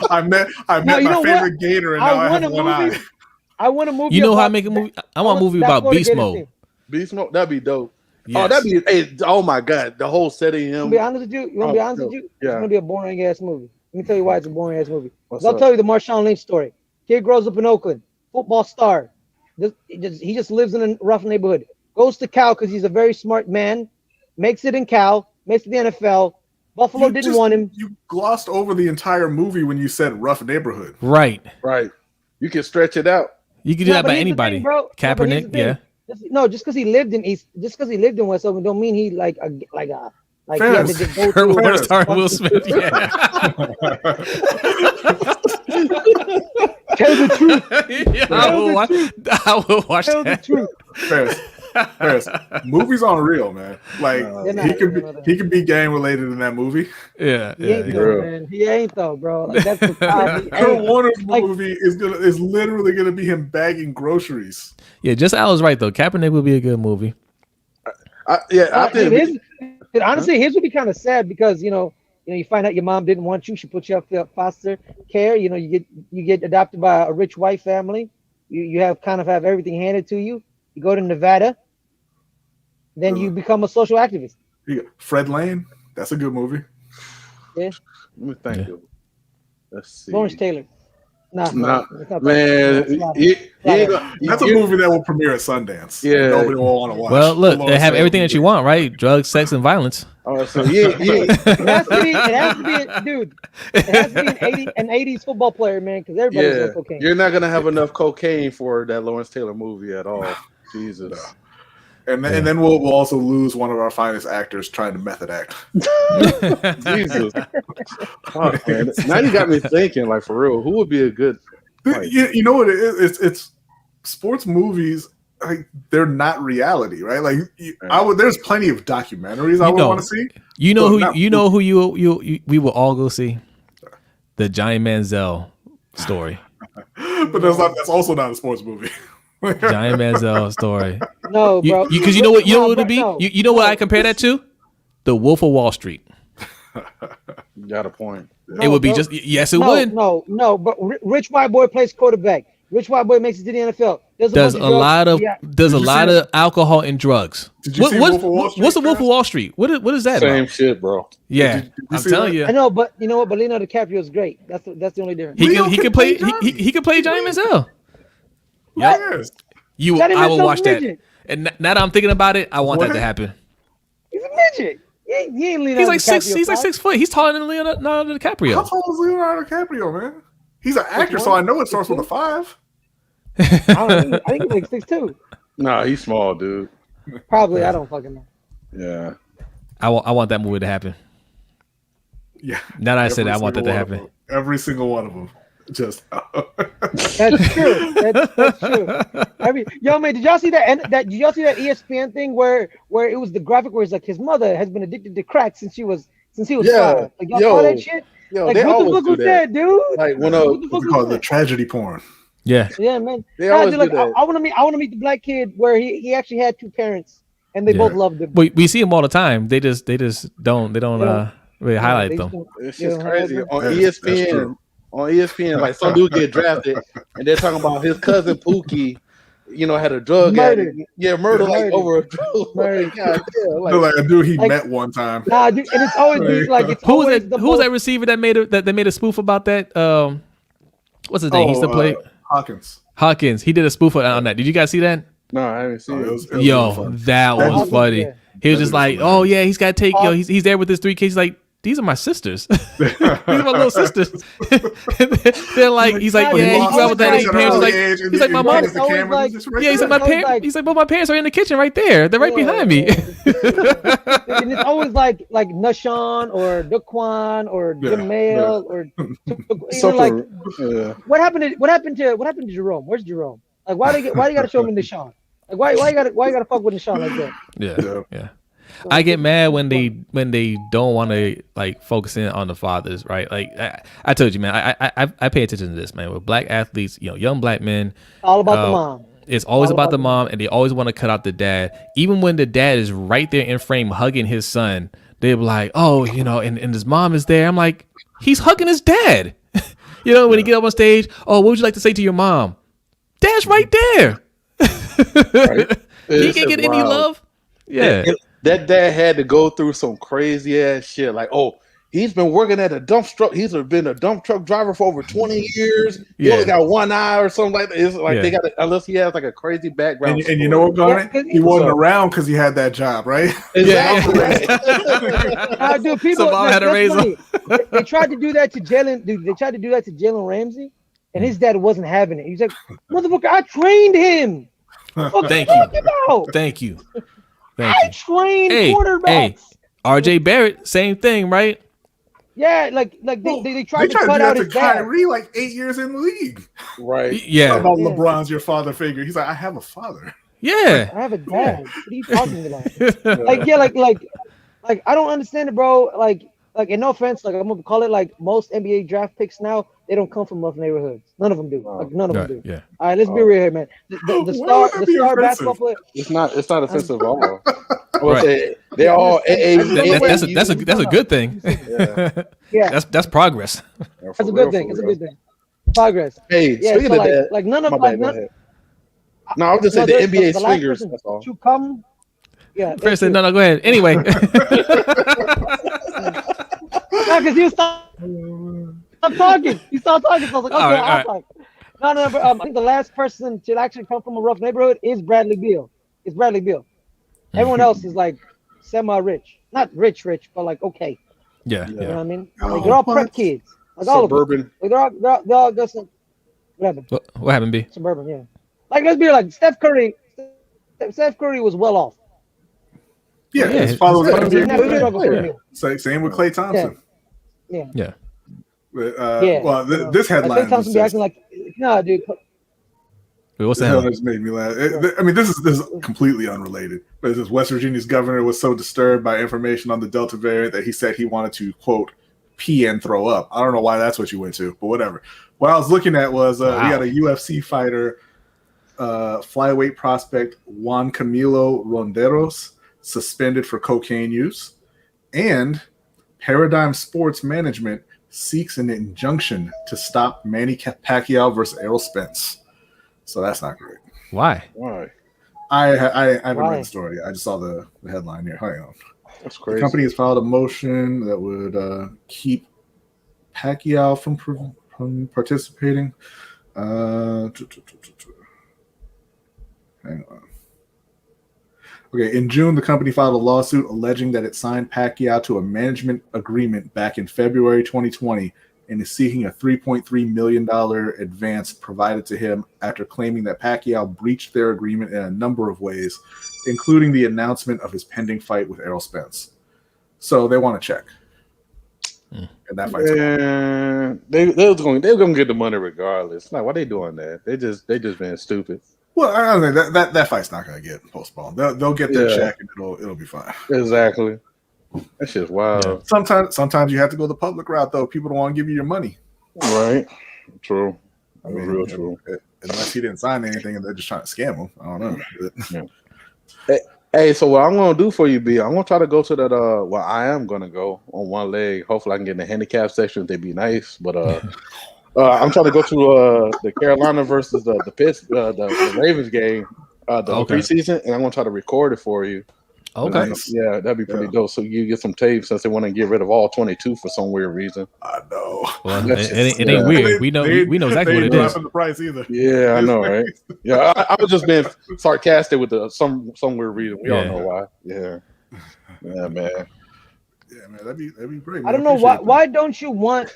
I met my favorite gator, and now I have one eye. I want a movie. You know how I make a movie? I want a movie about Beast Mode. Beast Mode? That'd be dope. Yes. Oh, that'd be. Hey, oh my God, the whole setting. To be honest with you, Yeah. It's gonna be a boring ass movie. Let me tell you why it's a boring ass movie. I'll tell you the Marshawn Lynch story. Kid grows up in Oakland, football star. He just lives in a rough neighborhood. Goes to Cal because he's a very smart man. Makes it in Cal. Makes it the NFL. Buffalo didn't want him. You glossed over the entire movie when you said rough neighborhood. Right. You can stretch it out. You can do that by anybody. Bro. Kaepernick, yeah. No, just because he lived in West Oakland, don't mean he he had to just go Kurt Warner to starring Will Smith. Yeah. Tell the truth. I will watch Tell that. the truth. Ferris, movies aren't real, man. Like he could be gang related in that movie. Yeah, He ain't though, man. He ain't though, bro. Like, that's the problem. Kurt Warner's movie is literally gonna be him bagging groceries. Yeah, just Al was right though. Kaepernick would be a good movie. I think honestly, his would be kind of sad because you find out your mom didn't want you. She put you up to foster care. You get adopted by a rich white family. You have everything handed to you. You go to Nevada. Then you become a social activist. Fred Lane, that's a good movie. Yeah. Let me think of it. Let's see. Lawrence Taylor. Nah, man. That's a movie that will premiere at Sundance. Yeah. Nobody will want to watch. Well, look, they have everything that you want, right? Drugs, sex, and violence. Oh, so It has to be, dude. It has to be an 80s football player, man, because everybody's on cocaine. You're not gonna have enough cocaine for that Lawrence Taylor movie at all. Jesus. And then we'll also lose one of our finest actors trying to method act. Jesus. Oh, man. Now you got me thinking, like, for real, who would be a good You know what it is? It's sports movies like they're not reality, right? Like there's plenty of documentaries I would want to see. You know who we will all go see? The Johnny Manziel story. But that's also not a sports movie. Johnny Manziel story. No, bro. Because you know what it would be? You know what I compare that to? The Wolf of Wall Street. You got a point. No, it would be bro. just yes, it would. No. But rich white boy plays quarterback. Rich white boy makes it to the NFL. There's a lot of alcohol and drugs. Did you see Wolf of Wall Street? What's the Wolf of Wall Street? What is that? Same about? shit, bro. Yeah, I'm telling you. I know, but you know what? But Leonardo DiCaprio is great. That's the only difference. He can play. He can play Johnny Manziel. Yes. I will watch that. And now that I'm thinking about it, I want that to happen. He's a midget. He ain't Leonardo He's like DiCaprio, 6. He's like 6 foot. He's taller than Leonardo DiCaprio. How tall is Leonardo DiCaprio, man? He's an actor, so I know it starts with a 5. I think he's like 6'2". Nah, he's small, dude. Probably. I don't fucking know. Yeah. I want that movie to happen. Yeah. Now that I said that, I want that to happen. Every single one of them. Just. That's true. That's true. Yo, man, did y'all see that? Did y'all see that ESPN thing where it was the graphic where it's like his mother has been addicted to crack since he was 5? Like y'all saw that shit? Yo, like they what the always fuck do was that, dude? Like when what the fuck we call it the tragedy porn. Yeah. Yeah, man. They always dude, like, do that. I want to meet the black kid where he actually had 2 parents and they both loved him. We see him all the time. They just don't really highlight them. It's just crazy on ESPN. On ESPN, like some dude get drafted, and they're talking about his cousin Pookie, had a drug addict. Yeah, murder like over a drug. Murder. God, yeah, like a dude he met one time. Nah, dude, and it's always like it's who was that that receiver that made a spoof about that? What's his name? He used to play Hawkins. He did a spoof on that. Did you guys see that? No, I haven't seen it. Yo, that was funny. Yeah. He was just like, "Oh yeah, he's got to take he's there with his 3 kids." He's like, "These are my sisters. These are my little sisters." They're like, he's like, "Yeah, he grew up with that." His parents like, he's like, "My mom." Yeah, he's like, "My parents." He's like, "But my parents are in the kitchen right there. They're right behind me." And it's always like Nashawn or Daquan or Jamel or what happened to Jerome? Where's Jerome? Like why you gotta show him Nashawn? Like why you gotta fuck with Nashawn like that? Yeah. I get mad when they don't want to like focus in on the fathers, right? Like I told you, man, I pay attention to this, man. With black athletes, young black men, all about the mom. It's always about the mom, and they always want to cut out the dad. Even when the dad is right there in frame hugging his son, they're like, "Oh, and his mom is there." I'm like, he's hugging his dad. When he get up on stage, "Oh, what would you like to say to your mom?" Dad's right there. Right? He can't get any love. Yeah. That dad had to go through some crazy ass shit. Like, he's been working at a dump truck. He's been a dump truck driver for over 20 years. He only got one eye or something like that. It's like they got unless he has like a crazy background. And you know what, Brodny? He wasn't around because he had that job, right? Exactly. Dude, people so mom had to raise him. They tried to do that to Jalen. Dude, they tried to do that to Jalen Ramsey, and his dad wasn't having it. He's like, "Motherfucker, I trained him." Thank you. I trained quarterbacks. Hey, RJ Barrett, same thing, right? Yeah, like they tried to cut out his dad. Kyrie like 8 years in the league. Right. Yeah. About LeBron's your father figure. He's like, I have a father. Yeah. I have a dad. What are you talking about? like I don't understand it, bro. Like, and no offense, like I'm gonna call it like most NBA draft picks now, they don't come from rough neighborhoods. None of them do. Like none of them do. Yeah. All right, let's be real here, man. The star basketball player. It's not offensive at all. Right. They're all that's a good thing. Yeah. That's progress. That's a good thing. It's a good thing. Progress. Hey, yeah, speaking so of that, like none of no, I was just saying the NBA swingers. That's all. To come. Yeah. First, no, go ahead. Anyway. Because you stop talking. You start talking. So I was like, okay, I'll talk. No, but I think the last person to actually come from a rough neighborhood is Bradley Beal. It's Bradley Beal. Everyone else is like semi-rich. Not rich, but like okay. Yeah. You know what I mean? Like they're all prep kids. Like all suburban. of them. Like they're all just like, what happened? What happened, B? Suburban, yeah. Like let's be like Steph Curry was well off. Yeah, his father was same with Klay Thompson. Yeah. Well, this headline. Klay Thompson be acting like, nah, dude. Wait, what's That that? just made me laugh. I mean, this is completely unrelated. But it says West Virginia's governor was so disturbed by information on the Delta variant that he said he wanted to, quote, pee and throw up. I don't know why that's what you went to, but whatever. What I was looking at was we had a UFC fighter, flyweight prospect Juan Camilo Ronderos, suspended for cocaine use, and Paradigm Sports Management seeks an injunction to stop Manny Pacquiao versus Errol Spence. So that's not great. Why? I haven't read the story. I just saw the headline here. Hang on. That's crazy. The company has filed a motion that would keep Pacquiao from participating. Hang on. Okay, in June, the company filed a lawsuit alleging that it signed Pacquiao to a management agreement back in February 2020 and is seeking a $3.3 million advance provided to him after claiming that Pacquiao breached their agreement in a number of ways, including the announcement of his pending fight with Errol Spence. So they want to check. And that fight's they're gonna get the money regardless. Like, why they doing that? They just being stupid. Well, I don't think that fight's not gonna get postponed. They'll get their check and it'll be fine. Exactly. That shit's wild. Yeah. Sometimes you have to go the public route though. People don't want to give you your money. Right. True. I mean, real true. Unless he didn't sign anything and they're just trying to scam him. I don't know. Hey, so what I'm gonna do for you, B, I'm gonna try to go to that. Well, I am gonna go on one leg. Hopefully, I can get in the handicap section if they be nice. But I'm trying to go to the Carolina versus the Ravens game, preseason, and I'm gonna try to record it for you. Okay. Yeah, that'd be pretty dope. So you get some tape since they want to get rid of all 22 for some weird reason. I know. Well, it ain't weird. We know exactly what it is. The price either. Yeah, I know, right? Yeah, I was just being sarcastic with some weird reason. We all know why. Yeah, man. Yeah, man, that'd be great. Man. I don't know why don't you want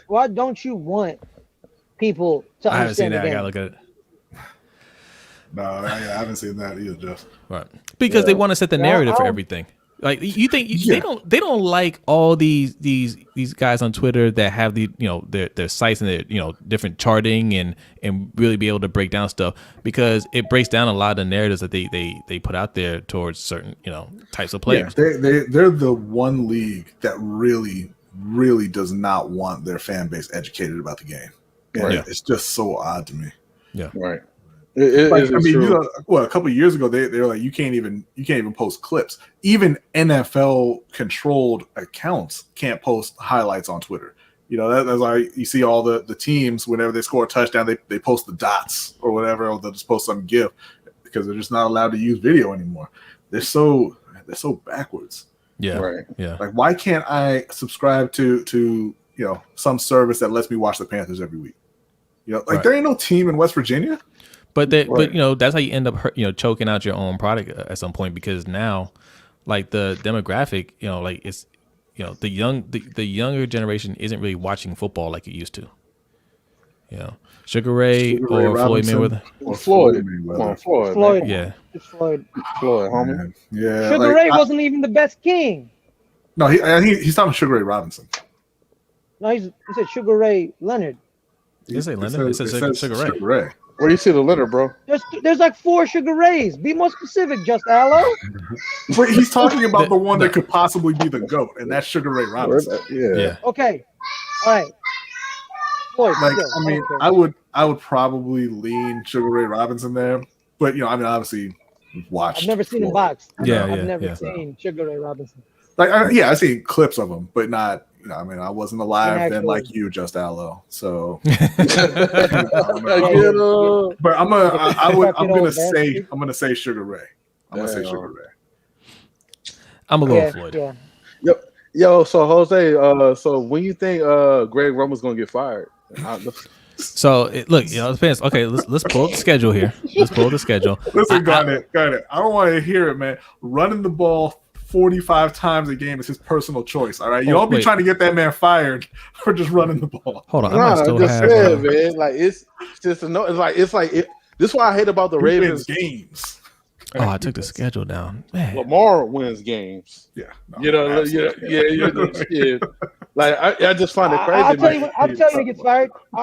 people to I haven't seen understand that. the I game? gotta look at it. No, I haven't seen that either, Jeff. Right, because they want to set the narrative for everything. Like you think they don't like all these guys on Twitter that have their sites and their different charting and really be able to break down stuff, because it breaks down a lot of the narratives that they put out there towards certain types of players. Yeah, they're the one league that really does not want their fan base educated about the game. Right. It's just so odd to me. Yeah, right. A couple of years ago, they were like, you can't even post clips. Even NFL controlled accounts can't post highlights on Twitter. That's why you see all the teams, whenever they score a touchdown, they post the dots or whatever, or they'll just post some GIF, because they're just not allowed to use video anymore. They're so backwards. Yeah, right. Yeah. Like, why can't I subscribe to some service that lets me watch the Panthers every week? There ain't no team in West Virginia. But that's how you end up choking out your own product at some point, because now, like, the demographic, it's the younger generation isn't really watching football like it used to. Sugar Ray or Floyd Mayweather. Or Floyd. Floyd. Yeah. It's Floyd, homie. Yeah. Sugar Ray wasn't even the best king. No, he's talking Sugar Ray Robinson. No, he said Sugar Ray Leonard. Did you say Leonard? It says Sugar Ray. Where do you see the letter, bro? There's like 4 Sugar Rays. Be more specific, Just Allo. But he's talking about the one that could possibly be the GOAT, and that's Sugar Ray Robinson. Yeah. Okay. All right. Floyd, I would probably lean Sugar Ray Robinson there, but obviously watched. I've never seen him box. I've never seen Sugar Ray Robinson. I've seen clips of him, but not. I wasn't alive then like you, Just Allo. So, but I'm gonna say Sugar Ray. I'm gonna say Sugar Ray. I'm gonna go with Floyd. Yeah. Yo, so Jose, so when you think Greg Roman's gonna get fired? So it depends. Okay, let's pull up the schedule here. Listen, got it. I don't want to hear it, man. Running the ball 45 times a game is his personal choice. All right, you don't be trying to get that man fired for just running the ball. Hold on, man. Like it's just it's like this is what I hate about the Ravens games. Oh, I took the schedule down. Man. Lamar wins games. Yeah, Like I just find it crazy. I'll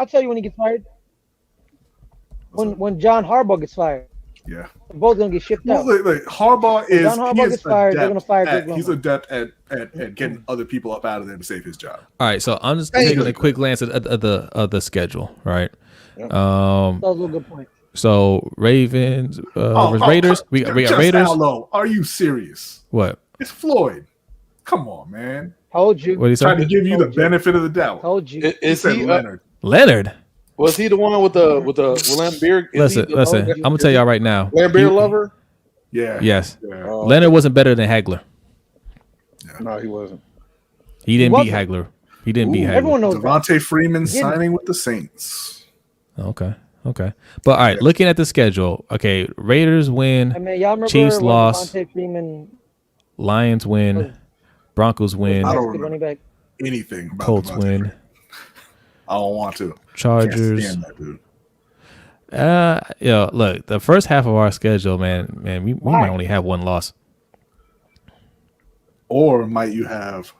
tell you when he gets fired. when John Harbaugh gets fired. Yeah. They're both gonna get shipped out. Like Harbaugh is John Harbaugh gets fired, they're gonna fire Greg he's Roman. adept at getting other people up out of there to save his job. All right, so I'm just taking a quick glance at the schedule, right? That was a good point. So Ravens, Raiders. We got Raiders. Hello, are you serious? What? It's Floyd. Come on, man. Told you. What do you say? Trying to give you the benefit of the doubt. Told you. Is he Leonard? Leonard. Was he the one with the Lambeer? Listen. I'm gonna tell y'all right now. Lambeer lover? Yeah. Yes. Yeah. Leonard wasn't better than Hagler. No, he wasn't. He didn't beat wasn't. Hagler. He didn't beat Hagler. Everyone knows that. Devontae Freeman signing with the Saints. Okay. But all right, looking at the schedule. Okay, Raiders win. I mean, y'all remember Chiefs when lost. Devontae Freeman Lions win. Broncos win. I don't was the running remember back? anything about Colts Devontae win. Freeman. I don't want to. Chargers. Can't stand that dude. Look, the first half of our schedule, man, we might only have one loss. Or might you have?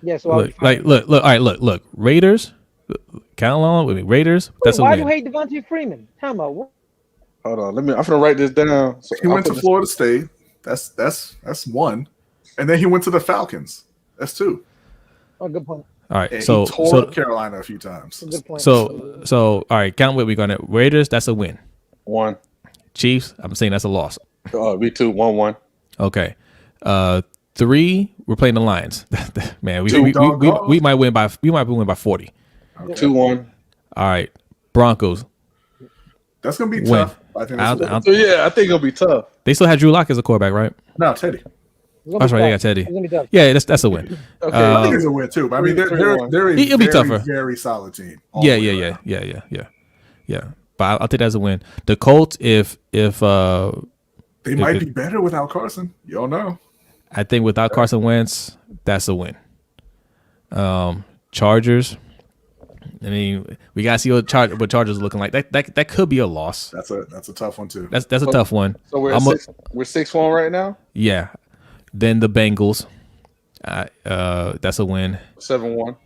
Yeah, so look. Raiders, count along with me. Raiders, that's a why do win. you hate Devontae Freeman? Time out. What? Hold on, I'm gonna write this down. So He went to Florida State. That's one, and then he went to the Falcons. That's two. Oh, good point. All right, And so he tore up Carolina a few times. Good point. so all right, count what we're gonna. Raiders, that's a win. 1. Chiefs, I'm saying that's a loss. Me too. 1-1. Okay, 3, we're playing the Lions. Man, Two we might win by 40. 2-1. All right, Broncos. That's gonna be Win. tough. I think that's So yeah, I think it'll be tough. They still have Drew Lock as a quarterback, right? no Teddy. That's right. They got Teddy. It's gonna be tough. Yeah, that's a win. Okay, I think it's a win too. But I mean, they're a It'll be very, tougher. very solid team. all Yeah. the way around. But I'll take that as a win. The Colts, if They might be better without Carson. You don't know. I think without Carson Wentz, that's a win. Chargers. I mean, we gotta see what Chargers are looking like. That could be a loss. That's a tough one too. That's a tough one. So we're 6-1 right now. Yeah. Then the Bengals. That's a win. 7-1.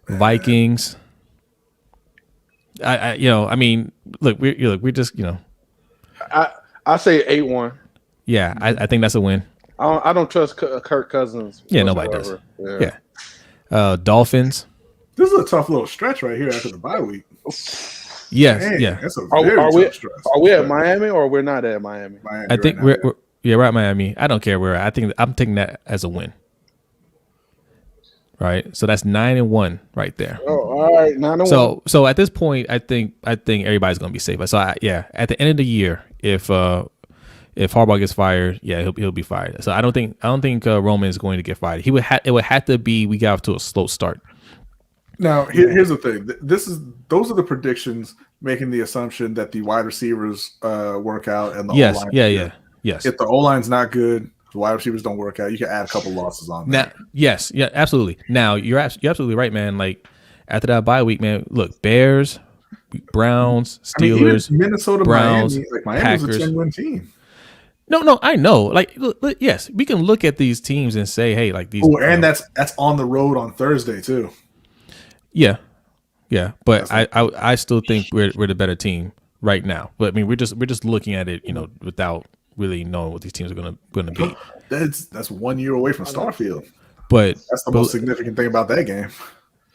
Vikings. I mean, look, we're just, I say 8-1. yeah, I think that's a win. I don't trust Kirk Cousins. Yeah, nobody does. whatsoever. Yeah. Dolphins. This is a tough little stretch right here after the bye week. Yes, Man, yeah. That's a Are very we tough stretch. are we at Miami or we're not at Miami? Miami I think right now, we're at Miami. I don't care where we're at. I think I'm taking that as a win. Right, so that's 9-1 right there. Oh, all right, 9-1. So at this point, I think everybody's gonna be safe. So at the end of the year, if Harbaugh gets fired, yeah, he'll be fired. So I don't think Roman is going to get fired. It would have to be we got off to a slow start. Now, here's the thing. Those are the predictions making the assumption that the wide receivers work out and the Yes, O-line. yes. If the O-line's not good, the wide receivers don't work out, you can add a couple losses on Now, there. yes, yeah, absolutely. Now you're absolutely right, man. Like after that bye week, man. Look, Bears, Browns, Steelers, even Minnesota, Browns, Miami was Packers. a 10-win team. No, I know. Like, look, yes, we can look at these teams and say, hey, like these. Oh, and that's on the road on Thursday too. Yeah. But I still think we're the better team right now. But I mean, we're just looking at it, without really knowing what these teams are gonna be. That's 1 year away from Starfield. But That's the most significant thing about that game.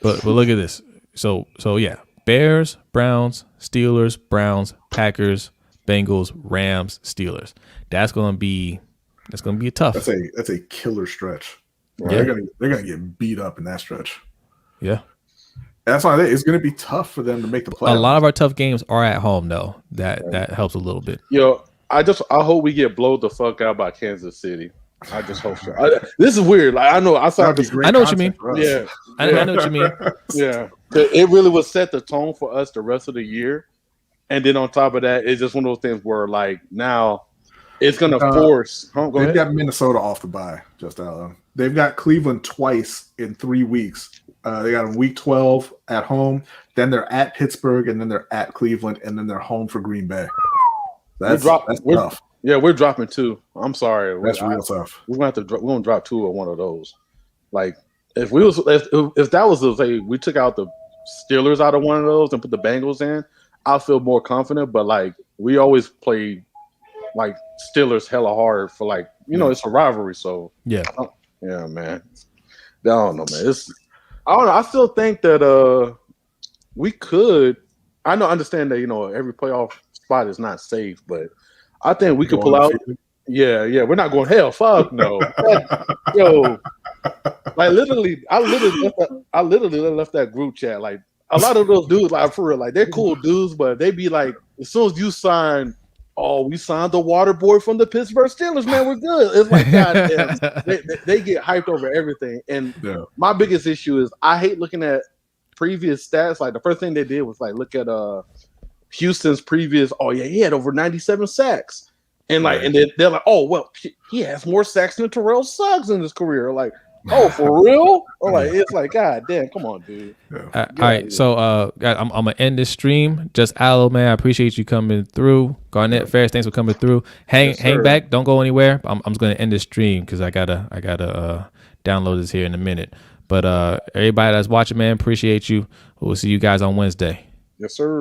But look at this. So yeah, Bears, Browns, Steelers, Browns, Packers, Bengals, Rams, Steelers. That's gonna be a tough. That's a killer stretch. Yeah. They're gonna get beat up in that stretch. Yeah. That's why it's going to be tough for them to make the playoffs. A lot of our tough games are at home, though. That helps a little bit. Yo, I hope we get blowed the fuck out by Kansas City. I just hope so. This is weird. Like I know That'd be great I know what you mean. content for us. Yeah, I know what you mean. yeah. It really would set the tone for us the rest of the year, and then on top of that, it's just one of those things where like now it's gonna force. Go They've ahead. got Minnesota off the bye, just Alan. They've got Cleveland twice in 3 weeks. They got them week 12 at home, then they're at Pittsburgh, and then they're at Cleveland, and then they're home for Green Bay. That's tough. Yeah, we're dropping 2. I'm sorry. That's real tough. We're gonna have to. We're gonna drop 2 of one of those. Like if that was the say we took out the Steelers out of one of those and put the Bengals in, I feel more confident. But like we always play like Steelers hella hard for like it's a rivalry. So yeah, man. I don't know, man. I don't know. I still think that we could. I understand that every playoff spot is not safe, but I think we could pull out. Yeah, we're not going hell. Fuck no. Yo, like literally, I literally left that group chat. Like a lot of those dudes, like for real, like they're cool dudes, but they be like, as soon as you sign, we signed the water boy from the Pittsburgh Steelers, man, we're good. It's like goddamn, they get hyped over everything. And my biggest issue is I hate looking at previous stats. Like the first thing they did was like look at Houston's previous. Oh yeah, he had over 97 sacks. And like, and then they're like, oh well, he has more sacks than Terrell Suggs in his career. Like, oh for real? Or like, it's like, god damn, come on, dude. All right, so I'm gonna end this stream. Just Aloe, man, I appreciate you coming through. Garnett Ferris, thanks for coming through. Hang back, don't go anywhere. I'm just gonna end this stream because I gotta download this here in a minute. But everybody that's watching, man, appreciate you. We'll see you guys on Wednesday. Yes, sir.